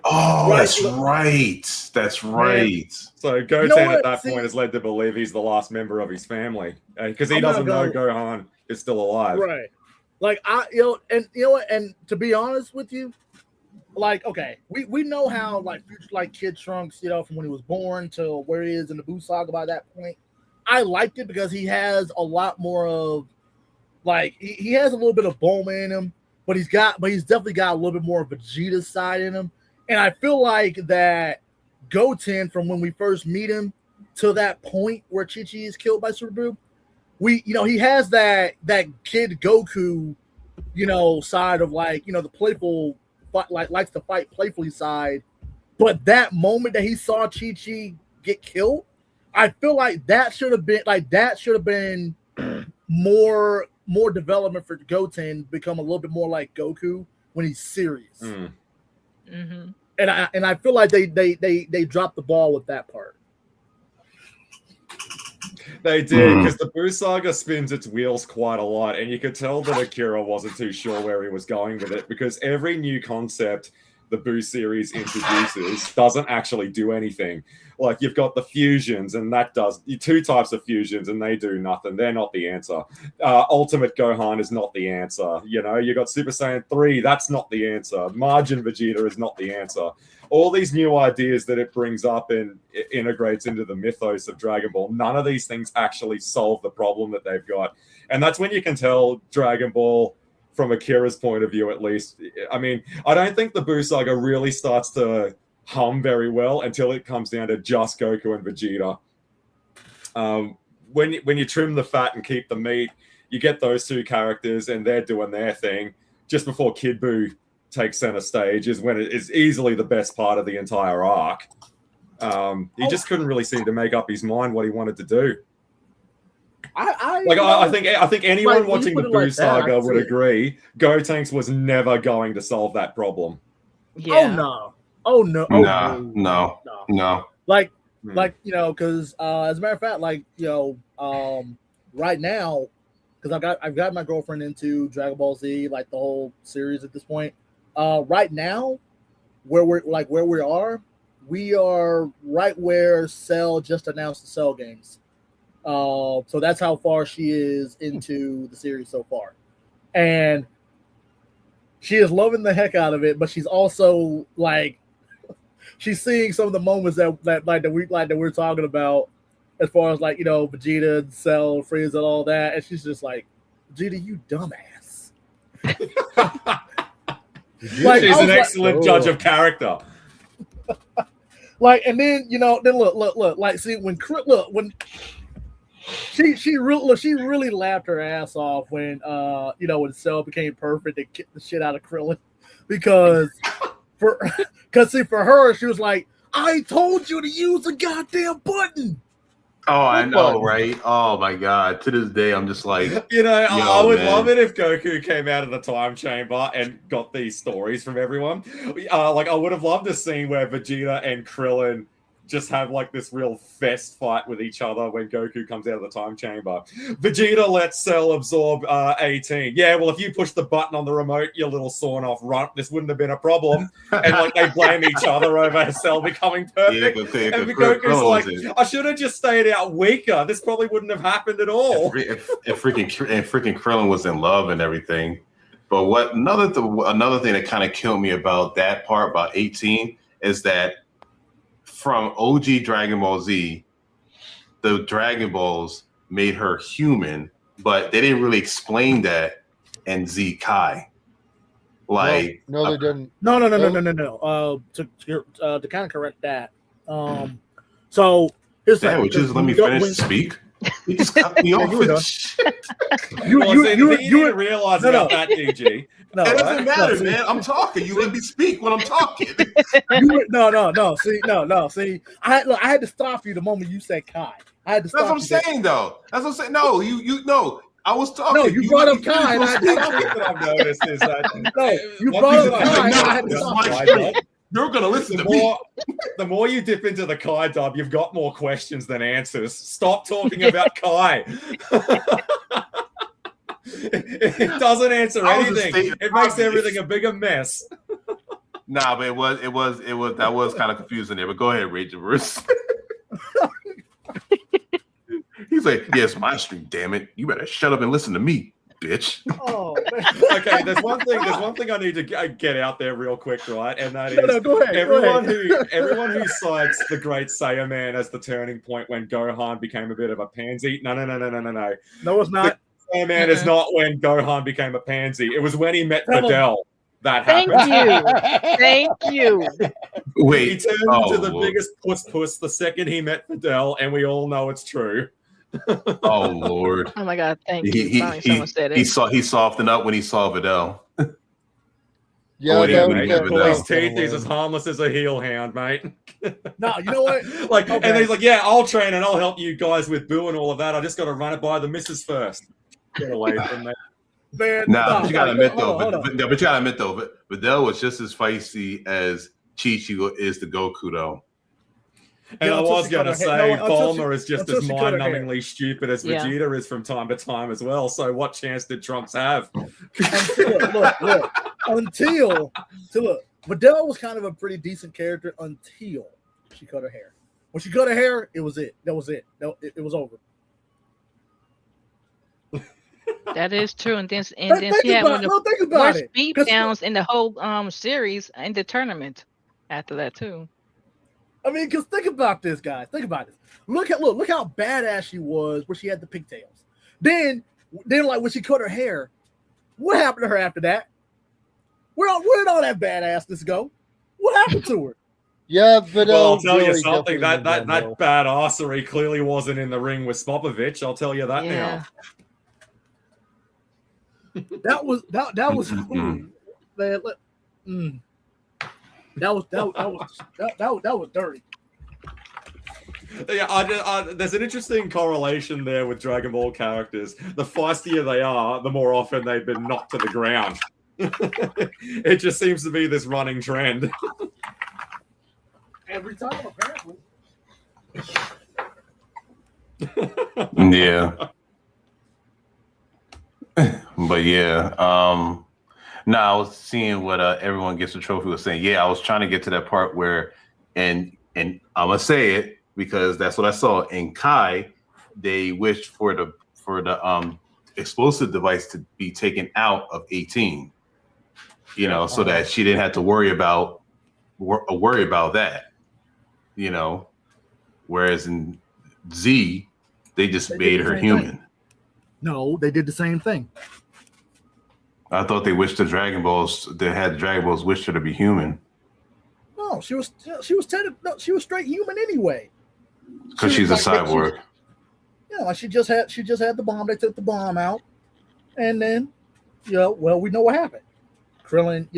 Oh, that's right. That's right. So Goten at that point is led to believe he's the last member of his family because he doesn't know Gohan is still alive. Right. Like and to be honest with you, like, okay, we know how like future like Kid Trunks, from when he was born to where he is in the Buu saga by that point. I liked it because he has a lot more of like he has a little bit of Bulma in him, but he's definitely got a little bit more of Vegeta side in him. And I feel like that Goten from when we first meet him to that point where Chi-Chi is killed by Super Buu, he has that kid Goku, side of like, the playful, like likes to fight playfully side. But that moment that he saw Chi-Chi get killed, I feel like that should have been more development for Goten, become a little bit more like Goku when he's serious. Mm-hmm. And I feel like they dropped the ball with that part. They did, because the Buu saga spins its wheels quite a lot, and you could tell that Akira wasn't too sure where he was going with it, because every new concept the Boo series introduces doesn't actually do anything. Like, you've got the fusions, and that does 2 types of fusions, and they do nothing. They're not the answer. Ultimate Gohan is not the answer. You know, you got Super Saiyan 3, that's not the answer. Margin Vegeta is not the answer. All these new ideas that it brings up and it integrates into the mythos of Dragon Ball, none of these things actually solve the problem that they've got. And that's when you can tell Dragon Ball, from Akira's point of view at least. I mean, I don't think the Boo saga really starts to hum very well until it comes down to just Goku and Vegeta. When you trim the fat and keep the meat, you get those 2 characters and they're doing their thing. Just before Kid Boo takes center stage is when it is easily the best part of the entire arc. He just couldn't really seem to make up his mind what he wanted to do. I think anyone watching the Boo saga would agree Gotenks was never going to solve that problem. Yeah. No. Like, you know, because as a matter of fact, like, you know, right now, because I've got my girlfriend into Dragon Ball Z, like the whole series at this point. Right now, where we are right where Cell just announced the Cell games. So that's how far she is into the series so far, and she is loving the heck out of it. But she's also like, she's seeing some of the moments that we're talking about, as far as, like, you know, Vegeta and Cell, Frieza, and all that, and she's just like, Vegeta, you dumbass. Like, she's an excellent judge of character. Like, and then, you know, then look, like, see, when she really laughed her ass off when you know, when Cell became perfect and kicked the shit out of Krillin, because for her, she was like, I told you to use the goddamn button. Oh, I know, right? Oh my god! To this day, I'm just like, you know, I would love it if Goku came out of the time chamber and got these stories from everyone. Like, I would have loved a scene where Vegeta and Krillin just have like this real fest fight with each other when Goku comes out of the time chamber. Vegeta lets Cell absorb 18. Yeah, well, if you push the button on the remote, you little sawn off runt, this wouldn't have been a problem. And like, they blame each other over Cell becoming perfect. Yeah, and Goku's like, I should have just stayed out weaker. This probably wouldn't have happened at all. And freaking Krillin was in love and everything. But what another thing that kind of killed me about that part, about 18, is that from OG Dragon Ball Z, the Dragon Balls made her human, but they didn't really explain that in Z Kai. Like, no, they didn't. No. To kind of correct that. So here's that. Would you just let me finish to speak? You just cut me off. You didn't realize about that, DG. No, it doesn't matter, man. I'm talking. You let me speak when I'm talking. No. See, I had to stop you the moment you said Kai. I had to stop. That's what I'm saying, though. That's what I'm saying. No, you no. I was talking. No, you brought up Kai. What I've noticed is that you brought up Kai. I had to stop. You're going to listen to me. The more you dip into the Kai dub, you've got more questions than answers. Stop talking about Kai. It doesn't answer anything. It makes everything a bigger mess. Nah, but it was that was kind of confusing there. But go ahead, Rageverse. He's like, yeah, it's my stream, damn it. You better shut up and listen to me, bitch. Oh, okay, there's one thing I need to get out there real quick, right? And that is go ahead, everyone who cites the Great Saiyan Man as the turning point when Gohan became a bit of a pansy. No. No, it's not. The Saiyan Man is not when Gohan became a pansy. It was when he met Videl. That happened. Thank you. Wait, he turned into the biggest puss the second he met Videl, and we all know it's true. Oh Lord! Oh my God! Thank you. Someone said it. He softened up when he saw Videl. Yeah, his teeth. He's as harmless as a heel hound, mate. No, you know what? Like, okay. And he's like, "Yeah, I'll train and I'll help you guys with Boo and all of that. I just got to run it by the missus first." Get away from me. But you gotta admit though, Videl was just as feisty as Chi-Chi is to Goku though. And I was going to say, Bulma is just as mind-numbingly stupid as Vegeta is from time to time as well. So what chance did Trunks have? Look. Videl was kind of a pretty decent character until she cut her hair. When she cut her hair, it was it. That was it. It was over. That is true. And then she had one of the worst beatdowns in the whole series in the tournament after that too. I mean, because think about this, guys. Think about this. Look how badass she was when she had the pigtails. Then like when she cut her hair, what happened to her after that? Where'd all that badassness go? What happened to her? Yeah, but I'll tell you something. That badassery clearly wasn't in the ring with Spopovich. I'll tell you that now. That was man. That was dirty. Yeah, there's an interesting correlation there with Dragon Ball characters. The feistier they are, the more often they've been knocked to the ground. It just seems to be this running trend. Every time, apparently. Yeah. But yeah, I was seeing what everyone gets the trophy was saying. Yeah, I was trying to get to that part where, and I'm gonna say it because that's what I saw in Kai. They wished for the explosive device to be taken out of 18. So that she didn't have to worry about that. Whereas in Z, they just made her human. Thing. No, they did the same thing. I thought they wished the Dragon Balls. They had the Dragon Balls wished her to be human. No, she was straight human anyway. Because she's a cyborg. Like she just had the bomb. They took the bomb out, and then, we know what happened. Krillin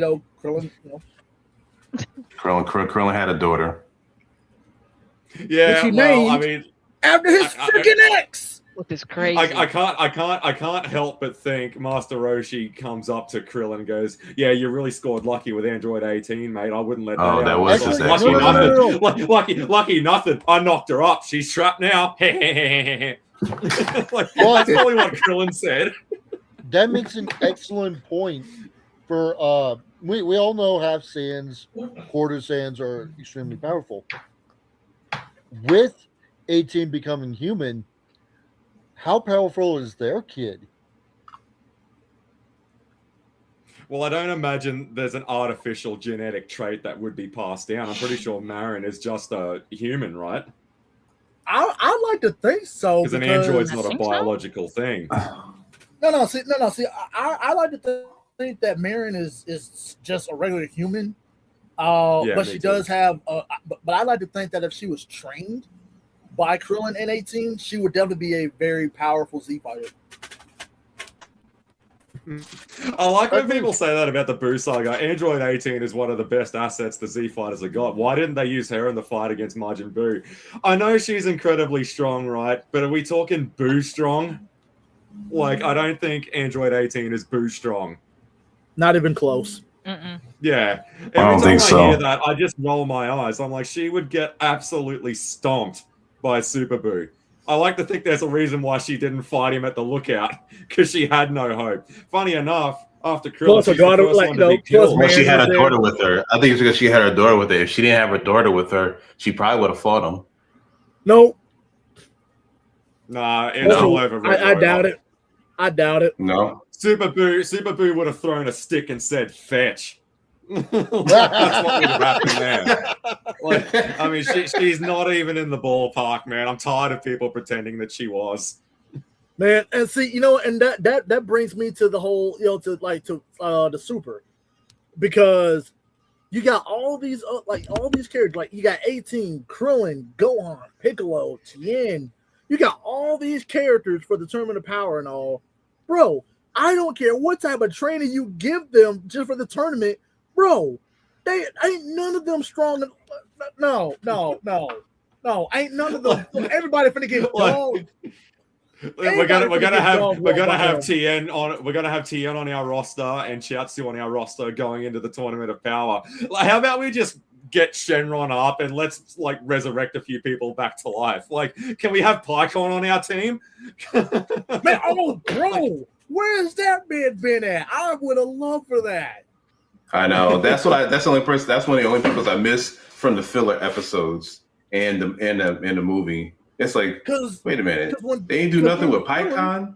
had a daughter. Yeah, after his freaking ex. Which is crazy. I can't help but think Master Roshi comes up to Krillin and goes, "Yeah, you really scored lucky with Android 18, mate. I wouldn't let that out." That was just lucky nothing. Lucky nothing. I knocked her up. She's trapped now. That's probably what Krillin said. That makes an excellent point. For we all know half Saiyans, quarter Saiyans are extremely powerful. With 18 becoming human, how powerful is their kid? Well, I don't imagine there's an artificial genetic trait that would be passed down. I'm pretty sure Marin is just a human, right? I like to think so. Because an android's not a biological thing. No. See, I like to think that Marin is just a regular human. But she does have. But I like to think that if she was trained by Krillin in 18, she would definitely be a very powerful Z fighter. I like when people say that about the Buu saga. Android 18 is one of the best assets the Z fighters have got. Why didn't they use her in the fight against Majin Buu? I know she's incredibly strong, right? But are we talking Buu strong? Like, I don't think Android 18 is Buu strong. Not even close. Yeah. I don't think so. I hear that, I just roll my eyes. I'm like, she would get absolutely stomped by Super Buu. I like to think there's a reason why she didn't fight him at the lookout, because she had no hope. Funny enough, after Krillin, she had her daughter with her. I think it's because she had her daughter with her. If she didn't have her daughter with her, she probably would have fought him. No. Nah, it's all over. I doubt it. I doubt it. No. Super Buu would have thrown a stick and said, "Fetch." That's what would have happened there. Like, I mean, she's not even in the ballpark, man. I'm tired of people pretending that she was. Man, and see, and that brings me to the whole, to the Super, because you got all these characters, like you got 18, Krillin, Gohan, Piccolo, Tien. You got all these characters for the Tournament of Power and all, bro. I don't care what type of training you give them just for the tournament. Bro, they ain't none of them strong. No. Ain't none of them. Everybody finna get dogged. We're gonna have Tien on our roster and Chiatsu on our roster going into the Tournament of Power. Like, how about we just get Shenron up and let's resurrect a few people back to life? Like, can we have Pycon on our team? Man, bro, where's that man been at? I would have loved for that. I know. That's the only person. That's one of the only people I miss from the filler episodes and the movie. It's like, wait a minute, they ain't do nothing with PyCon.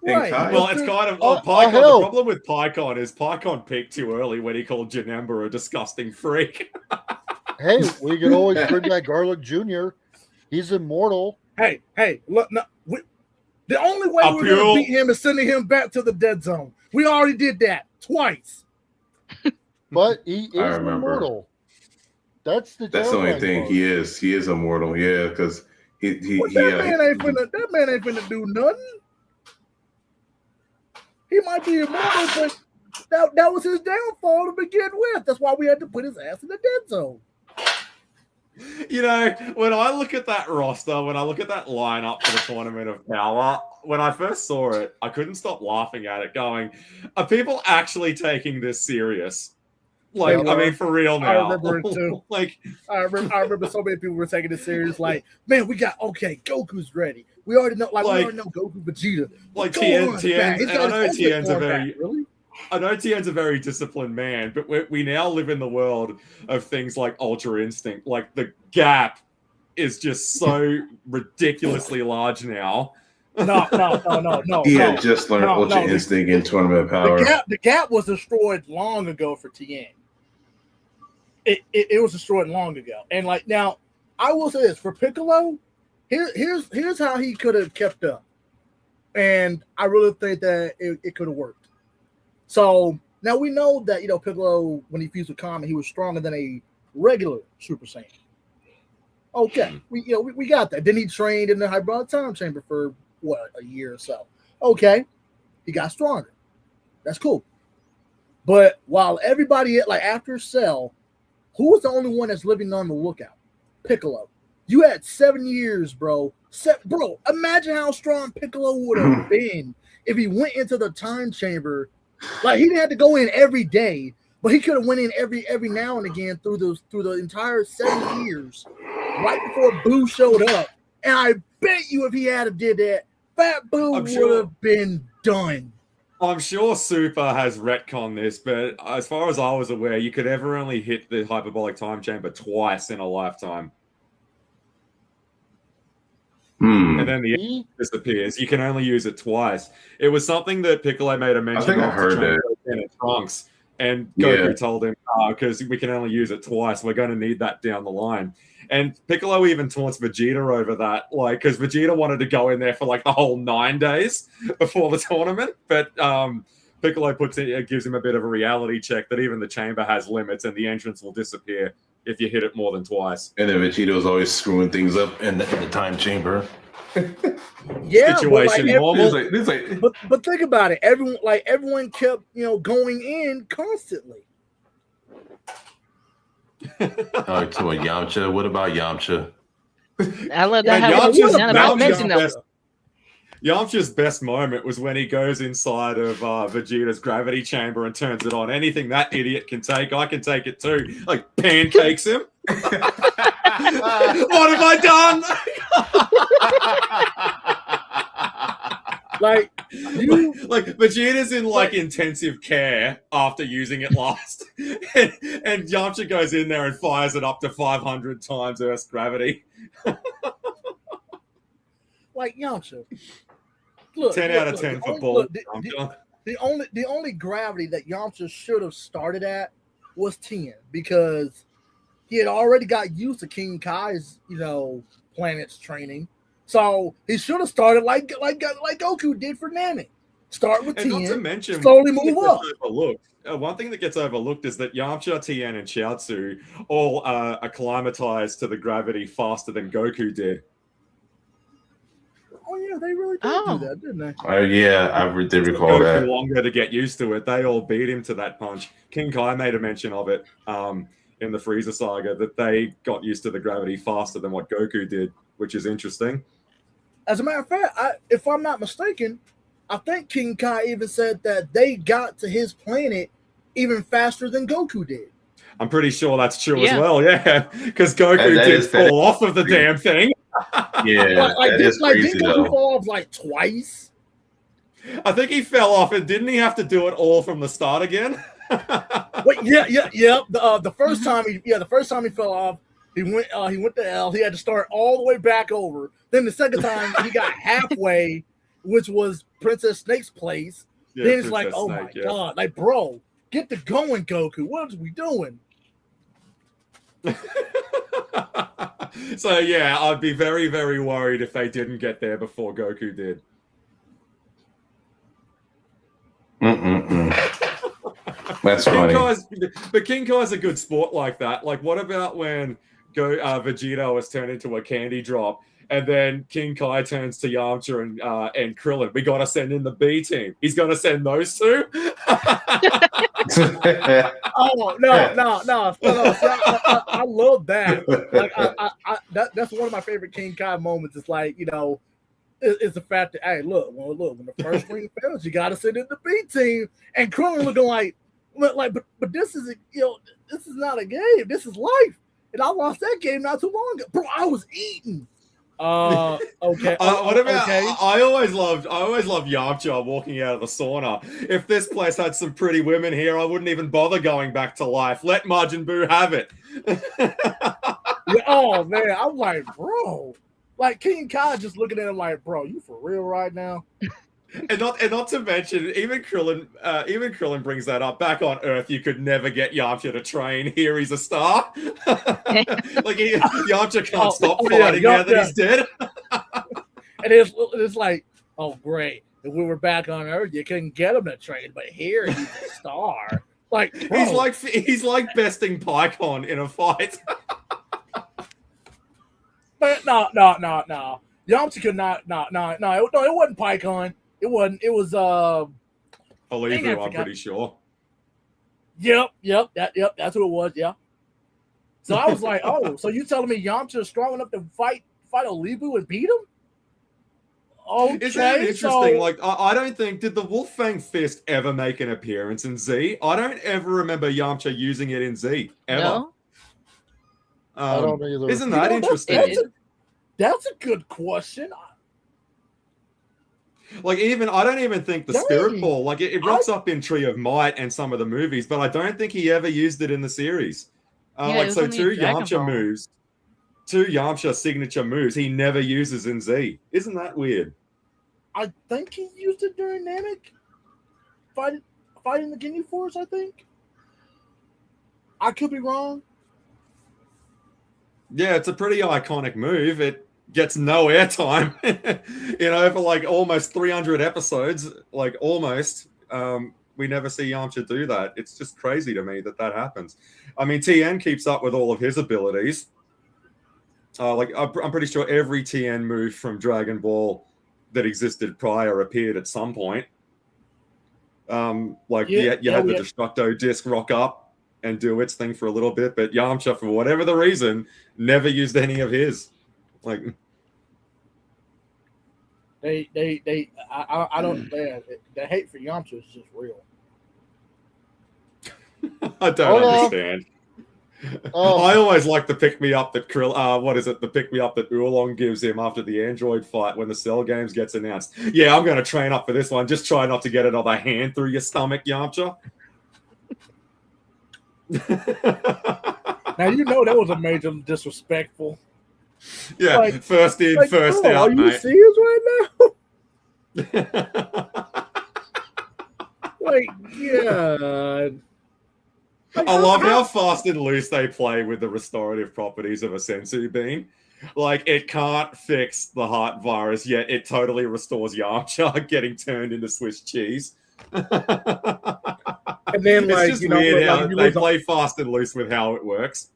Right. Well, it's kind of PyCon. The problem with PyCon is PyCon peaked too early when he called Janemba a disgusting freak. Hey, we can always bring back Garlic Jr. He's immortal. Hey, look, no, the only way we're going to beat him is sending him back to the dead zone. We already did that twice. But he is immortal. That's the only thing. Part. He is immortal. Yeah, because that man ain't finna do nothing. He might be immortal, but that was his downfall to begin with. That's why we had to put his ass in the dead zone. You know, when I look at that roster, when I look at that lineup for the Tournament of Power, when I first saw it, I couldn't stop laughing at it, going, are people actually taking this serious? Like, I mean, for real now. I remember it too. I remember so many people were taking it serious. Like, man, Goku's ready. We already know, we already know Goku, Vegeta. Like I know Tien's a very disciplined man, but we now live in the world of things like Ultra Instinct. Like, the gap is just so ridiculously large now. No. He had just learned Ultra Instinct in Tournament of Power. The gap was destroyed long ago for Tien. It was destroyed long ago. And now, I will say this for Piccolo. Here's how he could have kept up, and I really think that it could have worked. So now we know that Piccolo, when he fused with Kami, he was stronger than a regular Super Saiyan. Okay, we got that. Then he trained in the hyperbolic time chamber for a year or so. Okay, he got stronger. That's cool. But while everybody after Cell, who was the only one that's living on the lookout? Piccolo. You had 7 years, bro. Bro, imagine how strong Piccolo would have been if he went into the time chamber. Like, he didn't have to go in every day, but he could have went in every now and again through the entire 7 years, right before Boo showed up. And I bet you if he had did that, Fat Boo would have been done. I'm sure Super has retconned this, but as far as I was aware, you could ever only hit the hyperbolic time chamber twice in a lifetime. And then the end disappears. You can only use it twice. It was something that Piccolo made a mention of. I think I heard it. In Trunks, and Goku told him, because we can only use it twice. We're going to need that down the line. And Piccolo even taunts Vegeta over that, because Vegeta wanted to go in there for the whole 9 days before the tournament. But Piccolo gives him a bit of a reality check that even the chamber has limits and the entrance will disappear if you hit it more than twice. And then Vegeta was always screwing things up in the time chamber. Yeah, situation normal. But think about it. Everyone kept going in constantly. To a Yamcha. What about Yamcha? I love that. Yamcha's best moment was when he goes inside of Vegeta's gravity chamber and turns it on. Anything that idiot can take, I can take it too. Pancakes him. What have I done? Vegeta's in intensive care after using it last, and Yamcha goes in there and fires it up to 500 times Earth's gravity. Yamcha. 10 out of 10 for Bull. The only gravity that Yamcha should have started at was 10, because he had already got used to King Kai's planet's training. So he should have started like Goku did for Namek. Start with 10, not to mention, slowly move up. One thing that gets overlooked is that Yamcha, Tien, and Chiaotzu all acclimatized to the gravity faster than Goku did. Oh yeah, they really did do that, didn't they? I did recall that. Longer to get used to it. They all beat him to that punch. King Kai made a mention of it in the Frieza saga, that they got used to the gravity faster than what Goku did, which is interesting. As a matter of fact, if I'm not mistaken, I think King Kai even said that they got to his planet even faster than Goku did. I'm pretty sure that's true as well, yeah. Because Goku did fall off of the damn thing. Yeah, did Goku fall off twice? I think he fell off, and didn't he have to do it all from the start again? Wait, yeah. The first time he fell off, he went to L. He had to start all the way back over. Then the second time he got halfway, which was Princess Snake's place. Yeah, then it's Princess like, oh Snake, my god, like bro, get the going, Goku. What are we doing? So yeah, I'd be very, very worried if they didn't get there before Goku did. That's funny. But King Kai's a good sport like that. Like, what about when Vegeta was turned into a candy drop, and then King Kai turns to Yamcha and Krillin? We gotta send in the B team. He's gonna send those two. Oh no! See, I love that. Like, that's one of my favorite King Kai moments. It's like, you know, it's the fact that, hey, look, when the first ring fails, you got to send in the B team, and Krillin looking like, but this is, you know, this is not a game. This is life, and I lost that game not too long ago, bro. I was eating. Okay. What about? Okay. I always loved Yamcha walking out of the sauna. If this place had some pretty women here, I wouldn't even bother going back to life. Let Majin Buu have it. Yeah, oh man, I'm like, bro, like King Kai just looking at him like, bro, you for real right now? And not to mention, even Krillin brings that up. Back on Earth, you could never get Yamcha to train. Here he's a star. Like Yamcha can't stop fighting now that he's dead. And it's like, oh great, if we were back on Earth, you couldn't get him to train, but here he's a star. Like, bro. he's like besting Pycon in a fight. But no. Yamcha could not. No. It wasn't Pycon. It wasn't. It was Olivu, I'm pretty sure. Yep. That's who it was. Yeah. So I was like, oh, so you telling me Yamcha is strong enough to fight Olivu and beat him? Okay, Isn't that interesting? Like, I don't think, did the Wolfang Fist ever make an appearance in Z? I don't ever remember Yamcha using it in Z ever. No? I don't either. Isn't that interesting? That's a good question. Like, I don't even think the Spirit Ball, like, it rocks up in Tree of Might and some of the movies, but I don't think he ever used it in the series. So two Yamcha signature moves he never uses in Z. Isn't that weird? I think he used it during Namek. Fighting the Ginyu Force, I think. I could be wrong. Yeah, it's a pretty iconic move. It gets no airtime, for like almost 300 episodes, like almost. We never see Yamcha do that. It's just crazy to me that happens. I mean, Tien keeps up with all of his abilities. I'm pretty sure every Tien move from Dragon Ball that existed prior appeared at some point. You had the Destructo disc rock up and do its thing for a little bit, but Yamcha, for whatever the reason, never used any of his. Like, I don't. The hate for Yamcha is just real. I don't understand. I always like the pick me up that the pick me up that Oolong gives him after the android fight when the Cell Games gets announced. Yeah, I'm going to train up for this one. Just try not to get another hand through your stomach, Yamcha. Now you know that was a major disrespectful. Yeah, like, first in, first out. Are you serious right now? Like, God. I love how fast and loose they play with the restorative properties of a sensu bean. Like, it can't fix the heart virus, yet it totally restores Yamcha getting turned into Swiss cheese. And then, it's just weird how they play fast and loose with how it works.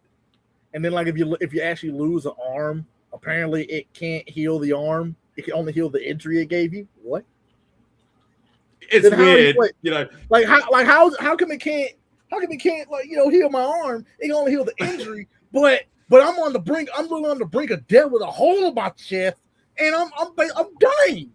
And then, like, if you actually lose an arm, apparently it can't heal the arm. It can only heal the injury it gave you. What? It's weird, Like how come it can't? How come it can't heal my arm? It can only heal the injury, but I'm on the brink. I'm literally on the brink of death with a hole in my chest, and I'm dying.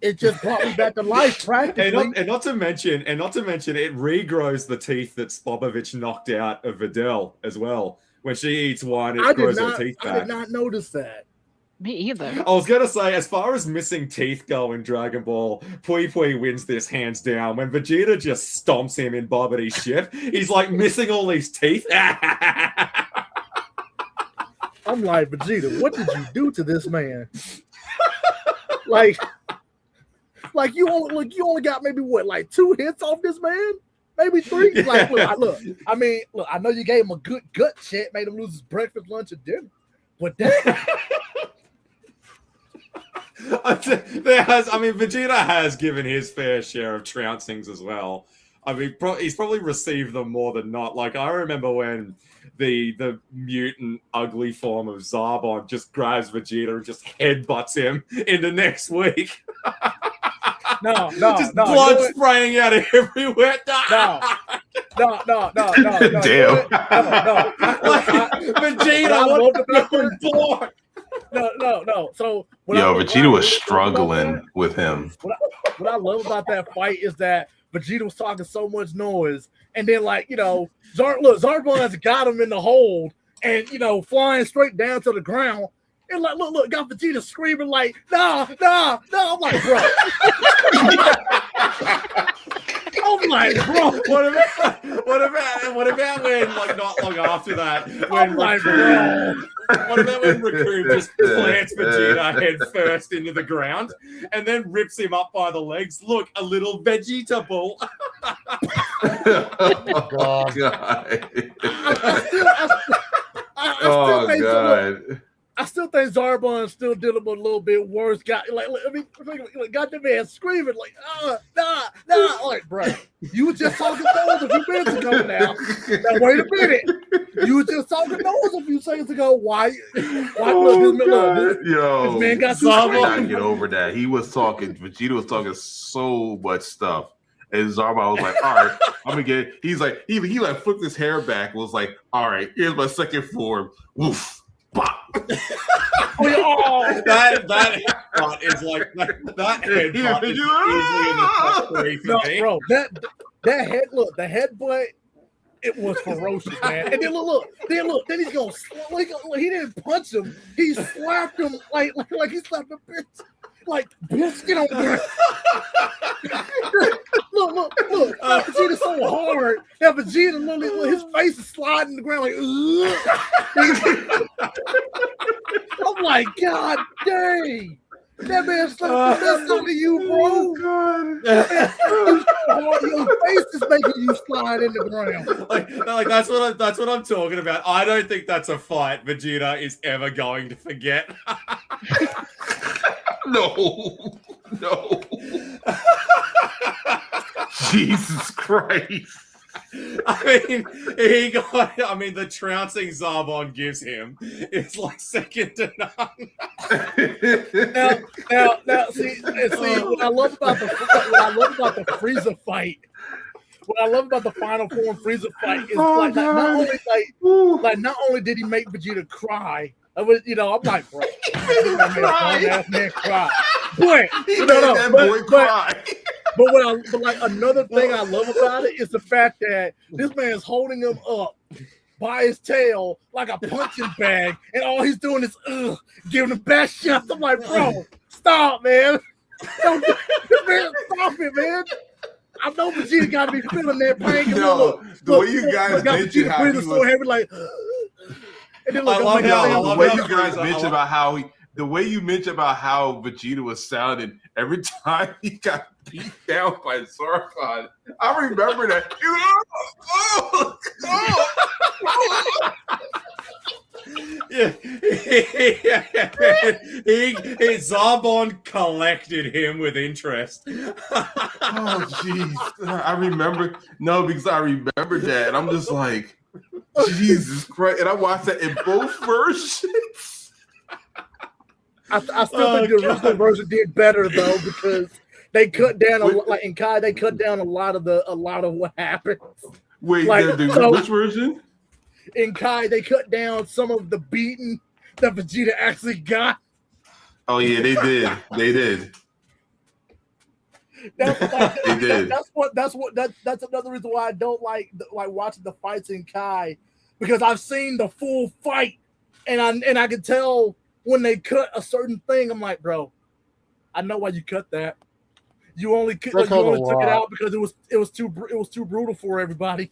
It just brought me back to life, practically. And not to mention, it regrows the teeth that Spobovich knocked out of Videl as well. When she eats one, it grows her teeth back. I did not notice that. Me either. I was gonna say, as far as missing teeth go in Dragon Ball, Pui Pui wins this hands down. When Vegeta just stomps him in Bobbity ship, he's like missing all these teeth. I'm like, Vegeta, what did you do to this man? like you only got maybe what, like 2 hits off this man? Maybe 3? Like, look, I know you gave him a good gut check, made him lose his breakfast, lunch, and dinner. But Vegeta has given his fair share of trouncings as well. I mean, he's probably received them more than not. Like, I remember when the mutant ugly form of Zarbon just grabs Vegeta and just headbutts him into next week. No, blood spraying out everywhere. No. Damn. Vegeta, what the blood? No. So Vegeta was struggling with him. What I love about that fight is that Vegeta was talking so much noise, and then Zarbon has got him in the hold, and flying straight down to the ground. And look, got Vegeta screaming like, nah. I'm like, bro. I'm like, bro. What about when, like, not long after that, when what about when Raccoon just plants Vegeta head first into the ground and then rips him up by the legs? Look, a little Vegeta ball. Oh, God. I still think Zarbon still did him a little bit worse. Got the man screaming like, nah. Like, bro, you were just talking those a few minutes ago now. Now wait a minute. You were just talking those a few seconds ago. Why this man got Zarbon. I get over that. Vegeta was talking so much stuff. And Zarbon was like, all right, I'm gonna get it. He's like, he flipped his hair back, was like, all right, here's my second form. Woof. That headbutt is like that headbutt is easily in the top 3 for me. Bro, the headbutt, it was ferocious, man. And then then he's going, he didn't punch him, he slapped him like he slapped a bitch. Like, biscuit on there. look. Vegeta's so hard that Vegeta literally, his face is sliding the ground like, I'm like, God dang. That man slapped the best out of you, bro. God. Your face is making you slide in the ground. Like that's what I'm talking about. I don't think that's a fight Vegeta is ever going to forget. No. Jesus Christ. The trouncing Zarbon gives him is like second to none. Now, see, what I love about the Frieza fight. What I love about the Final Form Frieza fight is not only did he make Vegeta cry. I'm like, bro, that man cry. But another thing I love about it is the fact that this man is holding him up by his tail like a punching bag, and all he's doing is giving him best shots. I'm like, bro, stop, man. Stop it, man. I know Vegeta got to be feeling that pain. The way you guys mentioned how he was so heavy, like. The way you mentioned about how Vegeta was sounding every time he got beat down by Zarbon, I remember that. Zarbon collected him with interest. Oh, jeez. I remember that. And I'm just like, Jesus Christ. And I watched that in both versions. I still think the original version did better though, because they cut down in Kai. They cut down a lot of what happens. Wait, which version? In Kai, they cut down some of the beating that Vegeta actually got. Oh yeah, they did. That's another reason why I don't like watching the fights in Kai, because I've seen the full fight, and I can tell when they cut a certain thing, I'm like, bro, I know why you cut that. You only took it out because it was too brutal for everybody.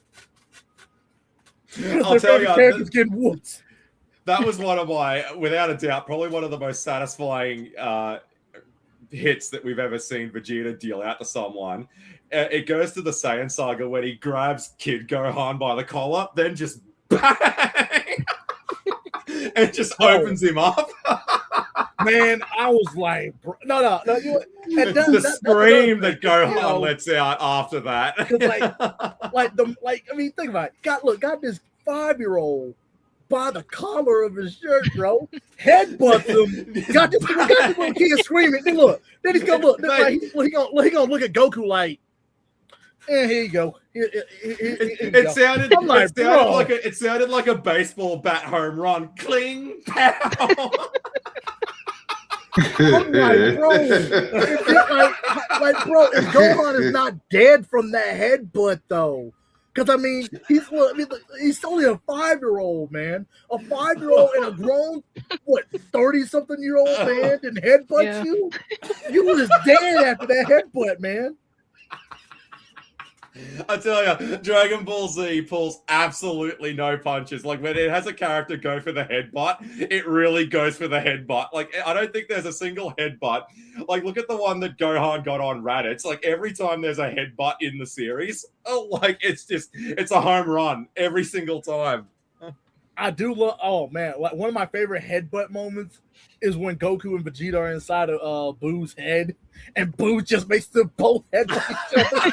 I'll tell you, characters getting whooped. That was one of my, without a doubt, probably one of the most satisfying hits that we've ever seen Vegeta deal out to someone. It goes to the Saiyan saga when he grabs Kid Gohan by the collar, then just bang, and just opens him up. Man, I was like, no. The scream that Gohan lets out after that. I mean, think about it. Got this 5-year-old by the collar of his shirt, bro. Headbutts him. Got this little kid screaming. Then he's gonna look. He gonna look at Goku like, and here you go. It sounded like a baseball bat home run. Cling, pow. I'm like, bro, if Gohan is not dead from that headbutt though, because I mean, he's only a 5-year-old, man. A 5-year-old and a grown 30-something-year-old man and headbutt you. You was dead after that headbutt, man. I tell you, Dragon Ball Z pulls absolutely no punches. Like, when it has a character go for the headbutt, it really goes for the headbutt. Like, I don't think there's a single headbutt. Like, look at the one that Gohan got on Raditz. Like, every time there's a headbutt in the series, it's a home run every single time. I do love, oh man, like one of my favorite headbutt moments is when Goku and Vegeta are inside of Boo's head, and Boo just makes them both headbutt each other.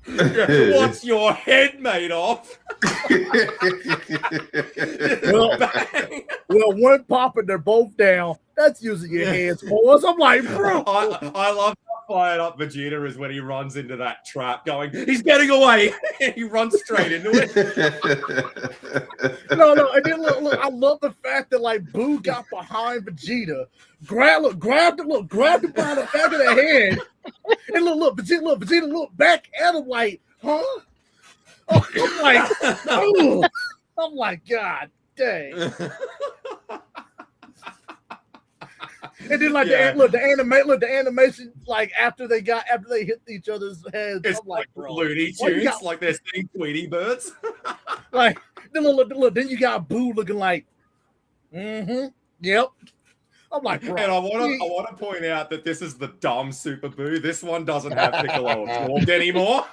What's your head made of? well, one popping, they're both down. That's using your hands, boys. I'm like, bro. I love how fired up Vegeta is when he runs into that trap going, he's getting away. He runs straight into it. No. And then look, I love the fact that like Boo got behind Vegeta, grabbed him by the back of the head, and Vegeta looked back at him like, huh? I'm like, God dang. And then the animation, like after they hit each other's heads, it's I'm like, bro, Looney Tunes, like they're seeing Tweety birds. Like then you got Boo looking like, yep. I'm like, bro. And I want to point out that this is the dumb Super Boo. This one doesn't have Piccolo absorbed anymore.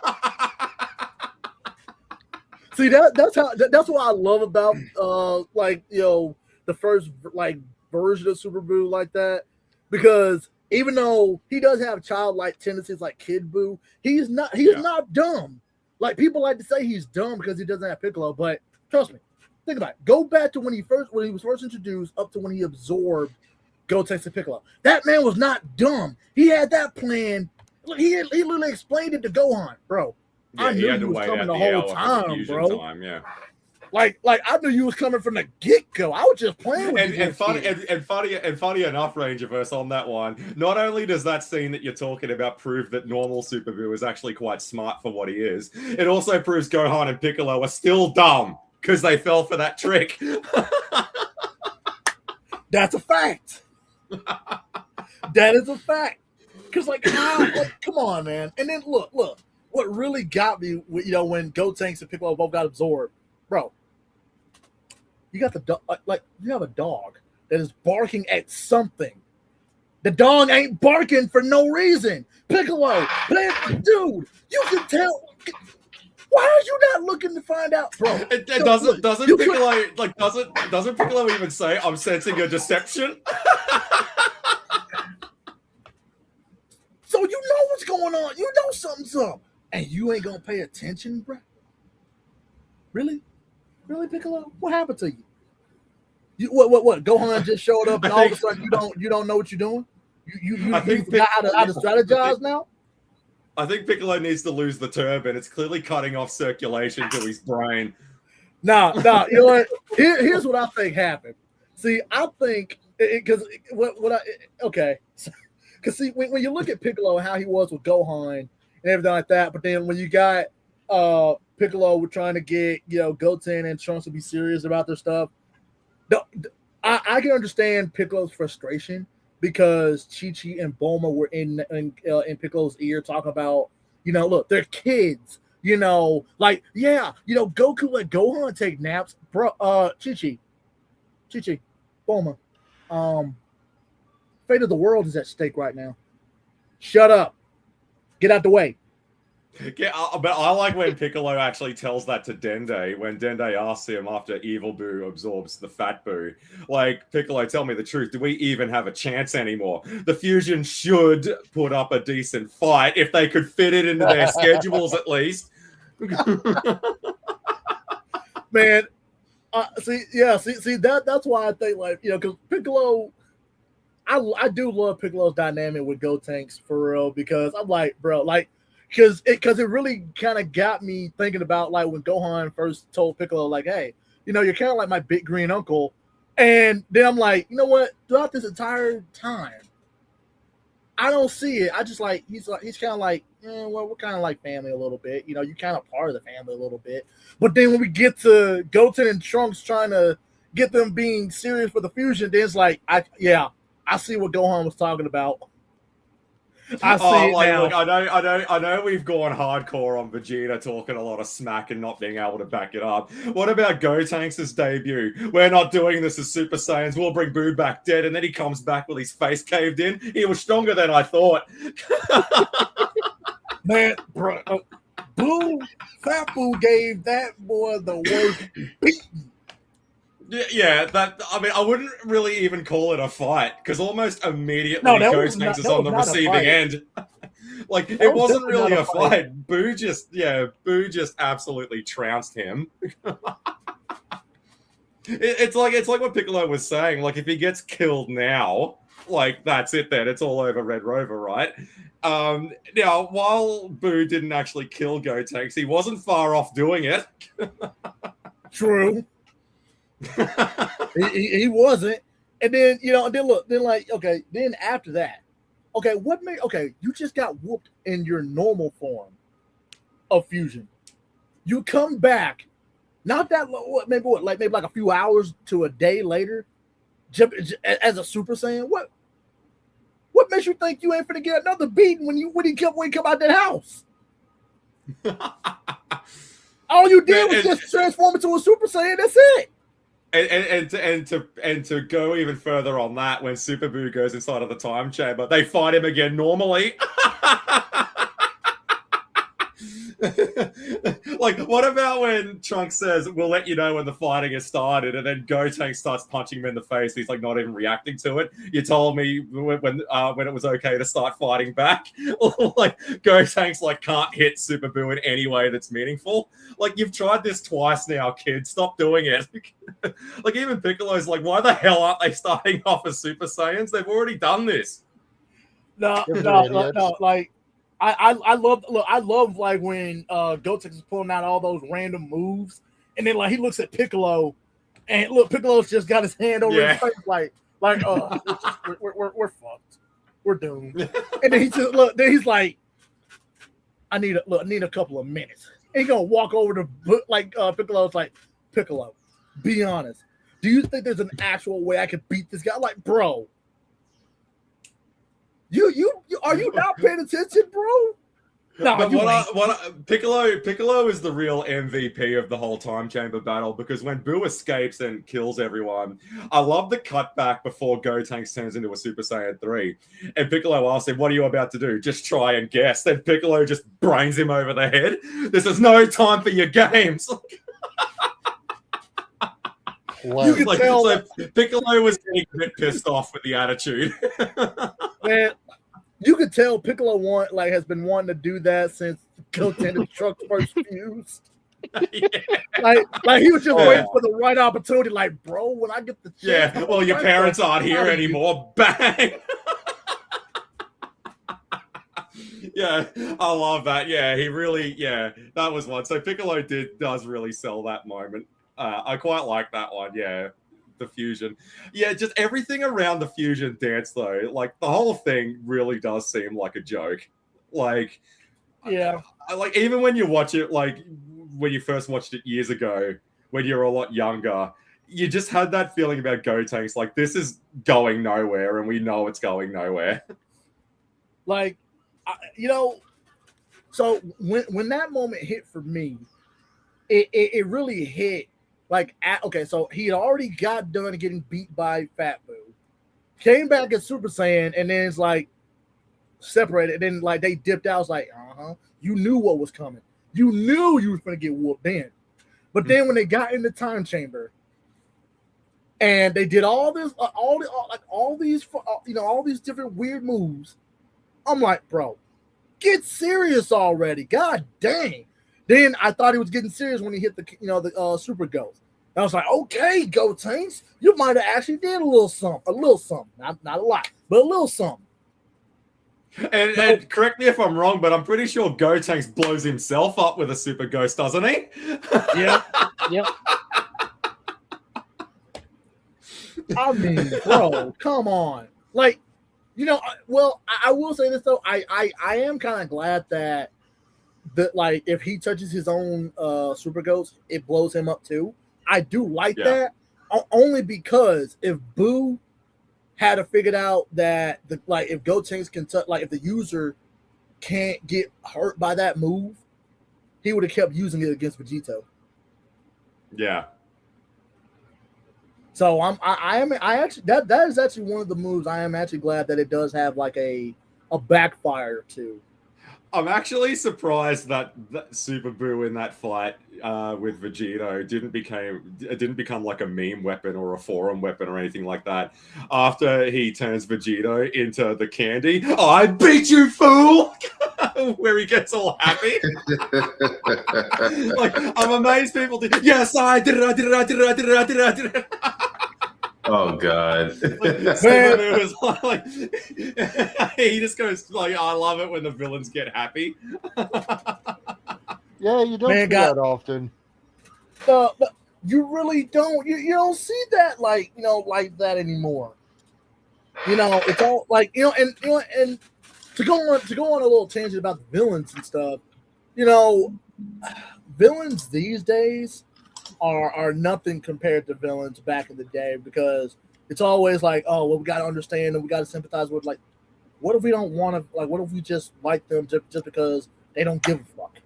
See, that's what I love about the first version of Super Boo like that, because even though he does have childlike tendencies like Kid Boo, he's not dumb. Like, people like to say he's dumb because he doesn't have Piccolo, but trust me, think about it. Go back to when he was first introduced up to when he absorbed Gotenks and Piccolo. That man was not dumb. He had that plan. He literally explained it to Gohan, bro. Yeah, I knew he was coming the whole time, bro. Yeah. Like I knew you was coming from the get-go. I was just playing with you. And funny enough, Rangerverse, on that one, not only does that scene that you're talking about prove that normal Super Boo is actually quite smart for what he is, it also proves Gohan and Piccolo are still dumb because they fell for that trick. That's a fact. That is a fact. Because come on, man. And then look. What really got me, when Gotenks and Piccolo both got absorbed, bro. You got you have a dog that is barking at something. The dog ain't barking for no reason. Piccolo, dude, you can tell. Why are you not looking to find out, bro? Doesn't Piccolo even say, I'm sensing a deception? So you know what's going on. You know something's up. And you ain't gonna pay attention, bro? Really, Piccolo? What happened to you? What? Gohan just showed up, and all of a sudden you don't know what you're doing. You forgot how to strategize now. I think Piccolo needs to lose the turban. It's clearly cutting off circulation to his brain. No. You know what? Here's what I think happened. See, I think because because see, when you look at Piccolo and how he was with Gohan and everything like that, but then when you got Piccolo trying to get Goten and Trunks to be serious about their stuff, I can understand Piccolo's frustration because Chi-Chi and Bulma were in Piccolo's ear talking about, look, they're kids. Goku let Gohan take naps, bro. Chi-Chi, Bulma, fate of the world is at stake right now. Shut up, get out the way. Yeah, but I like when Piccolo actually tells that to Dende, when Dende asks him after Evil Boo absorbs the Fat Boo. Like, Piccolo, tell me the truth. Do we even have a chance anymore? The Fusion should put up a decent fight if they could fit it into their schedules at least. Man, see, that's why I think, like, because Piccolo, I do love Piccolo's dynamic with Gotenks for real, because I'm like, bro, like, because it really kind of got me thinking about, like, when Gohan first told Piccolo, like, hey, you're kind of like my big green uncle. And then I'm like, you know what? Throughout this entire time, I don't see it. I just he's kind of like, well, we're kind of like family a little bit. You're kind of part of the family a little bit. But then when we get to Goten and Trunks trying to get them being serious for the fusion, then it's like, I see what Gohan was talking about. I see it now. Look, I know we've gone hardcore on Vegeta talking a lot of smack and not being able to back it up. What about Gotenks' debut? We're not doing this as Super Saiyans. We'll bring Boo back dead, and then he comes back with his face caved in. He was stronger than I thought. Man, bro, Fat Boo gave that boy the worst beating. Yeah, I wouldn't really even call it a fight, because almost immediately Gotenks is on the receiving end. Like, it wasn't really a fight. Boo just absolutely trounced him. It's like what Piccolo was saying. Like, if he gets killed now, like, that's it then. It's all over Red Rover, right? Now, while Boo didn't actually kill Gotenks, he wasn't far off doing it. True. he wasn't. And then, then after that, you just got whooped in your normal form of fusion. You come back, not that maybe like a few hours to a day later, as a Super Saiyan. What makes you think you ain't finna get another beating when he come out that house? All you did was just transform into a Super Saiyan. That's it. And to go even further on that, when Super Boo goes inside of the time chamber, they fight him again normally. Like, what about when Trunks says, we'll let you know when the fighting has started, and then Gotenks starts punching him in the face, he's like not even reacting to it. You told me when it was okay to start fighting back. Like, Gotenks like can't hit Super Boo in any way that's meaningful. Like, you've tried this twice now, kid. Stop doing it. Like, even Piccolo's like, why the hell aren't they starting off as Super Saiyans? They've already done this. No, like, I love like when Gotenks is pulling out all those random moves, and then like he looks at Piccolo, and look, Piccolo's just got his hand over his face, like we're fucked, we're doomed. And then he's like, I need a couple of minutes. And he's gonna walk over to Piccolo's like, Piccolo, be honest, do you think there's an actual way I could beat this guy? Like, bro. You are you not paying attention, bro? No, but Piccolo is the real MVP of the whole time chamber battle, because when Boo escapes and kills everyone, I love the cutback before Gotenks turns into a Super Saiyan 3. And Piccolo asks him, what are you about to do? Just try and guess. Then Piccolo just brains him over the head. This is no time for your games. Wow. You can tell so Piccolo was getting a bit pissed off with the attitude. Man, you could tell Piccolo has been wanting to do that since Goten and Trunks first fused. Yeah. Like he was just waiting for the right opportunity. Like, bro, when I get the chance, well, your parents aren't here anymore. Bang. Yeah, I love that. Yeah, he really, that was one. So Piccolo does really sell that moment. I quite like that one. Yeah, the fusion. Yeah, just everything around the fusion dance though. Like the whole thing really does seem like a joke. Like, yeah, like even when you watch it, like when you first watched it years ago, when you're a lot younger, you just had that feeling about Gotenks, like this is going nowhere, and we know it's going nowhere. Like, you know, so when that moment hit for me, it really hit. Like, okay, so he had already got done getting beat by Fat Boo, came back as Super Saiyan, and then it's like separated. And then like they dipped out. I was like, you knew what was coming. You knew you was gonna get whooped then. But then when they got in the time chamber, and they did all this, all these different weird moves, I'm like, bro, get serious already. God dang. Then I thought he was getting serious when he hit the Super Ghost. I was like, okay, Gotenks, you might have actually did a little something, not a lot, but a little something. And correct me if I'm wrong, but I'm pretty sure Gotenks blows himself up with a Super Ghost, doesn't he? Yeah. Yep. I mean, bro, come on. Like, well, I will say this though. I am kind of glad that like if he touches his own Super Ghost, it blows him up too. I do like that, only because if Boo had to figured out that if Gotenks can touch, like if the user can't get hurt by that move, he would have kept using it against Vegito. Yeah. So I actually that is actually one of the moves I am actually glad that it does have like a backfire too. I'm actually surprised that Super Boo in that fight with Vegito didn't become like a meme weapon or a forum weapon or anything like that. After he turns Vegito into the candy, I beat you, fool! Where he gets all happy. Like, I'm amazed people did. Yes, I did it. Oh God! It was like he just goes like, I love it when the villains get happy. Yeah, you don't see that often. You really don't. You don't see that like that anymore. It's all like and to go on a little tangent about the villains and stuff. Villains these days are nothing compared to villains back in the day, because it's always like, oh, well, we got to understand and we got to sympathize with, like, what if we don't want to, like, what if we just like them just because they don't give a fuck?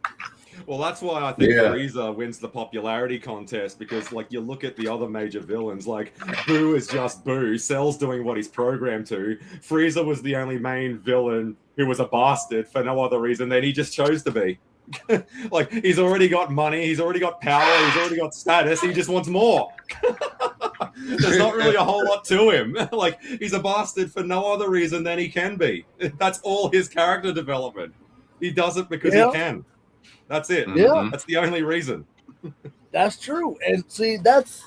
Well, that's why I think Frieza wins the popularity contest, because, like, you look at the other major villains, like, Boo is just Boo, Cell's doing what he's programmed to, Frieza was the only main villain who was a bastard for no other reason than he just chose to be. Like, he's already got money, he's already got power, he's already got status, he just wants more. There's not really a whole lot to him. Like, he's a bastard for no other reason than he can be. That's all his character development. He does it because he can. That's it. Yeah. That's the only reason. That's true. And see, that's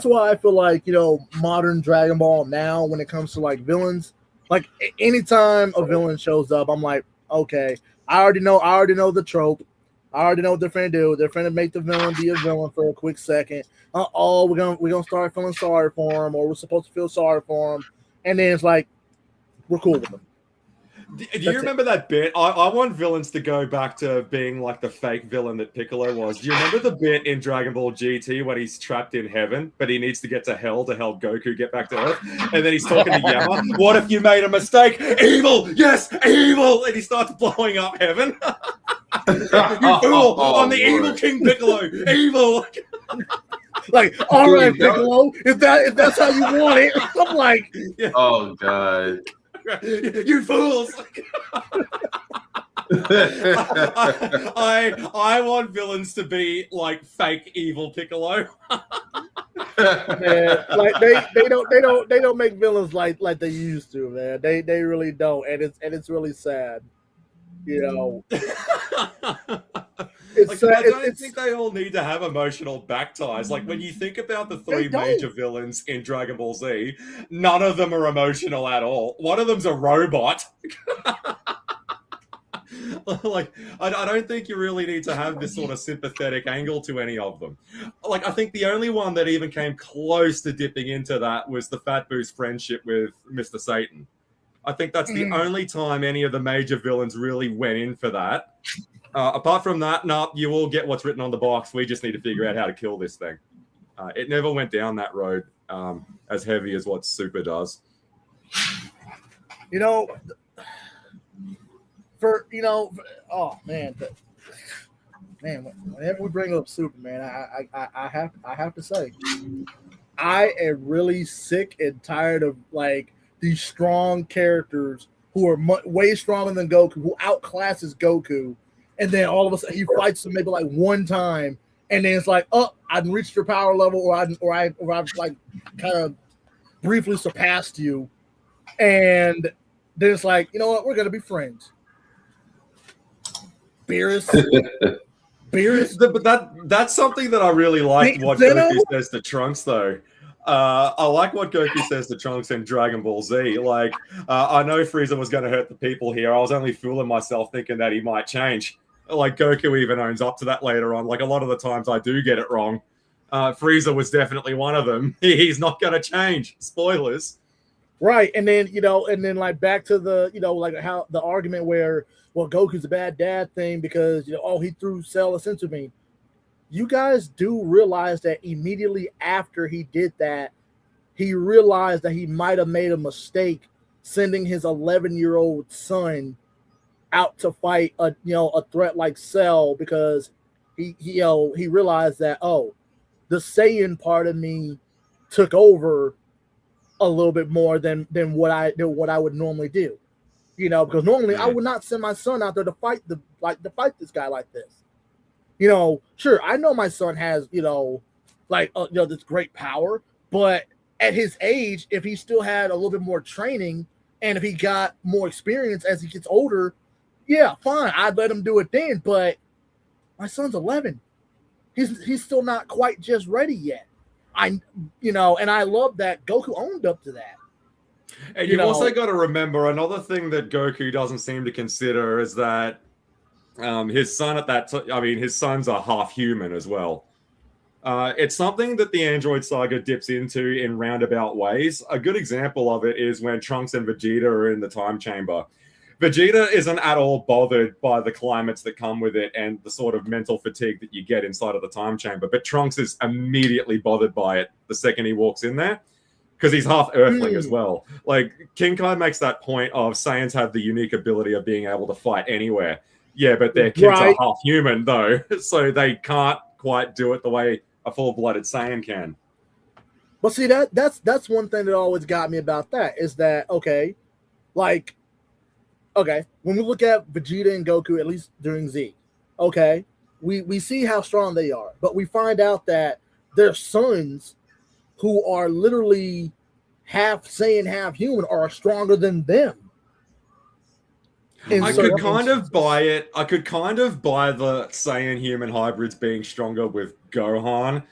why I feel like, modern Dragon Ball now, when it comes to like villains, like anytime a villain shows up, I'm like, okay, I already know the trope. I already know what they're finna do. They're finna make the villain be a villain for a quick second. We're gonna start feeling sorry for him, or we're supposed to feel sorry for him, and then it's like we're cool with them. Do you remember that bit? I want villains to go back to being like the fake villain that Piccolo was. Do you remember the bit in Dragon Ball GT when he's trapped in heaven, but he needs to get to hell to help Goku get back to Earth? And then he's talking to Yama. What if you made a mistake? Evil! Yes, evil! And he starts blowing up heaven. You fool! I'm the evil King Piccolo! Evil! Like, all right, Piccolo, if that's how you want it. I'm like, oh God. You fools! I want villains to be like fake evil Piccolo. Man, like they don't make villains like they used to, man. They really don't, and it's really sad. Like, I don't think they all need to have emotional back ties. Like, when you think about the three major villains in Dragon Ball Z, none of them are emotional at all. One of them's a robot. Like, I don't think you really need to have this sort of sympathetic angle to any of them. Like, I think the only one that even came close to dipping into that was the Fat Boo's friendship with Mr. Satan. I think that's the only time any of the major villains really went in for that. Apart from that, you all get what's written on the box. We just need to figure out how to kill this thing. It never went down that road as heavy as what Super does. You know, oh man, whenever we bring up Superman, I have to say, I am really sick and tired of like these strong characters who are way stronger than Goku, who outclasses Goku, and then all of a sudden he fights him maybe like one time, and then it's like, oh, I've reached your power level, or I've like kind of briefly surpassed you, and then it's like, you know what, we're gonna be friends. Beerus. But that's something that I really like. What Goku says to Trunks, though. I like what Goku says to Trunks in Dragon Ball Z. Like, I know Frieza was going to hurt the people here. I was only fooling myself thinking that he might change. Like, Goku even owns up to that later on. Like, a lot of the times I do get it wrong. Frieza was definitely one of them. He's not going to change. Spoilers. Right. And then, like back to the, like how the argument where, well, Goku's a bad dad thing because, he threw Cell into me. You guys do realize that immediately after he did that, he realized that he might have made a mistake sending his 11-year-old son out to fight a threat like Cell, because he realized that, the Saiyan part of me took over a little bit more than what I would normally do, because normally I would not send my son out there to fight this guy like this. Sure, I know my son has this great power, but at his age, if he still had a little bit more training and if he got more experience as he gets older, yeah, fine, I'd let him do it then. But my son's 11; he's still not quite just ready yet. And I love that Goku owned up to that. And you've also got to remember another thing that Goku doesn't seem to consider is that his son his son's a half human as well. It's something that the Android Saga dips into in roundabout ways. A good example of it is when Trunks and Vegeta are in the time chamber. Vegeta isn't at all bothered by the climates that come with it and the sort of mental fatigue that you get inside of the time chamber. But Trunks is immediately bothered by it the second he walks in there, because he's half Earthling as well. Like, King Kai makes that point of Saiyans have the unique ability of being able to fight anywhere. Yeah, but their kids are half human, though, so they can't quite do it the way a full-blooded Saiyan can. But see, that's one thing that always got me about that is that, when we look at Vegeta and Goku, at least during Z, we see how strong they are, but we find out that their sons, who are literally half Saiyan, half human, are stronger than them. I could kind of buy it. I could kind of buy the Saiyan human hybrids being stronger with Gohan,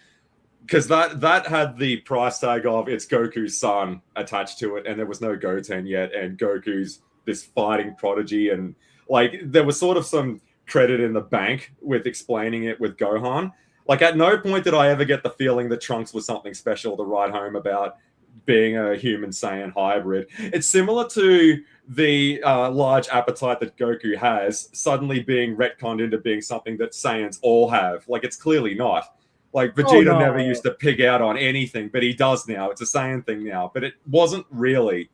because that had the price tag of it's Goku's son attached to it, and there was no Goten yet, and Goku's this fighting prodigy, and like there was sort of some credit in the bank with explaining it with Gohan. Like, at no point did I ever get the feeling that Trunks was something special to write home about being a human Saiyan hybrid. It's similar to the large appetite that Goku has suddenly being retconned into being something that Saiyans all have. Like, it's clearly not. Like, Vegeta never used to pig out on anything, but he does now. It's a Saiyan thing now, but it wasn't really.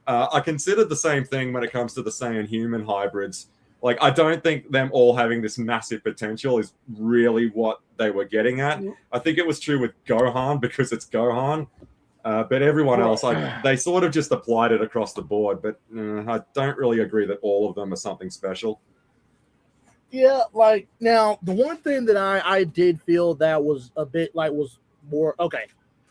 I consider the same thing when it comes to the Saiyan human hybrids. Like, I don't think them all having this massive potential is really what they were getting at. I think it was true with Gohan because it's Gohan. But everyone else, they sort of just applied it across the board. But I don't really agree that all of them are something special. Yeah, like, now, the one thing that I did feel that was a bit, like, was more, okay.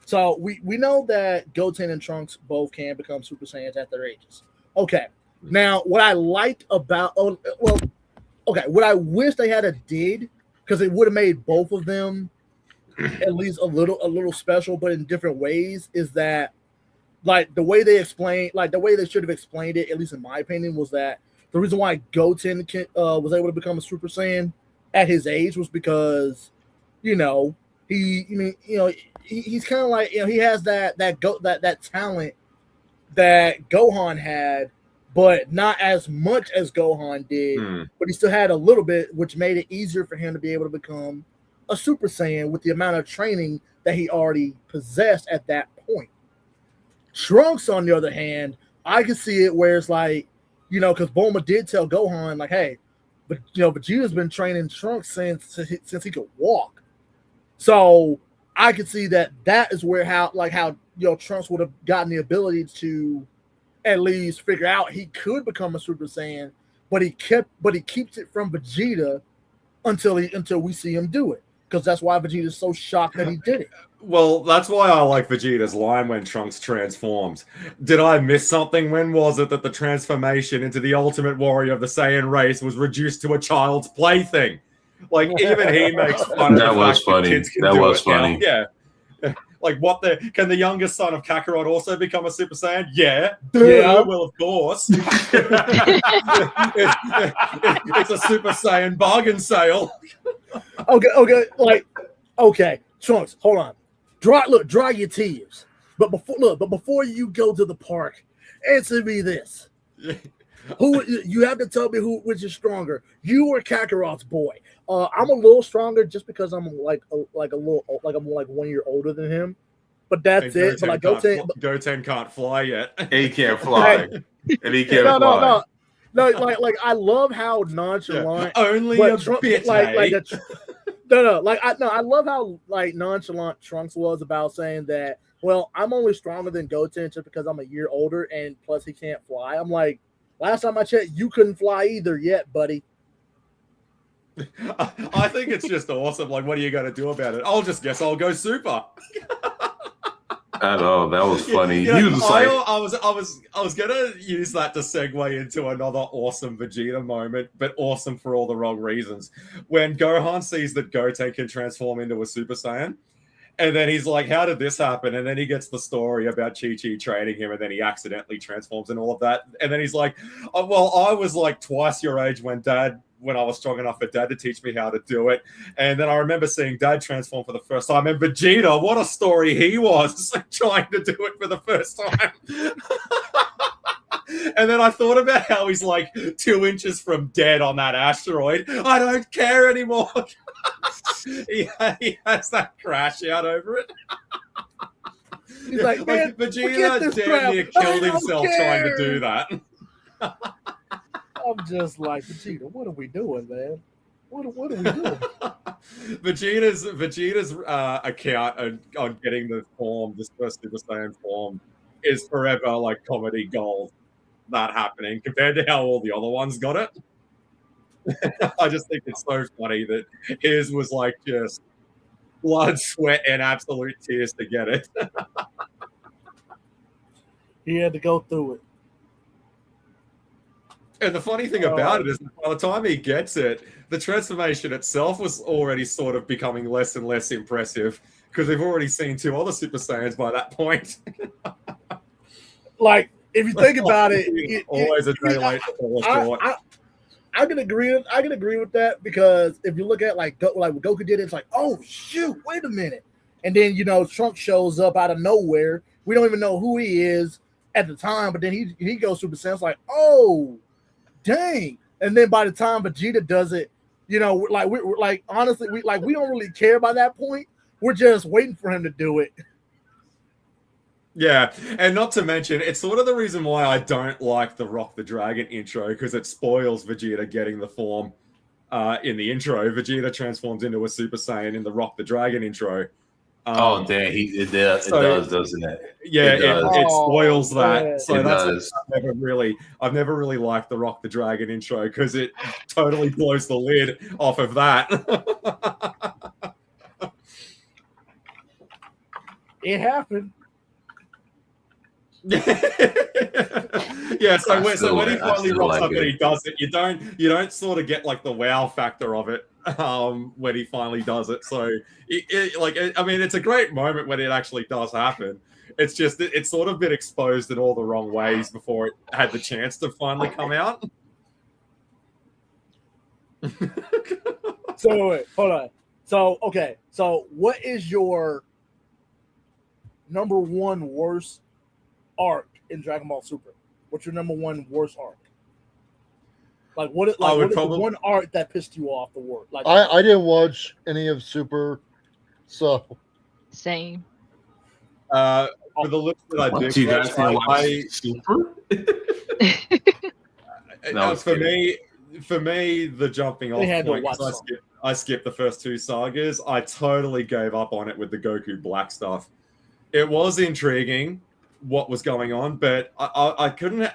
So, we know that Goten and Trunks both can become Super Saiyans at their ages. Okay. Now, what I liked about, what I wish they had did, because it would have made both of them at least a little special, but in different ways, is that, like, the way they explained, like, the way they should have explained it, at least in my opinion, was that the reason why Goten was able to become a Super Saiyan at his age was because, he's kind of like, he has that talent that Gohan had, but not as much as Gohan did. But he still had a little bit, which made it easier for him to be able to become a Super Saiyan with the amount of training that he already possessed at that point. Trunks, on the other hand, I can see it where it's like, because Bulma did tell Gohan, like, hey, but Vegeta's been training Trunks since he could walk. So I could see that is where how Trunks would have gotten the ability to at least figure out he could become a Super Saiyan, but he keeps it from Vegeta until we see him do it, because that's why Vegeta's so shocked that he did it. Well, that's why I like Vegeta's line when Trunks transforms. Did I miss something? When was it that the transformation into the ultimate warrior of the Saiyan race was reduced to a child's plaything? Like, even he makes fun of that. Was funny. That was funny. Yeah. Like, can the youngest son of Kakarot also become a Super Saiyan? Yeah. Well, of course. It's a Super Saiyan bargain sale. Okay, Trunks, hold on. Dry your tears. But before you go to the park, answer me this. Who you have to tell me which is stronger, you or Kakarot's boy? I'm a little stronger just because I'm like 1 year older than him. But that's it. But like Goten can't fly yet. He can't fly. And he can't fly. No, like I love how nonchalant. Yeah. Only a bit. I love how like nonchalant Trunks was about saying that. Well, I'm only stronger than Goten just because I'm a year older, and plus he can't fly. I'm like, last time I checked, you couldn't fly either yet, buddy. I think it's just awesome. Like, what are you going to do about it? I'll just guess I'll go super. I know, that was funny. I was gonna use that to segue into another awesome Vegeta moment, but awesome for all the wrong reasons. When Gohan sees that Goten can transform into a Super Saiyan, and then he's like, how did this happen? And then he gets the story about Chi-Chi training him, and then he accidentally transforms and all of that. And then he's like, oh, well, I was like twice your age when I was strong enough for Dad to teach me how to do it. And then I remember seeing Dad transform for the first time. And Vegeta, what a story he was, trying to do it for the first time. And then I thought about how he's like 2 inches from dead on that asteroid. I don't care anymore. he has that crash out over it. He's like, man, Vegeta damn near killed himself trying to do that. I'm just like, Vegeta, what are we doing, man? What are we doing? Vegeta's account on getting this first Super Saiyan form is forever like comedy gold. That happening compared to how all the other ones got it. I just think it's so funny that his was like just blood, sweat, and absolute tears to get it. He had to go through it. And the funny thing about it is, by the time he gets it, the transformation itself was already sort of becoming less and less impressive because we've already seen 2 other Super Saiyans by that point. Like, if you think about it, always a day late before short. I can agree with that, because if you look at like what Goku did, it's like, oh shoot, wait a minute, and then Trunks shows up out of nowhere. We don't even know who he is at the time, but then he goes Super Saiyan. It's like, oh dang, and then by the time Vegeta does it, we're like, honestly, we don't really care by that point. We're just waiting for him to do it. Yeah, and not to mention, it's sort of the reason why I don't like the Rock the Dragon intro, because it spoils Vegeta getting the form in the intro. Vegeta transforms into a Super Saiyan in the Rock the Dragon intro. Damn, it does, doesn't it? Yeah, it spoils that. Yeah. So that's I've never really liked the Rock the Dragon intro, because it totally blows the lid off of that. It happened. Yeah, so when he finally rocks up and he does it, you don't sort of get like the wow factor of it when he finally does it. So it's a great moment when it actually does happen. It's just it's sort of been exposed in all the wrong ways before it had the chance to finally come out. So wait, hold on. So okay, so what is your number one worst arc in Dragon Ball Super? What's your number one worst arc? Like what is the one arc that pissed you off the worst? Like I didn't watch any of Super, so same. For the list that I did, you guys didn't watch Super? For me, the jumping off point, I skipped the first two sagas. I totally gave up on it with the Goku Black stuff. It was intriguing what was going on, but I couldn't.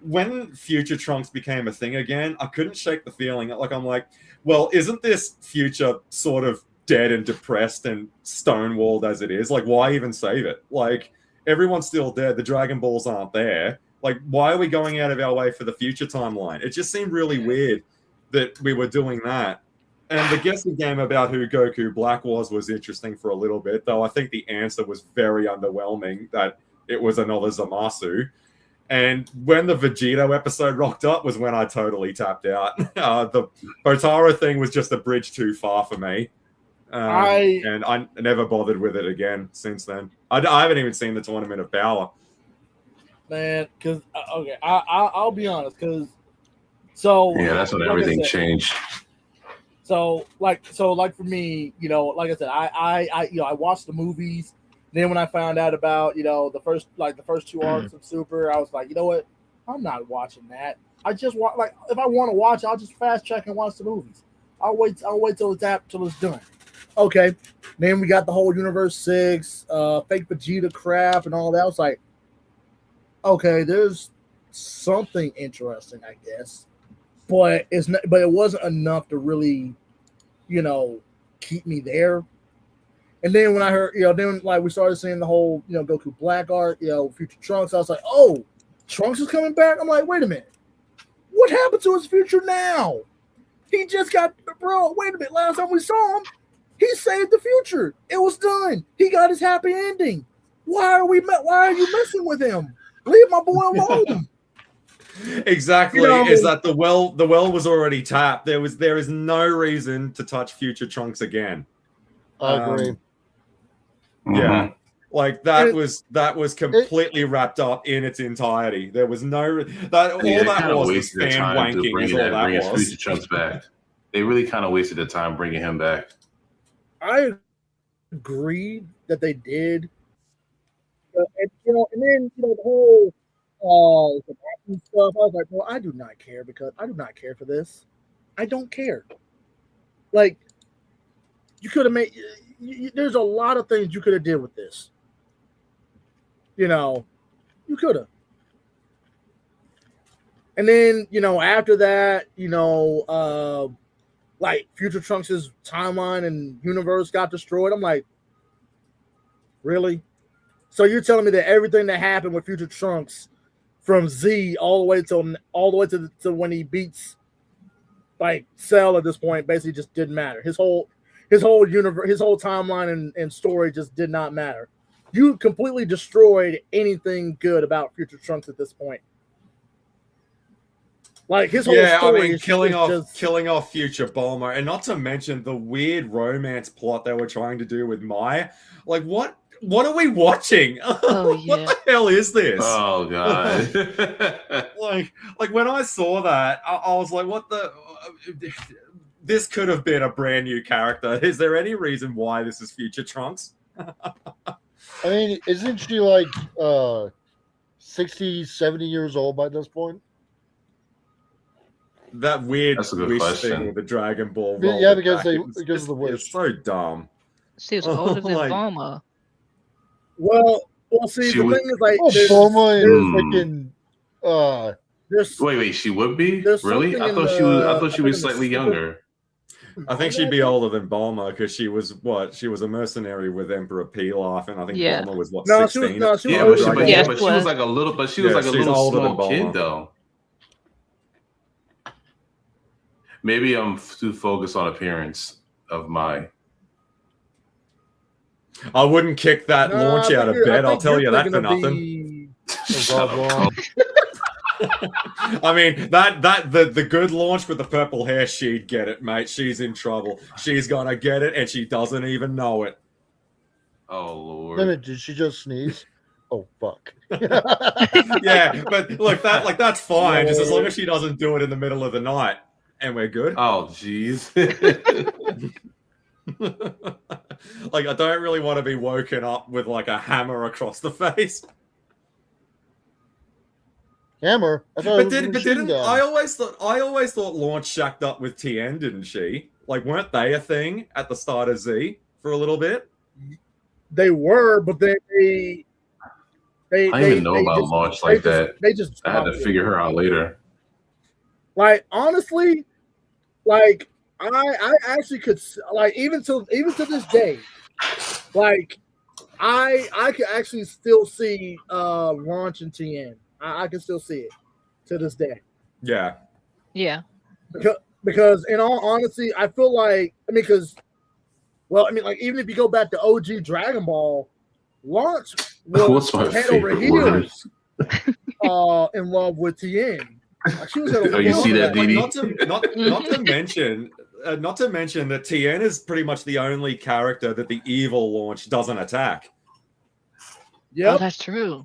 When Future Trunks became a thing again, I couldn't shake the feeling. Like I'm like, well, isn't this Future sort of dead and depressed and stonewalled as it is? Like, why even save it? Like, everyone's still dead. The Dragon Balls aren't there. Like, why are we going out of our way for the Future timeline? It just seemed really weird that we were doing that. And the guessing game about who Goku Black was interesting for a little bit, though I think the answer was very underwhelming, that it was another Zamasu. And when the Vegito episode rocked up was when I totally tapped out. The Potara thing was just a bridge too far for me. And I never bothered with it again since then. I haven't even seen the Tournament of Power. Man, because, okay, I'll be honest, because, so... Yeah, that's when everything changed. So for me, you know, like I said, I watched the movies. Then when I found out about, you know, the first two arcs of Super, I was like, you know what? I'm not watching that. I just want, like, if I want to watch, I'll just fast check and watch the movies. I'll wait till it's done. Okay. Then we got the whole Universe 6, fake Vegeta crap and all that. I was like, okay, there's something interesting, I guess. But it wasn't enough to really, you know, keep me there. And then when I heard, you know, then like we started seeing the whole, you know, Goku Black arc, you know, Future Trunks, I was like, oh, Trunks is coming back. I'm like, wait a minute, what happened to his future now? He just got, bro. Wait a minute. Last time we saw him, he saved the future. It was done. He got his happy ending. Why are you messing with him? Leave my boy alone. Exactly. You know, is that the well was already tapped. There is no reason to touch Future Trunks again. I agree. Yeah. Like that was completely wrapped up in its entirety. There was no that was fan wanking is all that was. Future Trunks back. They really kind of wasted the time bringing him back. I agreed that they did. And, you know, and then, you know, the whole stuff, I was like, well, I do not care because I do not care for this. I don't care. Like, you could have made. There's a lot of things you could have did with this. You know, you could have. And then, you know, after that, you know, like Future Trunks' timeline and universe got destroyed. I'm like, really? So you're telling me that everything that happened with Future Trunks from Z all the way to when he beats like Cell at this point basically just didn't matter. His whole universe, his whole timeline and story just did not matter. You completely destroyed anything good about Future Trunks at this point. Like his whole story, I mean, killing off Future Bulma, and not to mention the weird romance plot they were trying to do with Mai. Like, what are we watching? Oh, yeah. What the hell is this? Oh god! like when I saw that, I was like, what the. This could have been a brand new character. Is there any reason why this is Future Trunks? I mean, isn't she like 60, 70 years old by this point? That weird wish question. thing with the Dragon Ball. Yeah, because of the wish. It's so dumb. She was older than Bulma. Well, see, the thing is, like, Bulma is freaking. Wait, she would be? Really? I thought she was slightly younger. I think she'd be older than Bulma because she was a mercenary with Emperor Pilaf, and I think Bulma was 16. She was like a little, but she was like a little small kid though. Maybe I'm too focused on appearance of Mai. I wouldn't kick that launch out of bed. I'll tell you that for nothing. I mean, the good launch with the purple hair, she'd get it, mate. She's in trouble. She's gonna get it, and she doesn't even know it. Oh Lord! Wait a minute, did she just sneeze? Oh fuck. Yeah, but look, that's fine, just as long as she doesn't do it in the middle of the night, and we're good. Oh, jeez. Like, I don't really want to be woken up with like a hammer across the face. Hammer. I always thought Launch shacked up with Tien, didn't she? Like, weren't they a thing at the start of Z for a little bit? They were, but they I didn't know about Launch like that. I had to figure her out later. Like, honestly, like I actually could, like, even to this day, like I could actually still see Launch and Tien. I can still see it to this day. Yeah. Yeah. Because in all honesty, I feel like, because, well, I mean, like, even if you go back to OG Dragon Ball, Launch was head over heels in love with Tien. Like, she was head over you see that, like, DD? not to mention that Tien is pretty much the only character that the evil Launch doesn't attack. Yeah, oh, that's true.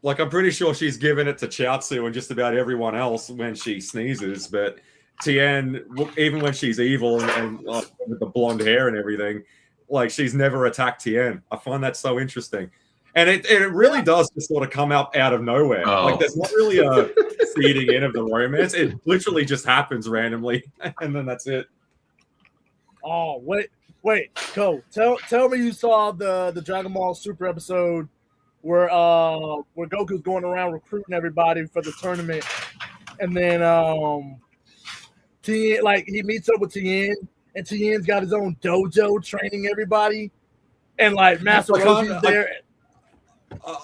Like, I'm pretty sure she's given it to Chiaotzu and just about everyone else when she sneezes, but Tien, even when she's evil and with the blonde hair and everything, like, she's never attacked Tien. I find that so interesting. And it really does just sort of come out of nowhere. Oh. Like, there's not really a feeding in of the romance. It literally just happens randomly, and then that's it. Oh, wait, Ko, tell me you saw the Dragon Ball Super episode where Goku's going around recruiting everybody for the tournament, and then Tien, like, he meets up with Tien, and Tien's got his own dojo training everybody, and like Master Roshi's there.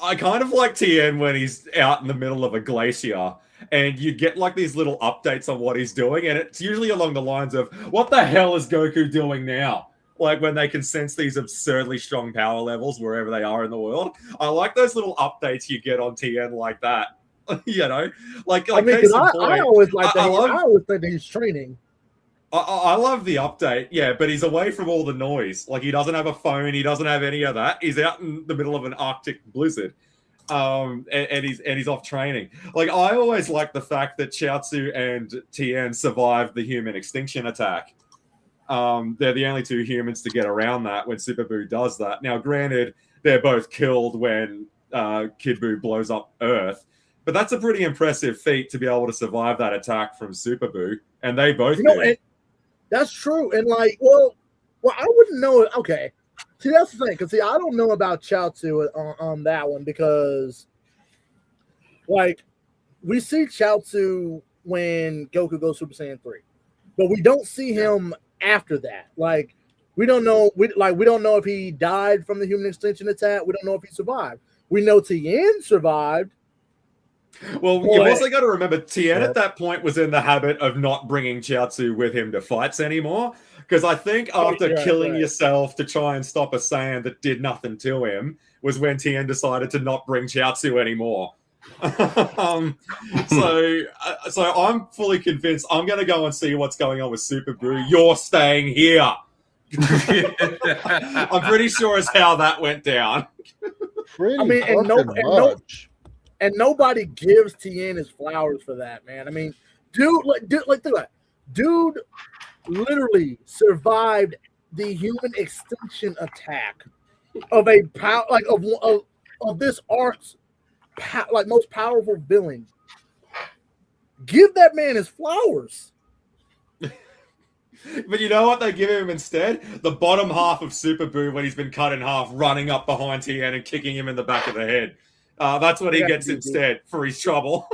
I kind of like Tien when he's out in the middle of a glacier, and you get like these little updates on what he's doing, and it's usually along the lines of, what the hell is Goku doing now? Like, when they can sense these absurdly strong power levels wherever they are in the world. I like those little updates you get on Tien like that. You know? Like I mean, I always like that. I always think that he's training. I love the update, yeah, but he's away from all the noise. Like, he doesn't have a phone, he doesn't have any of that. He's out in the middle of an Arctic blizzard, and he's off training. Like, I always like the fact that Chiaotzu and Tien survived the human extinction attack. They're the only two humans to get around that when Super Buu does that. Now, granted, they're both killed when Kid Buu blows up Earth, but that's a pretty impressive feat to be able to survive that attack from Super Buu, and they both did. That's true. And like, well, I wouldn't know it. Okay. See, that's the thing. Because, I don't know about Chiaotzu on that one, because, like, we see Chiaotzu when Goku goes Super Saiyan 3. But we don't see him after that. Like, we don't know. We don't know if he died from the human extinction attack. We don't know if he survived. We know Tien survived. Well, you've also got to remember, Tien at that point was in the habit of not bringing Chiaotzu with him to fights anymore. Because I think after killing yourself to try and stop a Saiyan that did nothing to him was when Tien decided to not bring Chiaotzu anymore. So I'm fully convinced I'm going to go and see what's going on with Super Buu. You're staying here. I'm pretty sure as how that went down. And nobody gives Tien his flowers for that, man. I mean, dude, think about it. Dude literally survived the human extinction attack of a of this arc's most powerful villain. Give that man his flowers. But you know what they give him instead? The bottom half of Super Buu when he's been cut in half, running up behind Tien and kicking him in the back of the head. That's what he gets instead for his trouble.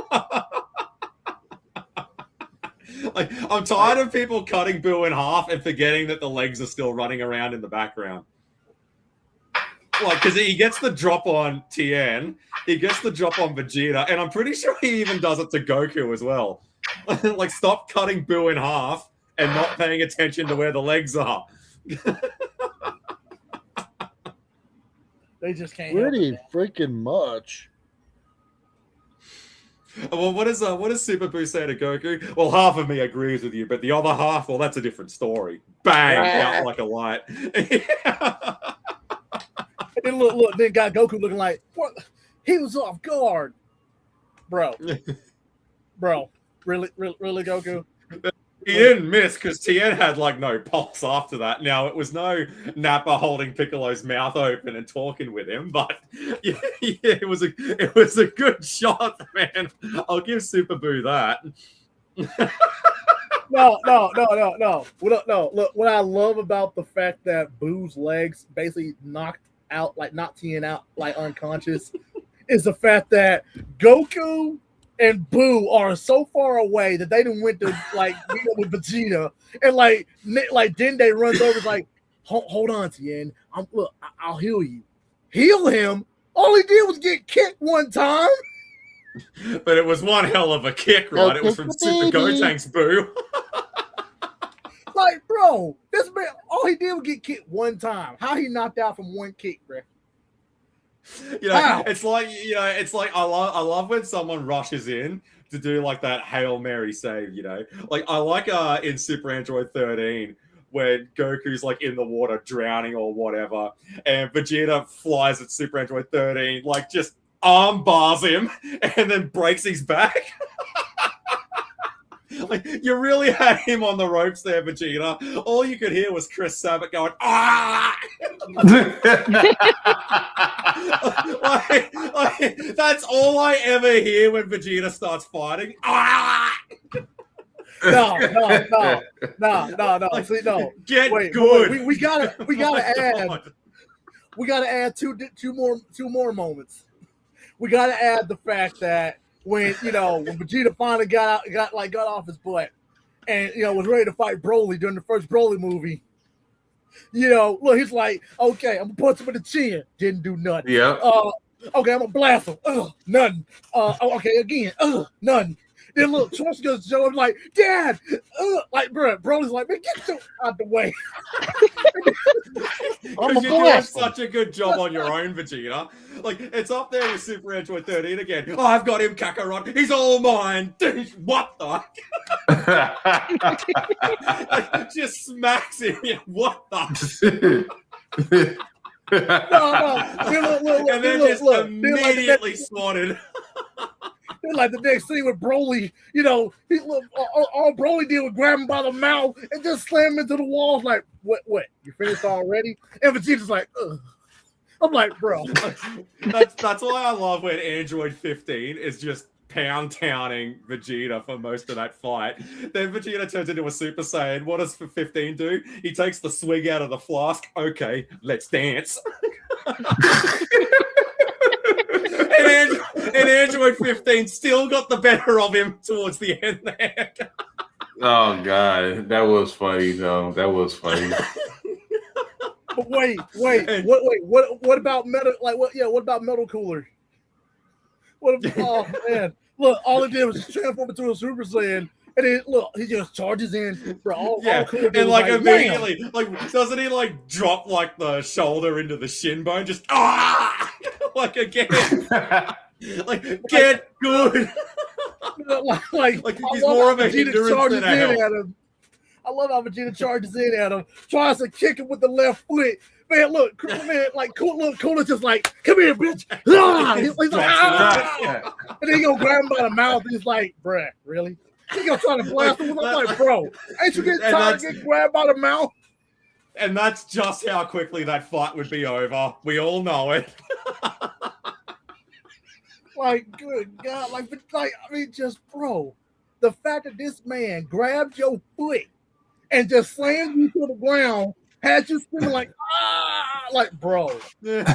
Like, I'm tired of people cutting Buu in half and forgetting that the legs are still running around in the background. Like, because he gets the drop on Tien, he gets the drop on Vegeta, and I'm pretty sure he even does it to Goku as well. Like, stop cutting Buu in half and not paying attention to where the legs are. They just can't. Pretty freaking much. Well, what does Super Buu say to Goku? Well, half of me agrees with you, but the other half, well, that's a different story. Bang, out like a light. And look, then got Goku looking like, what? He was off guard, bro. Really, Goku. He didn't miss because Tien had like no pulse after that. Now it was no Nappa holding Piccolo's mouth open and talking with him, but yeah, it was a good shot, man. I'll give Super Boo that. No. Look, what I love about the fact that Boo's legs basically knocked Tien out like unconscious is the fact that Goku and Boo are so far away that they didn't went to like meet up with Vegeta, and like Dende runs over, is like, hold on, Tien, I'll heal you. Heal him? All he did was get kicked one time. But it was one hell of a kick, right? It was from Super Gotenks Boo. Like, bro, this man, all he did was get kicked one time. How he knocked out from one kick, bro? It's like I love when someone rushes in to do like that Hail Mary save, Like I like in Super Android 13 when Goku's like in the water drowning or whatever, and Vegeta flies at Super Android 13, like just arm bars him and then breaks his back. Like, you really had him on the ropes there, Vegeta. All you could hear was Chris Sabat going, ah! That's all I ever hear when Vegeta starts fighting. Ah! No. See, no. Wait, good. We gotta add two more moments. We gotta add the fact that when Vegeta finally got off his butt and was ready to fight Broly during the first Broly movie. Look, he's like, okay, I'm gonna punch him in the chin. Didn't do nothing. Yeah. Okay, I'm gonna blast him. Nothing. Okay, again. Nothing. Then look, Trunks goes to show him like, Dad, like, bro, Broly's like, man, get your out the way. Because you're doing such a good job on your own, Vegeta. Like, it's up there with Super Android 13 again. Oh, I've got him, Kakarot. He's all mine. Dude, what the? Like, just smacks him. What the? No. And then just immediately swatted. Like the next scene with Broly, all Broly did was grab him by the mouth and just slam him into the walls. Like, what? You finished already? And Vegeta's like, ugh. I'm like, bro. That's why I love when Android 15 is just pound-towning Vegeta for most of that fight. Then Vegeta turns into a Super Saiyan. What does 15 do? He takes the swig out of the flask. Okay, let's dance. And Android 15 still got the better of him towards the end there. Oh God, that was funny though. That was funny. But wait. What about Metal? Like what? Yeah, what about Metal Cooler? Oh man, look! All it did was transform into a Super Saiyan, and then look, he just charges in. Bro, all Cooler did and was immediately, doesn't he drop the shoulder into the shin bone? Just again. Get good. He's more of a hindrance than a help. I love how Vegeta charges in at him, tries to kick him with the left foot. Man, look, Cooler just like, come here, bitch. He's like, ah! And then he gonna grab him by the mouth. And he's like, bruh, really? He gonna try to blast him. I'm like, bro, ain't you getting tired of getting grabbed by the mouth? And that's just how quickly that fight would be over. We all know it. Like, good God, bro, the fact that this man grabbed your foot and just slammed you to the ground had you screaming like, bro. And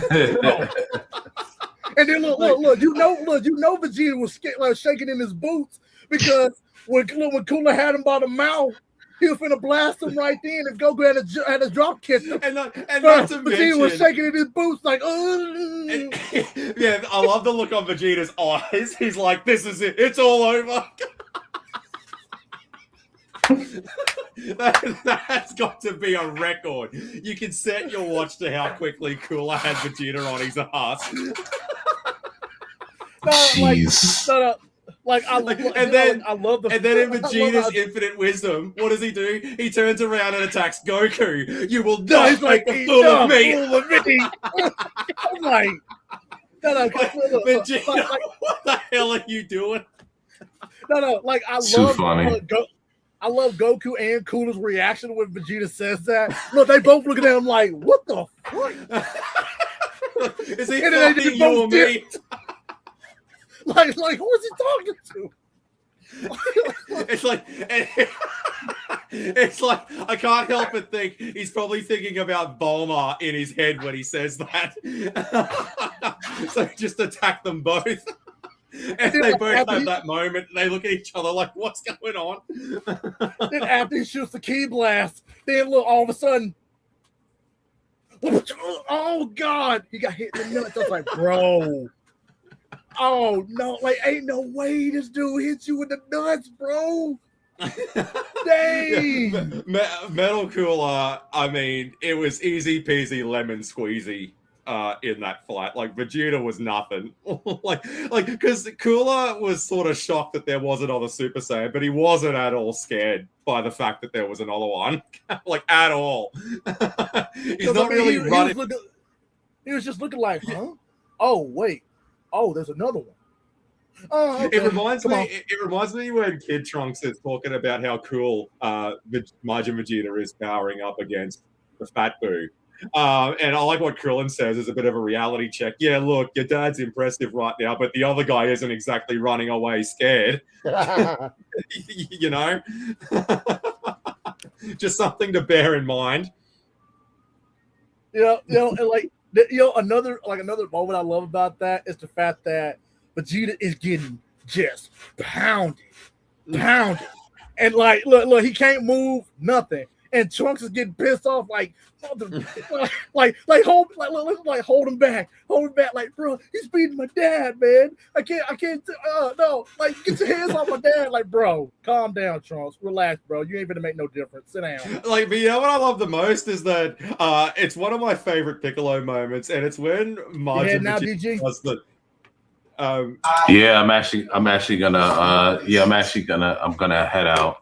then look, Vegeta was shaking in his boots because when Cooler had him by the mouth, he was finna blast him right then, and Goku had a drop kick him. And not to mention, Vegeta was shaking in his boots like, yeah, I love the look on Vegeta's eyes. He's like, this is it. It's all over. That's got to be a record. You can set your watch to how quickly Cooler had Vegeta on his ass. I love the. And then in Vegeta's infinite wisdom, what does he do? He turns around and attacks Goku. You will not make a fool of me. I'm like, Vegeta, what the hell are you doing? No, like I love Goku and Cooler's reaction when Vegeta says that. Look, they both look at him like, what the fuck? Is he fucking you or me? Like, who is he talking to? It's like I can't help but think he's probably thinking about Bulma in his head when he says that. So just attack them both. And they both have that moment and they look at each other like, what's going on? Then after he shoots the key blast, then look, all of a sudden, oh God, he got hit in the nuts. I was like, bro. Oh no, like ain't no way this dude hits you with the nuts, bro. Dang. Metal Cooler, I mean, it was easy peasy lemon squeezy in that fight. Like Vegeta was nothing. like because Cooler was sort of shocked that there was another Super Saiyan, but he wasn't at all scared by the fact that there was another one. Like at all. He's not really running. He was just looking like, huh? Oh wait. Oh, there's another one. Oh, okay. It reminds me when Kid Trunks is talking about how cool Majin Vegeta is powering up against the Fat Boo. And I like what Krillin says is a bit of a reality check. Yeah, look, your dad's impressive right now, but the other guy isn't exactly running away scared. You know? Just something to bear in mind. And like, another moment I love about that is the fact that Vegeta is getting just pounded, and like, look, he can't move nothing, and Trunks is getting pissed off, like hold him back, like, bro, he's beating my dad, man. I can't, no, like, get your hands off my dad, like, bro, calm down, Trunks, relax, bro, you ain't gonna make no difference, sit down. Like, but you know what I love the most is that it's one of my favorite Piccolo moments, and it's when Majin Vegeta does the. I'm gonna head out.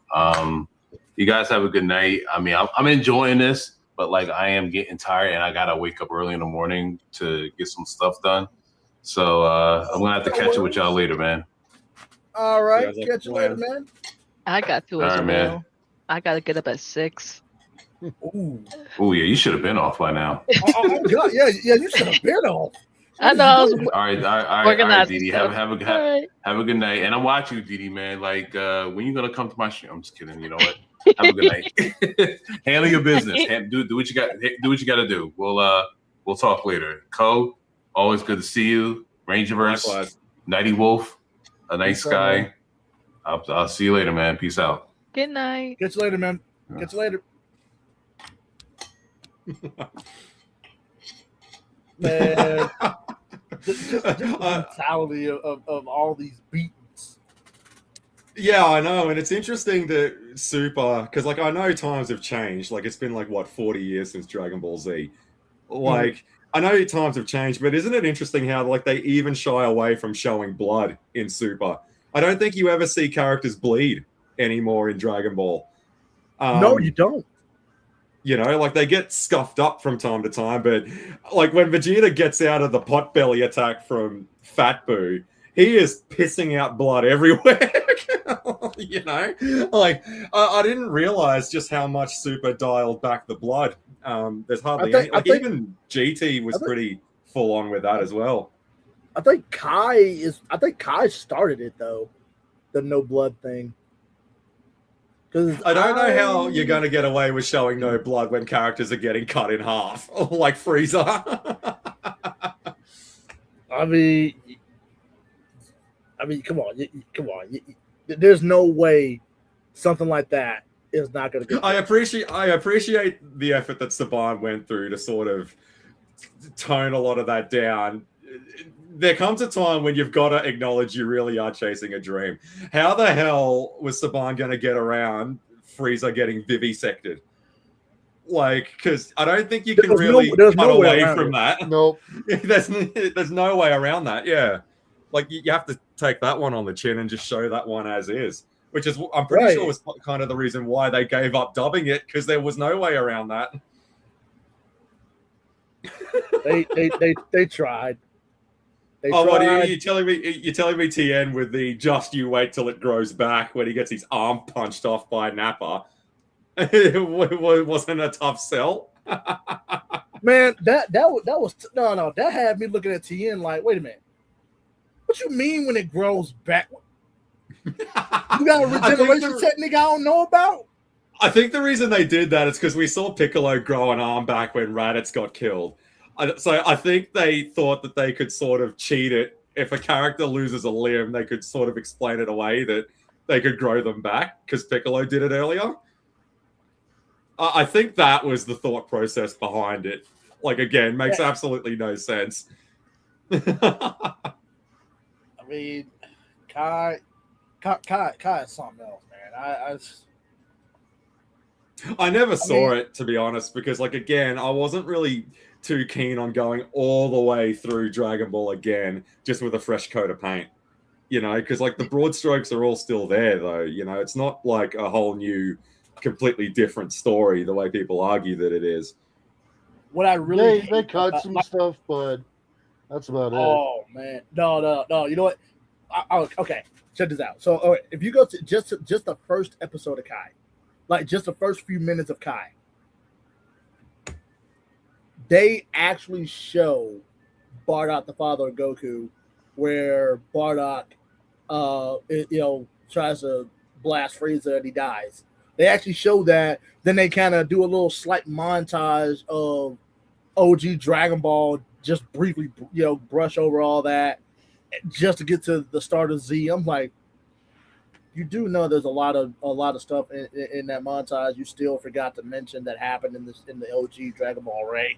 You guys have a good night. I mean, I'm enjoying this, but like I am getting tired and I gotta wake up early in the morning to get some stuff done. So I'm gonna have to catch up with y'all later, man. All right, catch you later, man. I got to as well. Man. I gotta get up at 6. Ooh, yeah, you should have been off by now. Oh God, yeah, you should have been off. I know. I was all right, Didi. Have a good night. And I'm watching you, Didi, man. Like, when you gonna come to my stream? I'm just kidding. You know what? Have a good night. Handle your business. Do what you got. Do what you got to do. We'll talk later. Co, always good to see you. Rangerverse, Nighty Wolf, a nice guy. I'll see you later, man. Peace out. Good night. Catch you later, man. Catch you later. Man, just the mentality of all these beatings. Yeah, I know, and it's interesting that Super, because like I know times have changed. Like it's been like what 40 years since Dragon Ball Z. Like I know times have changed, but isn't it interesting how like they even shy away from showing blood in Super? I don't think you ever see characters bleed anymore in Dragon Ball. No, you don't. You know, like they get scuffed up from time to time, but like when Vegeta gets out of the potbelly attack from Fat Boo, he is pissing out blood everywhere. You know, like I didn't realize just how much Super dialed back the blood. There's hardly any, like even GT was pretty full on with that as well. I think Kai started it though, the no blood thing. I don't know how you're going to get away with showing no blood when characters are getting cut in half, like Frieza. I mean, come on. There's no way something like that is not going to. I appreciate the effort that Saban went through to sort of tone a lot of that down. There comes a time when you've got to acknowledge you really are chasing a dream. How the hell was Saban going to get around Frieza getting vivisected? Like, because I don't think you can really cut away from that. Nope. There's no way around that. Yeah. Like you have to take that one on the chin and just show that one as is, which is I'm pretty sure was kind of the reason why they gave up dubbing it, because there was no way around that. They tried. What are you telling me? You're telling me Tien with the just you wait till it grows back when he gets his arm punched off by Nappa. It wasn't a tough sell. Man, that was no. That had me looking at Tien like, wait a minute. What you mean when it grows back? You got a regeneration technique I don't know about? I think the reason they did that is because we saw Piccolo grow an arm back when Raditz got killed. So I think they thought that they could sort of cheat it. If a character loses a limb, they could sort of explain it away that they could grow them back because Piccolo did it earlier. I think that was the thought process behind it. Like, again, makes absolutely no sense. I mean, Kai is something else, man. I never saw it, to be honest, because, like, again, I wasn't really too keen on going all the way through Dragon Ball again, just with a fresh coat of paint, you know, because, like, the broad strokes are all still there, though, you know, it's not like a whole new, completely different story the way people argue that it is. What I really they cut some stuff, but that's about it. Oh, man. No. You know what? Okay, check this out. So, if you go to just the first episode of Kai, like just the first few minutes of Kai, they actually show Bardock, the father of Goku, where Bardock, tries to blast Frieza and he dies. They actually show that. Then they kind of do a little slight montage of OG Dragon Ball, just briefly, brush over all that, just to get to the start of Z. I'm like, you do know there's a lot of stuff in that montage you still forgot to mention that happened in the OG Dragon Ball Ray.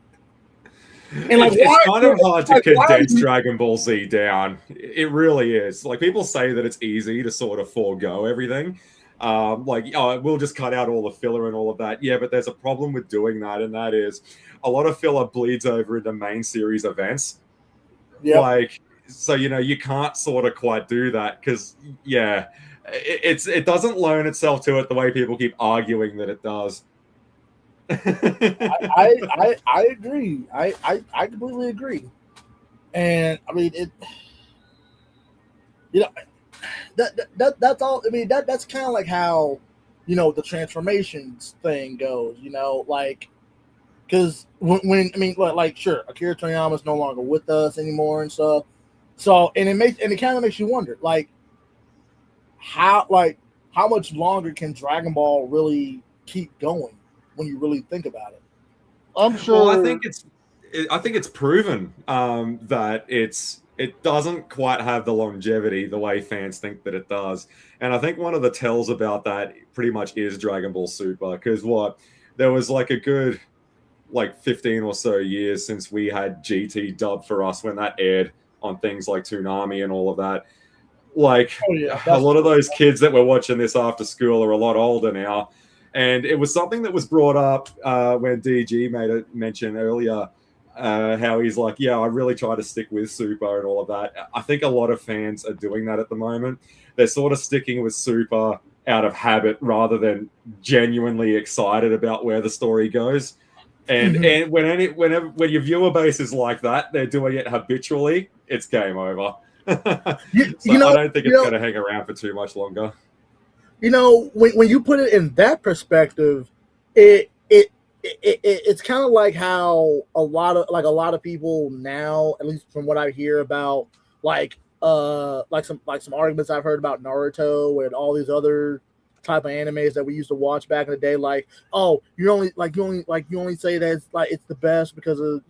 And like, it's kind of hard to condense Dragon Ball Z down. It really is. Like, people say that it's easy to sort of forego everything. We'll just cut out all the filler and all of that. Yeah, but there's a problem with doing that, and that is a lot of filler bleeds over into main series events. Yeah. Like, so, you can't sort of quite do that because, it doesn't loan itself to it the way people keep arguing that it does. I agree. I completely agree. And I mean that's all. I mean that's kind of like how the transformations thing goes. Like because when sure, Akira Toriyama's no longer with us anymore and stuff. So and it kind of makes you wonder like how much longer can Dragon Ball really keep going when you really think about it. I'm sure. Well, I think it's proven that it doesn't quite have the longevity the way fans think that it does. And I think one of the tells about that pretty much is Dragon Ball Super, because there was like a good 15 or so years since we had GT dubbed for us when that aired on things like Toonami and all of that. A lot of those kids that were watching this after school are a lot older now. And it was something that was brought up when DG made a mention earlier, how he's like, yeah, I really try to stick with Super and all of that. I think a lot of fans are doing that at the moment. They're sort of sticking with Super out of habit rather than genuinely excited about where the story goes. And and when your viewer base is like that, they're doing it habitually, it's game over. I don't think it's going to hang around for too much longer. When you put it in that perspective, it's kind of like how a lot of people now, at least from what I hear about, some arguments I've heard about Naruto and all these other type of animes that we used to watch back in the day. Like, oh, you only say that it's the best because of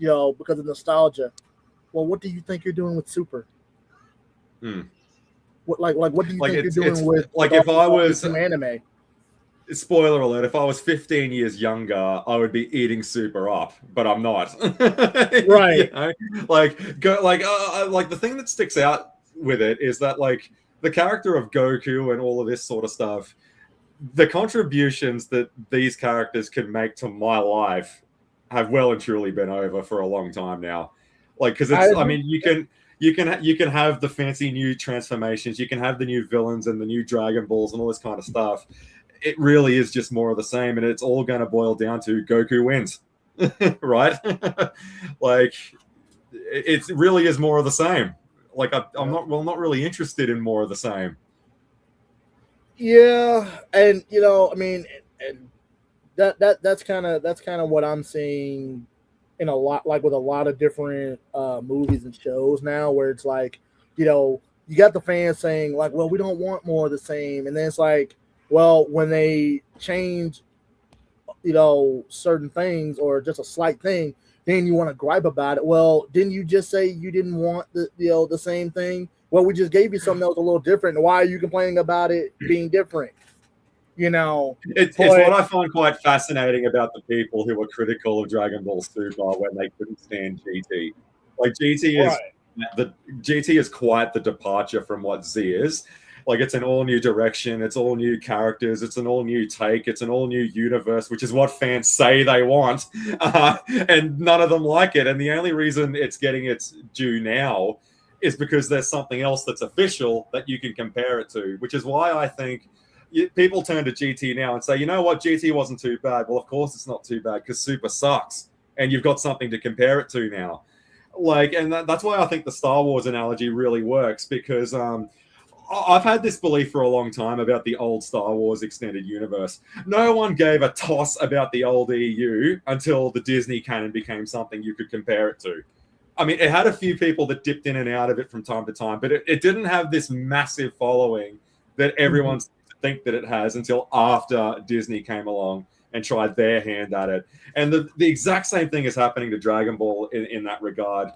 nostalgia. Well, what do you think you're doing with Super? What do you think you're doing with if I was some anime? Spoiler alert! If I was 15 years younger, I would be eating Super up, but I'm not. Right? The thing that sticks out with it is that the character of Goku and all of this sort of stuff, the contributions that these characters can make to my life have well and truly been over for a long time now. Because you can have the fancy new transformations, you can have the new villains and the new Dragon Balls and all this kind of stuff. It really is just more of the same, and it's all going to boil down to Goku wins, right? Like, it really is more of the same. Like, I'm not really interested in more of the same. Yeah, and I mean, and that's kind of what I'm seeing in a lot, like with a lot of different movies and shows now, where it's like, you got the fans saying like, well, we don't want more of the same, and then it's like, well, when they change, certain things or just a slight thing, then you want to gripe about it. Well, didn't you just say you didn't want the same thing? Well, we just gave you something that was a little different. Why are you complaining about it being different? It's what I find quite fascinating about the people who are critical of Dragon Ball Super when they couldn't stand GT. Like, GT is quite the departure from what Z is. Like, it's an all new direction, it's all new characters, it's an all new take, it's an all new universe, which is what fans say they want, and none of them like it. And the only reason it's getting its due now is because there's something else that's official that you can compare it to, which is why I think people turn to GT now and say, you know what, GT wasn't too bad. Well, of course it's not too bad, because Super sucks, and you've got something to compare it to now. Like, and that's why I think the Star Wars analogy really works, because I've had this belief for a long time about the old Star Wars extended universe. No one gave a toss about the old EU until the Disney canon became something you could compare it to. I mean, it had a few people that dipped in and out of it from time to time, but it didn't have this massive following that everyone seems to think that it has until after Disney came along and tried their hand at it. And the exact same thing is happening to Dragon Ball in that regard,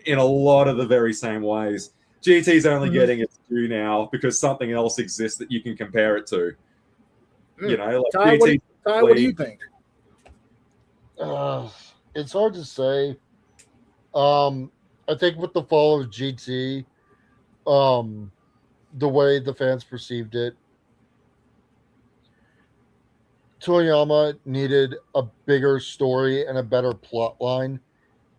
in a lot of the very same ways. GT's only getting its due now because something else exists that you can compare it to. Like Ty, what do you think? It's hard to say. I think with the fall of GT, the way the fans perceived it, Toriyama needed a bigger story and a better plot line,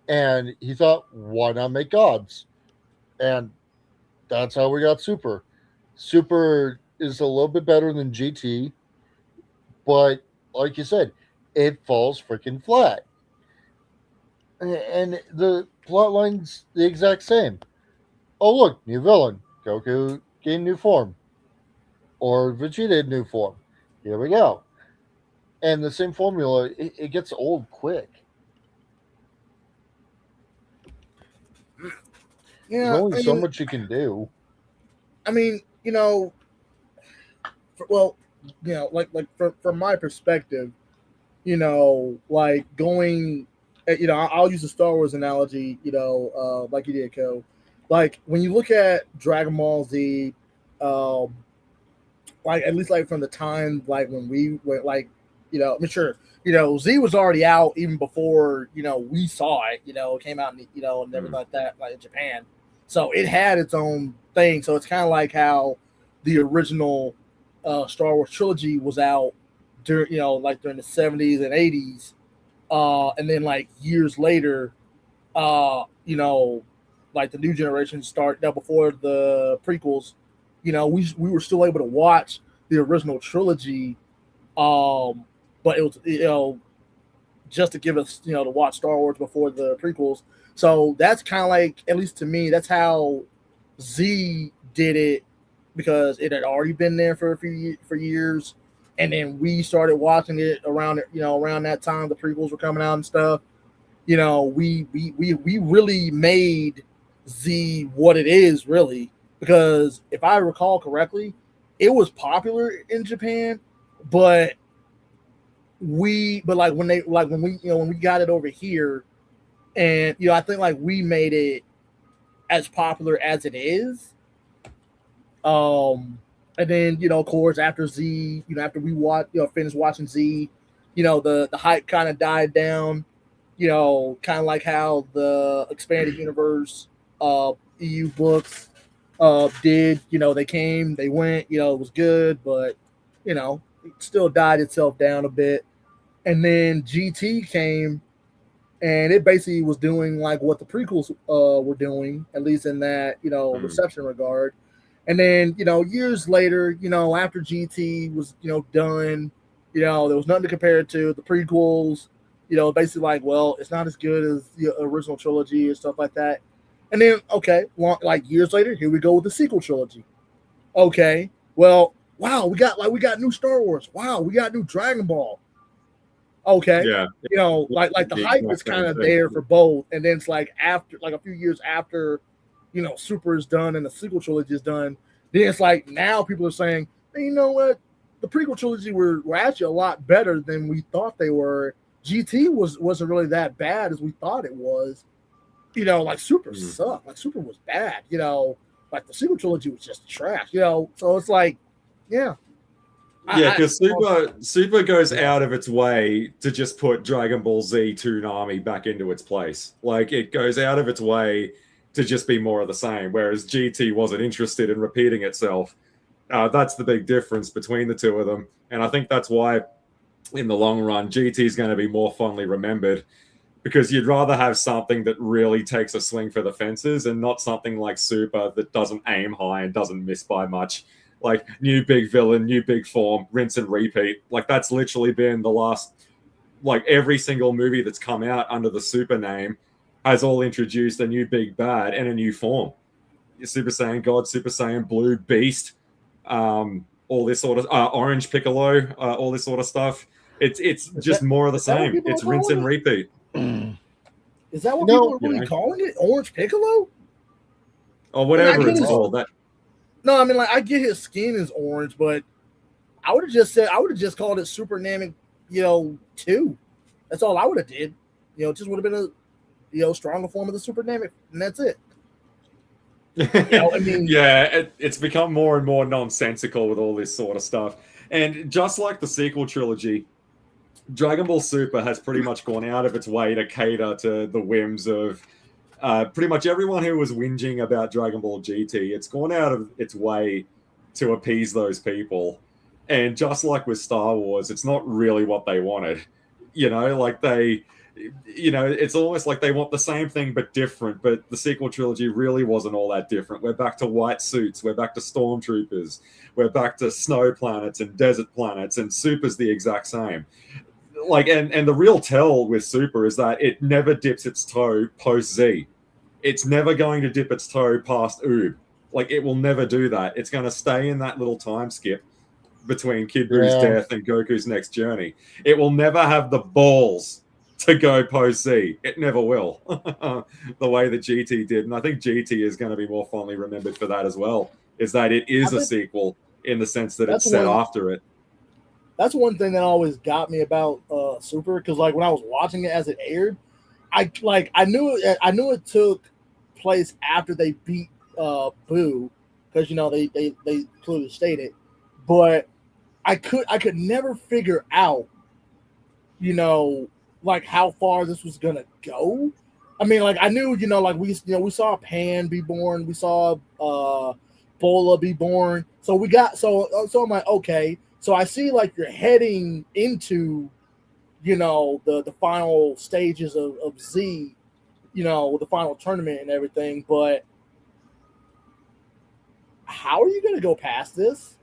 and he thought, why not make gods? And that's how we got Super. Super is a little bit better than GT, but like you said, it falls freaking flat. And the plot line's the exact same. Oh, look, new villain. Goku gained new form. Or Vegeta new form. Here we go. And the same formula, it gets old quick. Yeah, there's only so much you can do. I mean, from my perspective, like going, I'll use the Star Wars analogy, like you did, Co. Like, when you look at Dragon Ball Z, like, at least like from the time, like when we went, like, I'm sure, Z was already out even before, we saw it, it came out, and everything like that, like in Japan. So it had its own thing. So it's kind of like how the original Star Wars trilogy was out during, during the 70s and 80s. And then like years later, like the new generation before the prequels, we were still able to watch the original trilogy. But it was, just to give us, to watch Star Wars before the prequels. So that's kind of like, at least to me, that's how Z did it, because it had already been there for years, and then we started watching it around that time the prequels were coming out and stuff. We really made Z what it is, really, because if I recall correctly, it was popular in Japan, but when we got it over here, and I think like we made it as popular as it is. And then of course after Z, after we finished watching Z, the hype kind of died down. Kind of like how the expanded universe EU books did. They came, they went. It was good, but it still died itself down a bit. And then GT came, and it basically was doing like what the prequels were doing, at least in that reception regard. And then years later, after GT was done, there was nothing to compare it to. The prequels, basically like, well, it's not as good as the original trilogy and stuff like that. And then like years later, here we go with the sequel trilogy. Okay, well, wow, we got new Star Wars. Wow, we got new Dragon Ball. Okay, Yeah, like the hype is kind of there for both, and then it's like after like a few years after, Super is done and the sequel trilogy is done, then it's like now people are saying, hey, you know what, the prequel trilogy were actually a lot better than we thought they were. GT wasn't really that bad as we thought it was. Like Super sucked. Like Super was bad. Like the sequel trilogy was just trash. So it's like, yeah. Yeah, because Super goes out of its way to just put Dragon Ball Z Toonami back into its place. Like, it goes out of its way to just be more of the same, whereas GT wasn't interested in repeating itself. That's the big difference between the two of them. And I think that's why, in the long run, GT is going to be more fondly remembered, because you'd rather have something that really takes a swing for the fences and not something like Super that doesn't aim high and doesn't miss by much. Like, new big villain, new big form, rinse and repeat. Like, that's literally been the last, like, every single movie that's come out under the Super name has all introduced a new big bad and a new form. Super Saiyan God, Super Saiyan Blue, Beast, all this sort of Orange Piccolo, all this sort of stuff. It's just more of the same. It's rinse and repeat. Is that what people are really calling it? Orange Piccolo? Or whatever it's called. No, I mean, like, I get his skin is orange, but I would have just called it Super Namek, 2. That's all I would have did. It just would have been a stronger form of the Super Namek, and that's it. I mean, yeah, it's become more and more nonsensical with all this sort of stuff. And just like the sequel trilogy, Dragon Ball Super has pretty much gone out of its way to cater to the whims of pretty much everyone who was whinging about Dragon Ball GT. It's gone out of its way to appease those people. And just like with Star Wars, it's not really what they wanted. It's almost like they want the same thing but different. But the sequel trilogy really wasn't all that different. We're back to white suits. We're back to stormtroopers. We're back to snow planets and desert planets. And Super's the exact same. And the real tell with Super is that it never dips its toe post Z. It's never going to dip its toe past Oob. Like, it will never do that. It's going to stay in that little time skip between Kid Buu's death and Goku's next journey. It will never have the balls to go post Z. It never will. The way that GT did. And I think GT is going to be more fondly remembered for that as well, is that it is a sequel in the sense that it's set after it. That's one thing that always got me about Super, because like when I was watching it as it aired, I knew it took place after they beat Buu, because they clearly stated, but I could never figure out like how far this was gonna go. I mean, like, I knew like we saw Pan be born, we saw Bola be born, so I'm like, okay. So I see like you're heading into, the final stages of Z, with the final tournament and everything. But how are you going to go past this?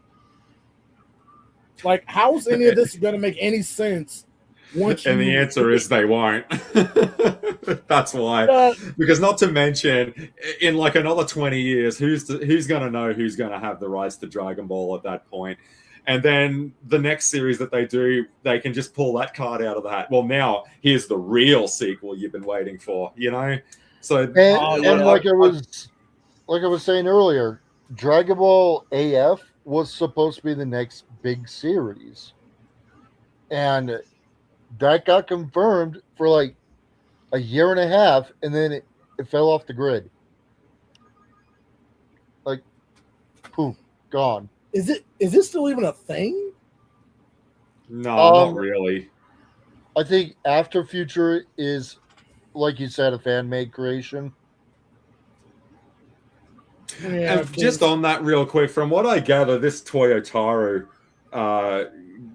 Like, how is any of this going to make any sense? And the answer is they won't. That's why. Because not to mention, in like another 20 years, who's going to know who's going to have the rights to Dragon Ball at that point? And then the next series that they do, they can just pull that card out of the hat. Well, now here's the real sequel you've been waiting for, So like I was saying earlier, Dragon Ball AF was supposed to be the next big series, and that got confirmed for like a year and a half, and then it fell off the grid. Like, poof, gone. Is it still even a thing? No, not really. I think After Future is, like you said, a fan-made creation. Yeah, and just on that real quick, from what I gather, this Toyotaro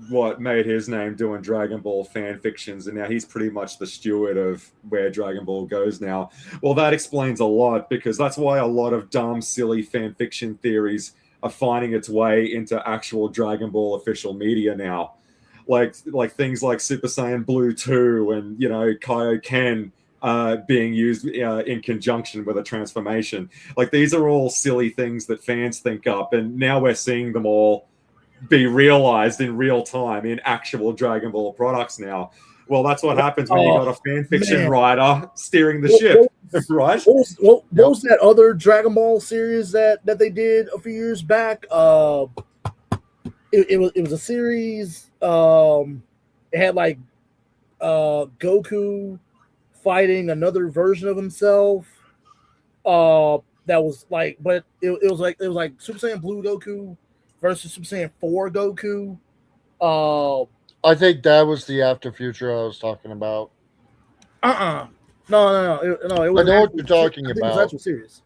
what made his name doing Dragon Ball fan fictions, and now he's pretty much the steward of where Dragon Ball goes now. Well, that explains a lot, because that's why a lot of dumb, silly fan fiction theories are finding its way into actual Dragon Ball official media now. Like things like Super Saiyan Blue 2 and, Kaioken being used in conjunction with a transformation. Like, these are all silly things that fans think up, and now we're seeing them all be realized in real time in actual Dragon Ball products now. Well, that's what happens when you got a fan fiction writer steering the ship, right? What was that other Dragon Ball series that they did a few years back? It was a series. It had like Goku fighting another version of himself. That was like, but it was like Super Saiyan Blue Goku versus Super Saiyan 4 Goku. I think that was the After Future I was talking about. No. It was. I know what you're talking about. It was actually serious.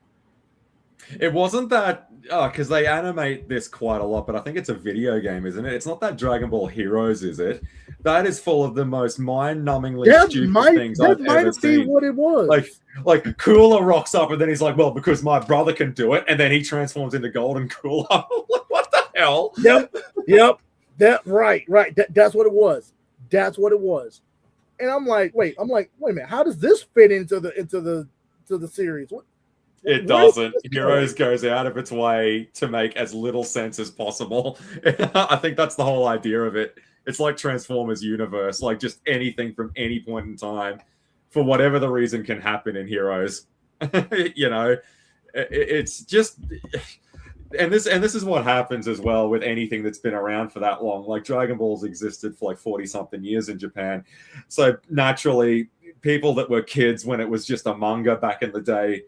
It wasn't that, because they animate this quite a lot, but I think it's a video game, isn't it? It's not that Dragon Ball Heroes, is it? That is full of the most mind-numbingly stupid things I've ever seen. That might be what it was. Like Cooler rocks up, and then he's like, well, because my brother can do it, and then he transforms into Golden Cooler. What the hell? Yep. Right. That's what it was. And I'm like, wait a minute. How does this fit into the series? It doesn't. Heroes goes out of its way to make as little sense as possible. I think that's the whole idea of it. It's like Transformers universe, like just anything from any point in time, for whatever the reason, can happen in Heroes. It's just, and this is what happens as well with anything that's been around for that long. Like Dragon Ball's existed for like 40-something years in Japan, so naturally, people that were kids when it was just a manga back in the day,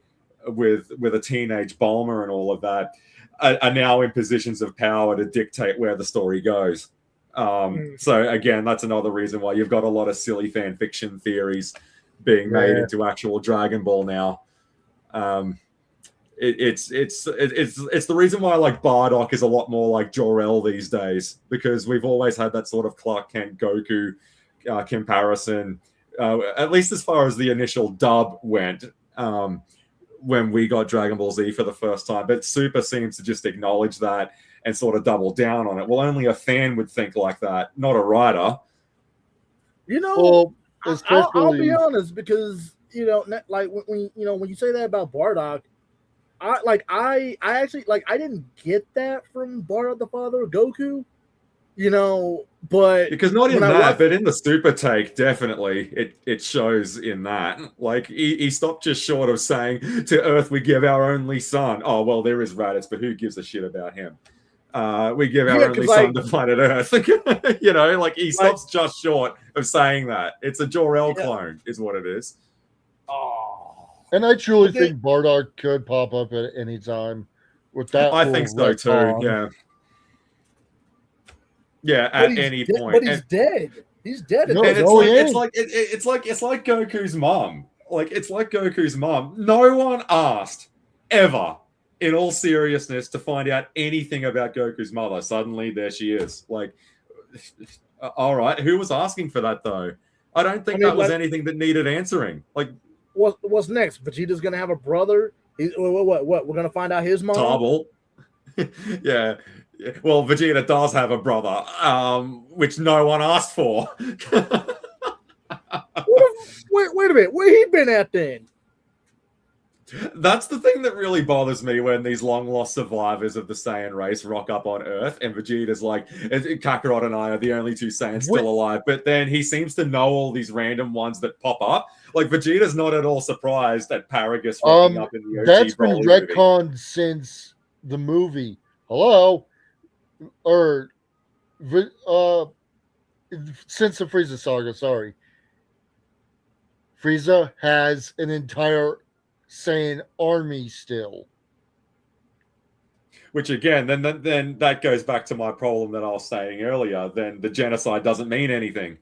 with a teenage Bulma and all of that, are now in positions of power to dictate where the story goes. So again, that's another reason why you've got a lot of silly fan fiction theories being made into actual Dragon Ball now. It's the reason why like Bardock is a lot more like Jor-El these days, because we've always had that sort of Clark Kent Goku comparison, at least as far as the initial dub went. When we got Dragon Ball Z for the first time, but Super seems to just acknowledge that and sort of double down on it. Well, only a fan would think like that, not a writer. I'll be honest, because like when you say that about Bardock, I actually I didn't get that from Bardock the Father of Goku, but because not in that, but in the Super take, definitely it shows in that. Like he stopped just short of saying, "To Earth we give our only son." Oh well, there is Raditz, but who gives a shit about him? We give our only son to planet Earth. He stops just short of saying that. It's a Jor-El clone, is what it is. And I truly think Bardock could pop up at any time with that. I think so too. Yeah. Yeah, at any point. But he's dead. He's dead. It's like Goku's mom. Like, it's like Goku's mom. No one asked ever, in all seriousness, to find out anything about Goku's mother. Suddenly, there she is. Like, all right, who was asking for that though? I don't think that was anything that needed answering. Like, what's next? Vegeta's gonna have a brother. What? We're gonna find out his mom. Tarball. Yeah. Well, Vegeta does have a brother, which no one asked for. Wait a minute. Where he been at then? That's the thing that really bothers me when these long-lost survivors of the Saiyan race rock up on Earth, and Vegeta's like, Kakarot and I are the only two Saiyans still alive, but then he seems to know all these random ones that pop up. Like, Vegeta's not at all surprised at Paragus rocking up in the OG That's been retconned movie. Since the movie. Hello? Or since the Frieza saga, sorry. Frieza has an entire Saiyan army still. Which again, then that goes back to my problem that I was saying earlier. Then the genocide doesn't mean anything.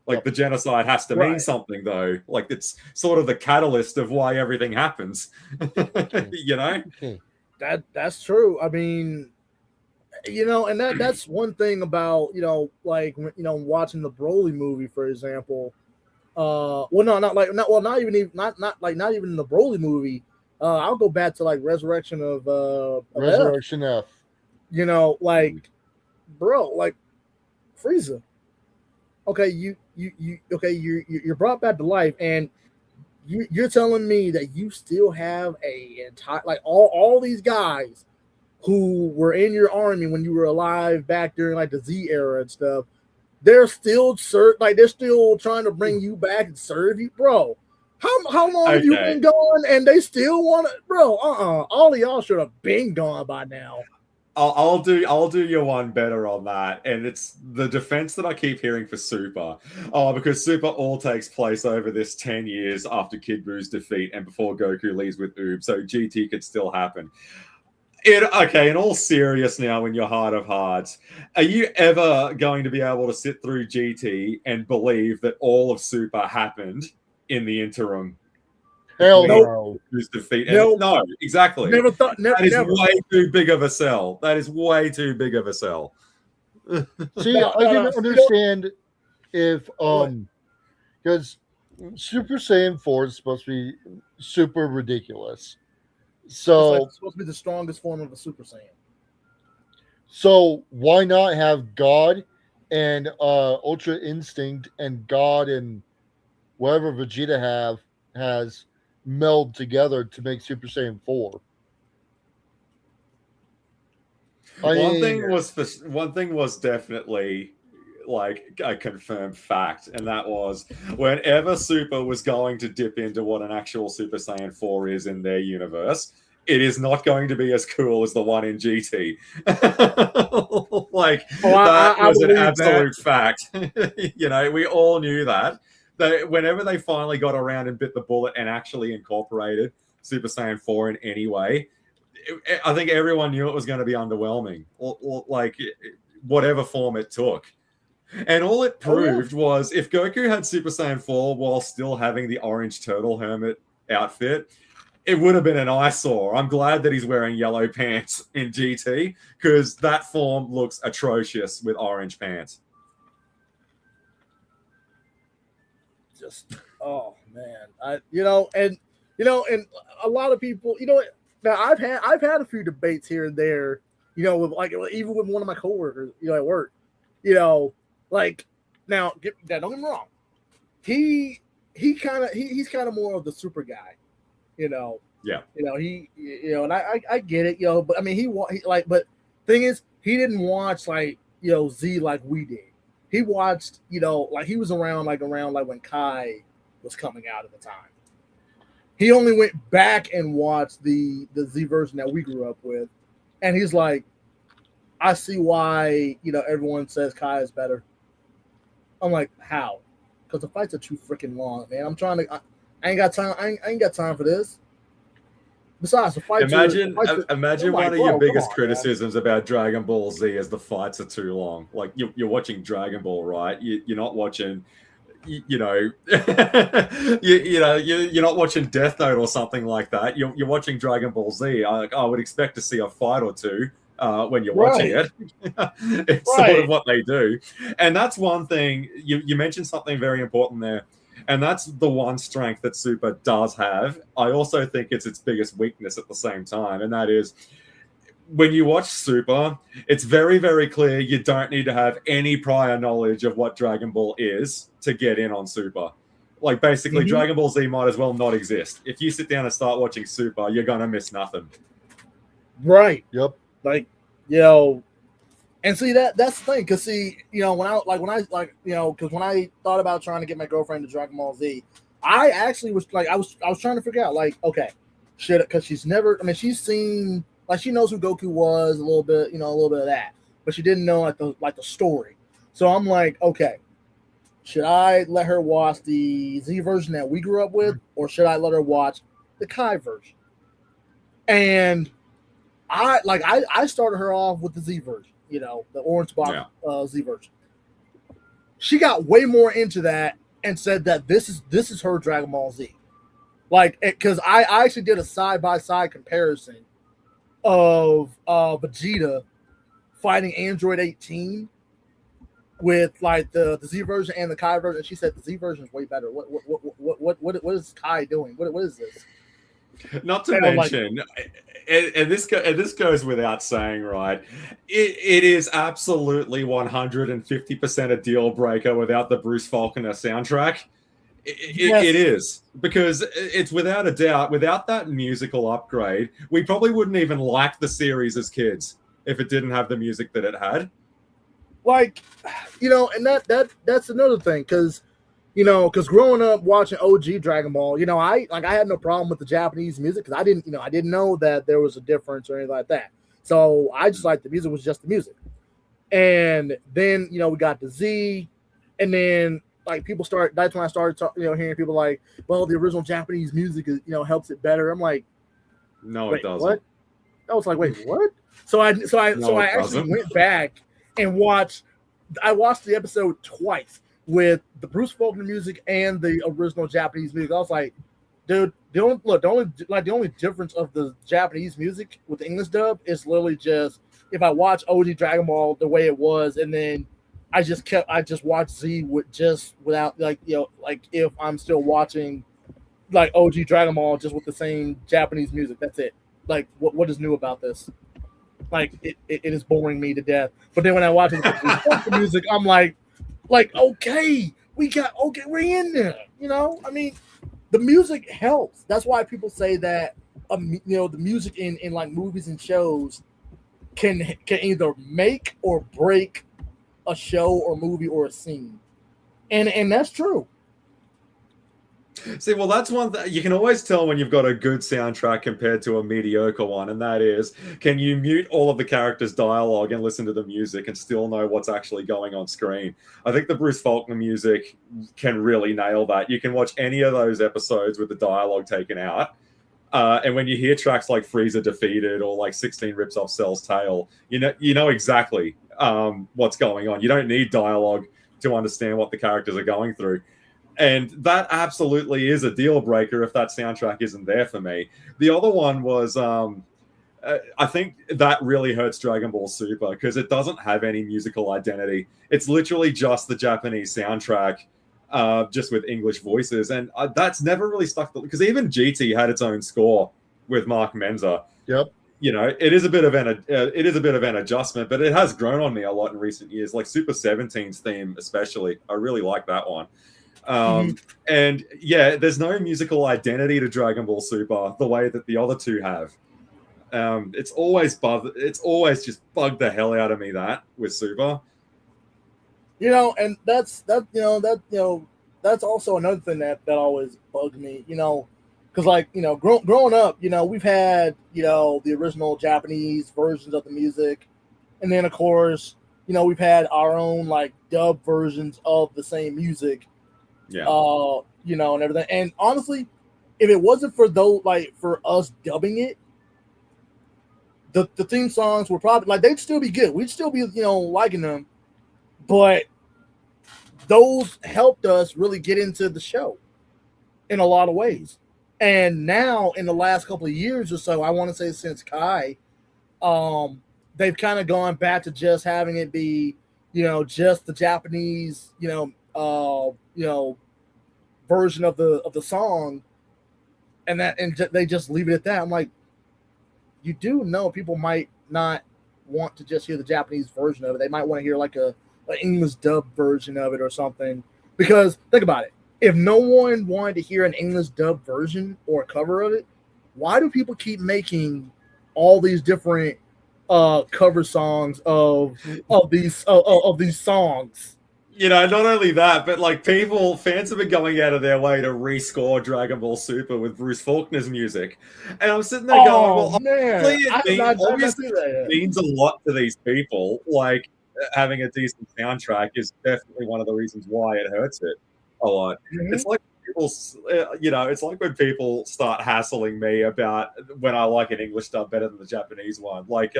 Like the genocide has to mean something, though. Like it's sort of the catalyst of why everything happens. That's true. I mean, and that's one thing about like watching the Broly movie, for example. Not even the Broly movie. I'll go back to like Resurrection of Resurrection F. Like, bro, like Frieza. Okay, you're brought back to life, and you're telling me that you still have a entire like all these guys who were in your army when you were alive back during like the Z era and stuff. They're still they're still trying to bring you back and serve you, bro. How long have you been gone and they still want to, bro? All of y'all should have been gone by now. I'll do you one better on that, and it's the defense that I keep hearing for Super. Because Super all takes place over this 10 years after Kid Buu's defeat and before Goku leaves with Oob, so GT could still happen. In all seriousness now, in your heart of hearts, are you ever going to be able to sit through GT and believe that all of Super happened in the interim? Hell no. Who's defeat? No, exactly. That is way too big of a sell. That is way too big of a sell. See, I can understand if because Super Saiyan 4 is supposed to be super ridiculous. So it's supposed to be the strongest form of a Super Saiyan. So why not have God and Ultra Instinct and God and whatever Vegeta has meld together to make Super Saiyan 4? One thing was definitely like a confirmed fact, and that was whenever Super was going to dip into what an actual Super Saiyan 4 is in their universe, it is not going to be as cool as the one in GT. That was an absolute fact. We all knew that. Whenever they finally got around and bit the bullet and actually incorporated Super Saiyan 4 in any way, I think everyone knew it was going to be underwhelming, like whatever form it took. And all it proved was if Goku had Super Saiyan 4 while still having the orange turtle hermit outfit, it would have been an eyesore. I'm glad that he's wearing yellow pants in GT because that form looks atrocious with orange pants. Oh man, and a lot of people, now I've had a few debates here and there, with like even with one of my coworkers, at work, like now don't get me wrong, he's kind of more of the super guy, yeah, and I get it, but I mean he but thing is he didn't watch like Z like we did. He watched, like he was around when Kai was coming out at the time. He only went back and watched the Z version that we grew up with, and he's like, I see why everyone says Kai is better. I'm like, how? Because the fights are too freaking long, man. I ain't got time. I ain't got time for this. Besides, the fights. Imagine one of your biggest criticisms about Dragon Ball Z is the fights are too long. Like you're watching Dragon Ball, right? You're not watching, you're not watching Death Note or something like that. You're watching Dragon Ball Z. I would expect to see a fight or two when you're watching it. It's sort of what they do, and that's one thing. You mentioned something very important there. And that's the one strength that Super does have. I also think it's its biggest weakness at the same time. And that is when you watch Super, it's very, very clear you don't need to have any prior knowledge of what Dragon Ball is to get in on Super. Like basically Dragon Ball Z might as well not exist. If you sit down and start watching Super, you're going to miss nothing. Right. Yep. Like, and see that's the thing, because when I thought about trying to get my girlfriend to Dragon Ball Z, I actually was like, I was trying to figure out like, okay, shit, because she's never, I mean, she's seen, like, she knows who Goku was a little bit, a little bit of that, but she didn't know like the story. So I'm like, okay, should I let her watch the Z version that we grew up with, or should I let her watch the Kai version? And I started her off with the Z version. The orange box Z version. She got way more into that and said that this is her Dragon Ball Z. Like, because I actually did a side-by-side comparison of Vegeta fighting Android 18 with like the Z version and the Kai version. She said the Z version is way better. What is Kai doing? What is this? Not to mention, and this goes without saying, right? It is absolutely 150% a deal breaker without the Bruce Faulkner soundtrack. It is, because it's without a doubt, without that musical upgrade, we probably wouldn't even like the series as kids if it didn't have the music that it had. Like, and that's another thing, because growing up watching OG Dragon Ball, I had no problem with the Japanese music, because I didn't know that there was a difference or anything like that. So I just like the music was just the music. And then, we got the Z, and then like that's when I started hearing people like, well, the original Japanese music is, helps it better. I'm like, no, it doesn't. What? I was like, wait, what? So I actually went back and watched the episode twice with the Bruce Faulkner music and the original Japanese music. I was like, dude, the only difference of the Japanese music with the English dub is literally just if I watch OG Dragon Ball the way it was, and then I just watched Z without if I'm still watching like OG Dragon Ball just with the same Japanese music. That's it. Like what is new about this? Like it is boring me to death. But then when I watch the music, I'm like okay, we're in there. I mean, the music helps. That's why people say that the music in like movies and shows can either make or break a show or movie or a scene, and that's true. See, well, that's one that you can always tell when you've got a good soundtrack compared to a mediocre one, and that is, can you mute all of the characters' dialogue and listen to the music and still know what's actually going on screen? I think the Bruce Faulkner music can really nail that. You can watch any of those episodes with the dialogue taken out, and when you hear tracks like Frieza Defeated or like 16 Rips Off Cell's Tail, you know exactly what's going on. You don't need dialogue to understand what the characters are going through. And that absolutely is a deal breaker if that soundtrack isn't there for me. The other one was, I think that really hurts Dragon Ball Super because it doesn't have any musical identity. It's literally just the Japanese soundtrack, just with English voices. And that's never really stuck, because even GT had its own score with Mark Menzer. Yep. It is a bit of an adjustment, but it has grown on me a lot in recent years. Like Super 17's theme, especially, I really like that one. And yeah, there's no musical identity to Dragon Ball Super the way that the other two have. It's always just bugged the hell out of me that with Super. And that's also another thing that always bugged me. Because growing up, we've had the original Japanese versions of the music, and then of course we've had our own like dub versions of the same music. Yeah. And everything. And honestly, if it wasn't for for us dubbing it, the theme songs were probably they'd still be good. We'd still be liking them, but those helped us really get into the show in a lot of ways. And now in the last couple of years or so, I want to say since Kai, they've kind of gone back to just having it be, just the Japanese, version of the song, and they just leave it at that. I'm like, you do know people might not want to just hear the Japanese version of it. They might want to hear like an English dub version of it or something. Because think about it. If no one wanted to hear an English dub version or a cover of it, why do people keep making all these different cover songs of these songs? Not only that, but fans have been going out of their way to rescore Dragon Ball Super with Bruce Faulkner's music. And I'm sitting there going, well, man, obviously it means a lot to these people. Like, having a decent soundtrack is definitely one of the reasons why it hurts it a lot. Mm-hmm. It's like people, it's like when people start hassling me about when I like an English dub better than the Japanese one. Like,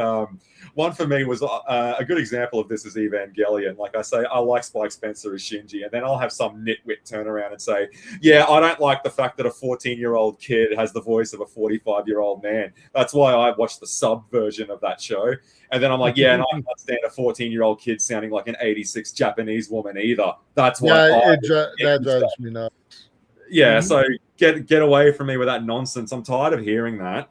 one for me was a good example of this is Evangelion. Like I say, I like Spike Spencer as Shinji, and then I'll have some nitwit turn around and say, yeah, I don't like the fact that a 14-year-old kid has the voice of a 45-year-old man. That's why I watched the sub version of that show. And then I'm like, yeah, and I can't stand a 14-year-old kid sounding like an 86 Japanese woman either. That's why that drives me nuts. Yeah, so get away from me with that nonsense. I'm tired of hearing that.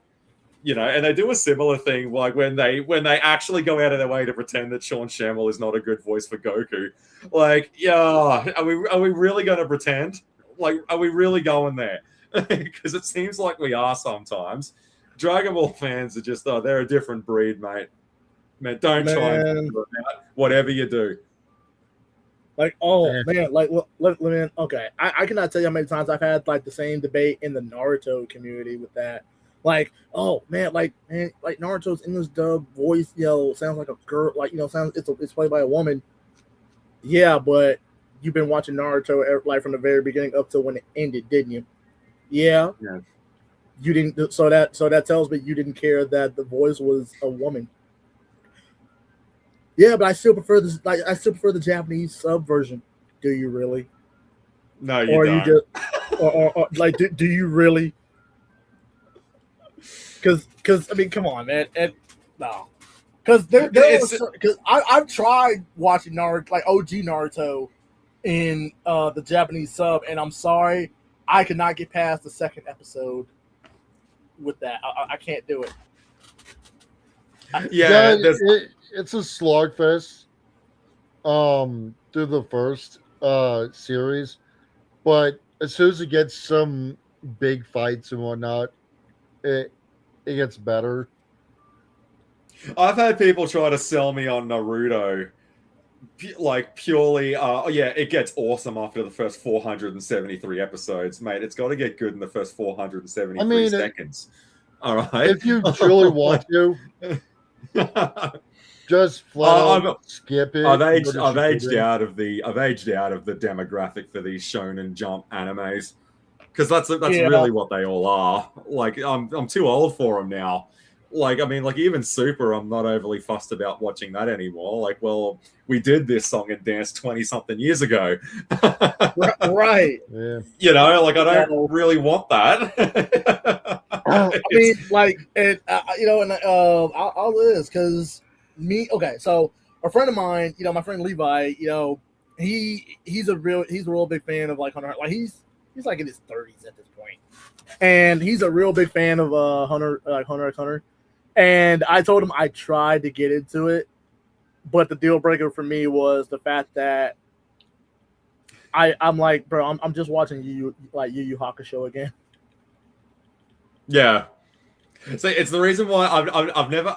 And they do a similar thing, like when they actually go out of their way to pretend that Sean Shamwell is not a good voice for Goku. Like, yeah, are we really going to pretend? Like, are we really going there? Because it seems like we are sometimes. Dragon Ball fans are just, they're a different breed, mate. Man, don't try and figure it out, whatever you do. Like, man, like, man, okay. I cannot tell you how many times I've had like the same debate in the Naruto community with that. Like, oh man, like Naruto's English dub voice, sounds like a girl, like, it's played by a woman. Yeah, but you've been watching Naruto like from the very beginning up to when it ended, didn't you? Yeah. You didn't. So that tells me you didn't care that the voice was a woman. Yeah, but I still prefer this. Like, I still prefer the Japanese sub version. Do you really? No, you don't. You just, or like, do you really? Because I mean, come on, man. And no, because because I've tried watching Naruto, like OG Naruto, in the Japanese sub, and I'm sorry, I could not get past the second episode with that. I can't do it. Yeah, it's a slogfest through the first series, but as soon as it gets some big fights and whatnot, it gets better. I've had people try to sell me on Naruto, like purely, it gets awesome after the first 473 episodes, mate. It's got to get good in the first 473 seconds. All right, if you truly want to. Just flat skip it. I've aged out of the demographic for these Shonen Jump animes, because that's really what they all are. Like, I'm too old for them now. Like, I mean, like even Super, I'm not overly fussed about watching that anymore. Like, well, we did this song and dance 20-something years ago. Right. Yeah. Like I don't really want that. I mean, like, and all this because okay, so a friend of mine, my friend Levi, he's a real big fan of like Hunter. Like he's like in his 30s at this point, and he's a real big fan of Hunter x Hunter. And I told him I tried to get into it, but the deal breaker for me was the fact that I'm like, bro, I'm just watching Yu Yu Hakusho again. Yeah. So it's the reason why I've never,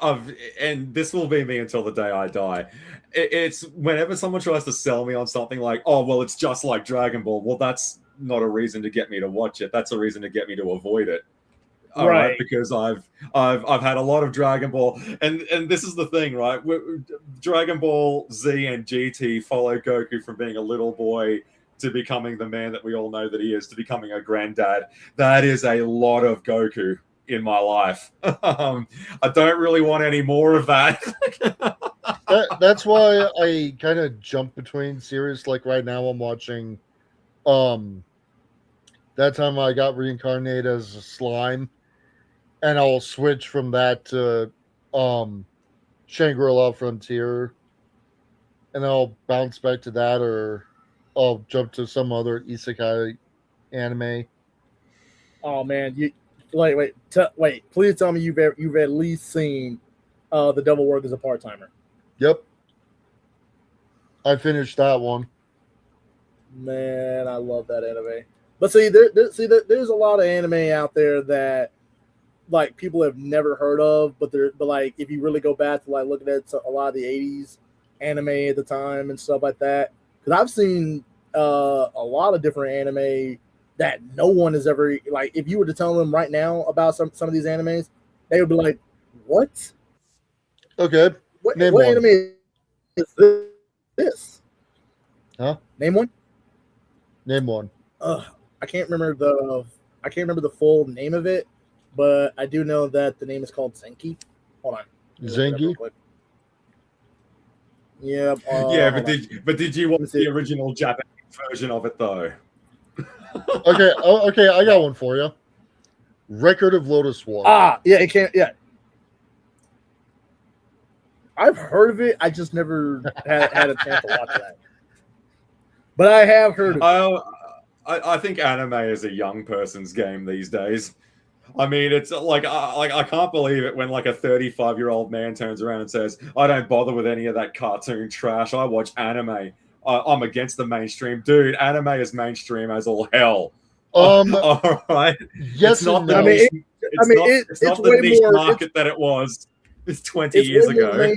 and this will be me until the day I die. It's whenever someone tries to sell me on something like, oh, well, it's just like Dragon Ball. Well, that's not a reason to get me to watch it. That's a reason to get me to avoid it. All right, because I've had a lot of Dragon Ball, and this is the thing, right? Dragon Ball Z and GT follow Goku from being a little boy to becoming the man that we all know that he is, to becoming a granddad. That is a lot of Goku in my life. I don't really want any more of that. That's why I kind of jump between series. Like right now, I'm watching. That time I got reincarnated as a slime, and I'll switch from that to Shangri-La Frontier, and then I'll bounce back to that, or I'll jump to some other isekai anime. Oh man, wait! Please tell me you've at least seen The Devil Work as a Part-Timer. Yep, I finished that one. Man, I love that anime. But see, there's a lot of anime out there that like people have never heard of, but like if you really go back to like looking at a lot of the '80s anime at the time and stuff like that, because I've seen a lot of different anime that no one has ever, like, if you were to tell them right now about some of these animes, they would be like, "What? Okay, what anime is this? Huh? Name one. Name one. I can't remember the full name of it, but I do know that the name is called Zenki. Hold on. Zenki? Yeah. Yeah, but did you watch the original Japanese version of it though? Okay, I got one for you. Record of Lotus War. Yeah, it can't. Yeah, I've heard of it. I just never had a chance to watch that. But I have heard of it. I think anime is a young person's game these days. I mean, it's like I can't believe it when like a 35-year-old man turns around and says, "I don't bother with any of that cartoon trash. I watch anime. I'm against the mainstream." Dude, anime is mainstream as all hell. All right. Yes, it's not no. it's not the niche market that it was. It's 20 years ago.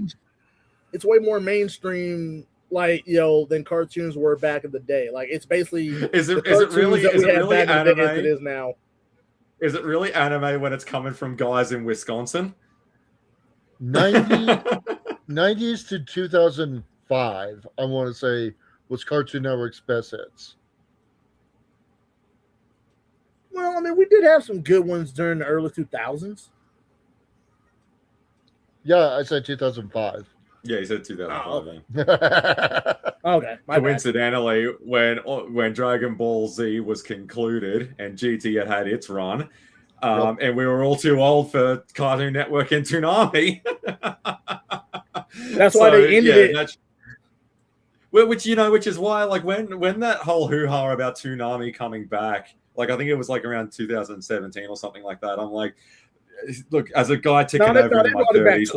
It's way more mainstream, like, than cartoons were back in the day. Like, it's basically is it really anime as it is now. Is it really anime when it's coming from guys in Wisconsin? 90s to 2005, I want to say, was Cartoon Network's best hits. Well, I mean, we did have some good ones during the early 2000s. Yeah, I said 2005. Yeah, he said 2005. Okay. Coincidentally, when Dragon Ball Z was concluded and GT had its run, and we were all too old for Cartoon Network and Toonami. That's why they ended it. Which is why, like, when that whole hoo-ha about Toonami coming back, like, I think it was like around 2017 or something like that. I'm like, look, as a guy ticking over in my 30s,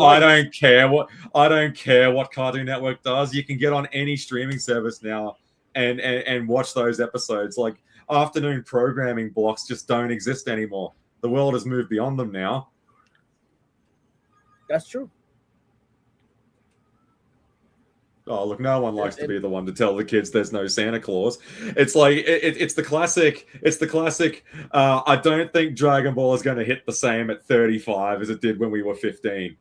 I don't care what Cartoon Network does. You can get on any streaming service now and watch those episodes. Like, afternoon programming blocks just don't exist anymore. The world has moved beyond them now. That's true. Oh, look, no one likes to be the one to tell the kids there's no Santa Claus. It's like, it's the classic, I don't think Dragon Ball is going to hit the same at 35 as it did when we were 15.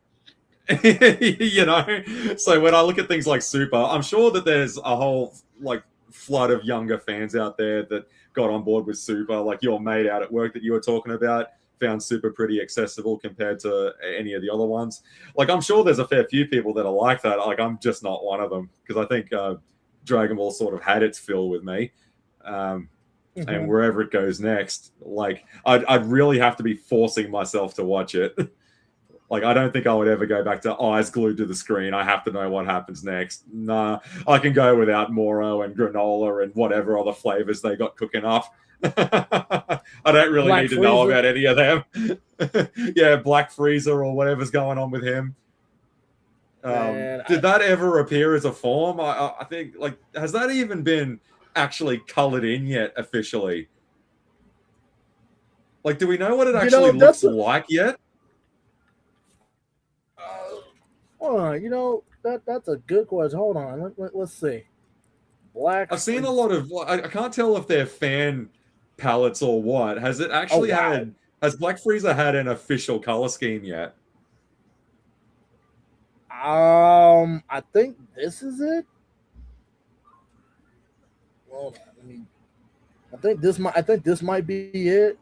So when I look at things like Super, I'm sure that there's a whole, like, flood of younger fans out there that got on board with Super, like your mate out at work that you were talking about. Found Super pretty accessible compared to any of the other ones. Like, I'm sure there's a fair few people that are like that. Like, I'm just not one of them, because I think Dragon Ball sort of had its fill with me. And wherever it goes next, like, I'd really have to be forcing myself to watch it. Like, I don't think I would ever go back to eyes glued to the screen. I have to know what happens next. Nah, I can go without Moro and granola and whatever other flavors they got cooking up. I don't really need to know about any of them. Yeah, Black Freezer or whatever's going on with him. Did that ever appear as a form? I think, like, has that even been actually colored in yet officially? Like, do we know what it actually looks like yet? That's a good question. Hold on, let's see. I've seen a lot of. I can't tell if they're fan palettes or what. Has it actually had? Has Black Freezer had an official color scheme yet? I think this is it. Hold on, I think this might be it.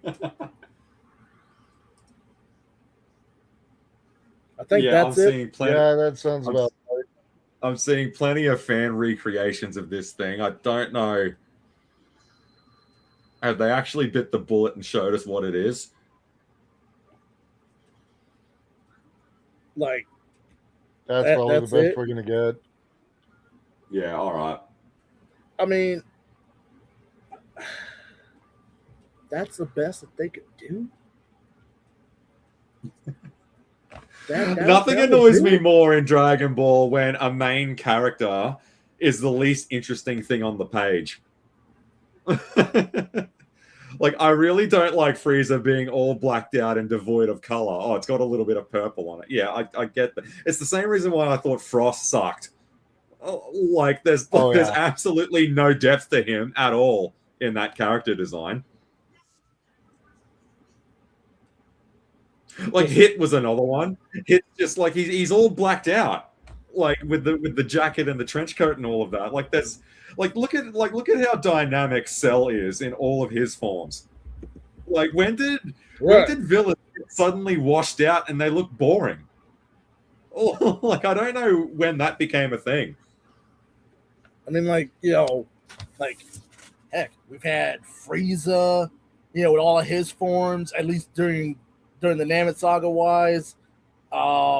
I think that's it. Yeah, that sounds about right. I'm seeing plenty of fan recreations of this thing. I don't know. Have they actually bit the bullet and showed us what it is? Like, that's probably the best we're gonna get. Yeah, all right. I mean, that's the best that they could do. Nothing annoys me more in Dragon Ball when a main character is the least interesting thing on the page. Like, I really don't like Frieza being all blacked out and devoid of color. Oh, it's got a little bit of purple on it. Yeah, I get that. It's the same reason why I thought Frost sucked. Like, there's absolutely no depth to him at all in that character design. Like Hit was another one. Hit's just like he's all blacked out, like with the jacket and the trench coat and all of that. Like there's look at how dynamic Cell is in all of his forms. Like when did villains get suddenly washed out and they look boring? Oh, like I don't know when that became a thing. I mean, like, you know, like heck, we've had Frieza, you know, with all of his forms, at least during the Namek Saga wise.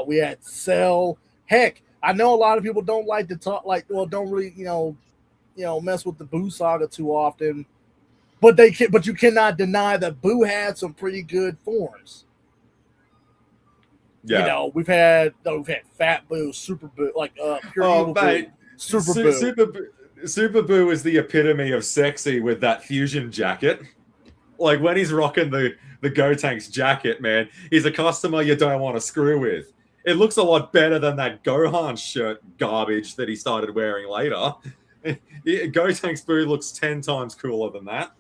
We had Cell. Heck, I know a lot of people don't like to talk, like, well, don't really, you know, mess with the Boo saga too often. But you cannot deny that Boo had some pretty good forms. Yeah. You know, we've had Fat Boo, Super Boo, like Pure Evil mate. Boo, Super Boo. Super Boo is the epitome of sexy with that fusion jacket. Like when he's rocking the Gotank's jacket, man, he's a customer you don't want to screw with. It looks a lot better than that Gohan shirt garbage that he started wearing later. Gotank's Boo looks 10 times cooler than that.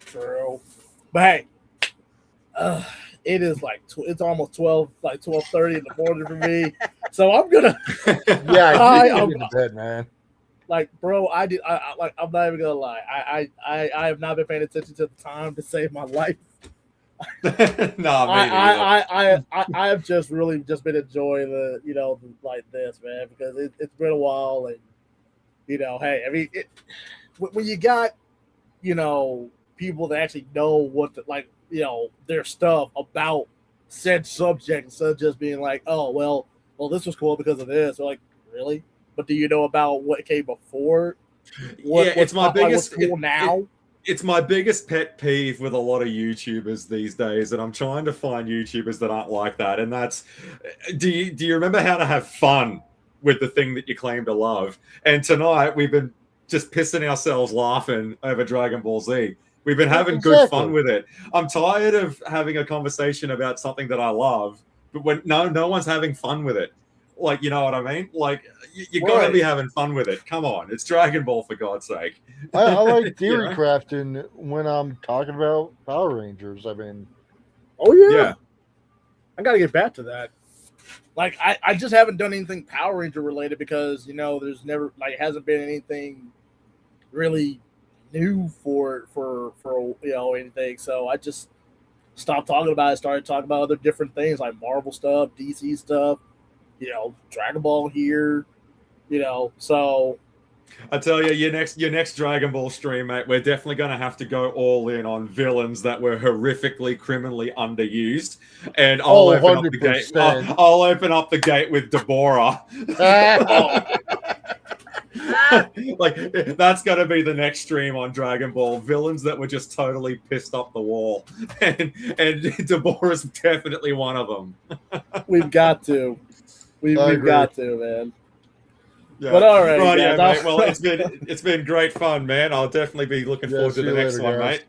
True. But hey, it is like it's almost 12:30 in the morning for me. So I'm gonna I'm in bed, man. Like, bro, I'm not even gonna lie. I have not been paying attention to the time to save my life. I have just really just been enjoying like this, man, because it's been a while, and you know, hey, I mean, when you got, you know, people that actually know what their stuff about said subject, instead of just being like, oh well, this was cool because of this. They're like, really? But do you know about what came before? It's my biggest cool now. It's my biggest pet peeve with a lot of YouTubers these days, and I'm trying to find YouTubers that aren't like that. And that's, do you remember how to have fun with the thing that you claim to love? And tonight we've been just pissing ourselves laughing over Dragon Ball Z. We've been having good fun with it. I'm tired of having a conversation about something that I love, but when no one's having fun with it. Like, you know what I mean? Like, you got to be having fun with it. Come on. It's Dragon Ball, for God's sake. I like theory crafting when I'm talking about Power Rangers. I mean. Oh, yeah. I got to get back to that. Like, I just haven't done anything Power Ranger related because, you know, there's never, like, hasn't been anything really new for you know, anything. So I just stopped talking about it, started talking about other different things like Marvel stuff, DC stuff. You know, Dragon Ball here, you know, so I tell you, your next Dragon Ball stream, mate, we're definitely going to have to go all in on villains that were horrifically, criminally underused, and I'll open up the gate. I'll open up the gate with Deborah. Like that's going to be the next stream on Dragon Ball. Villains that were just totally pissed off the wall, and Deborah's definitely one of them. We've got to. We've got to, man. Yeah. But all right, mate. Well, it's been great fun, man. I'll definitely be looking forward to the next one, mate.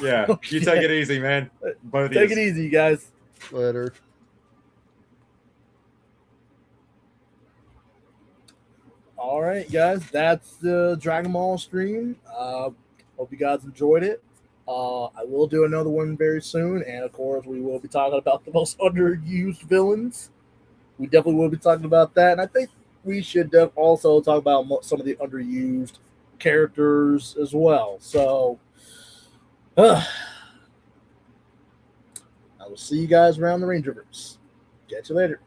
Yeah, okay. You take it easy, man. Both take it easy, guys. Later. All right, guys. That's the Dragon Ball stream. Hope you guys enjoyed it. I will do another one very soon, and of course, we will be talking about the most underused villains. We definitely will be talking about that, and I think we should also talk about some of the underused characters as well. So, I will see you guys around the Rangerverse. Catch you later.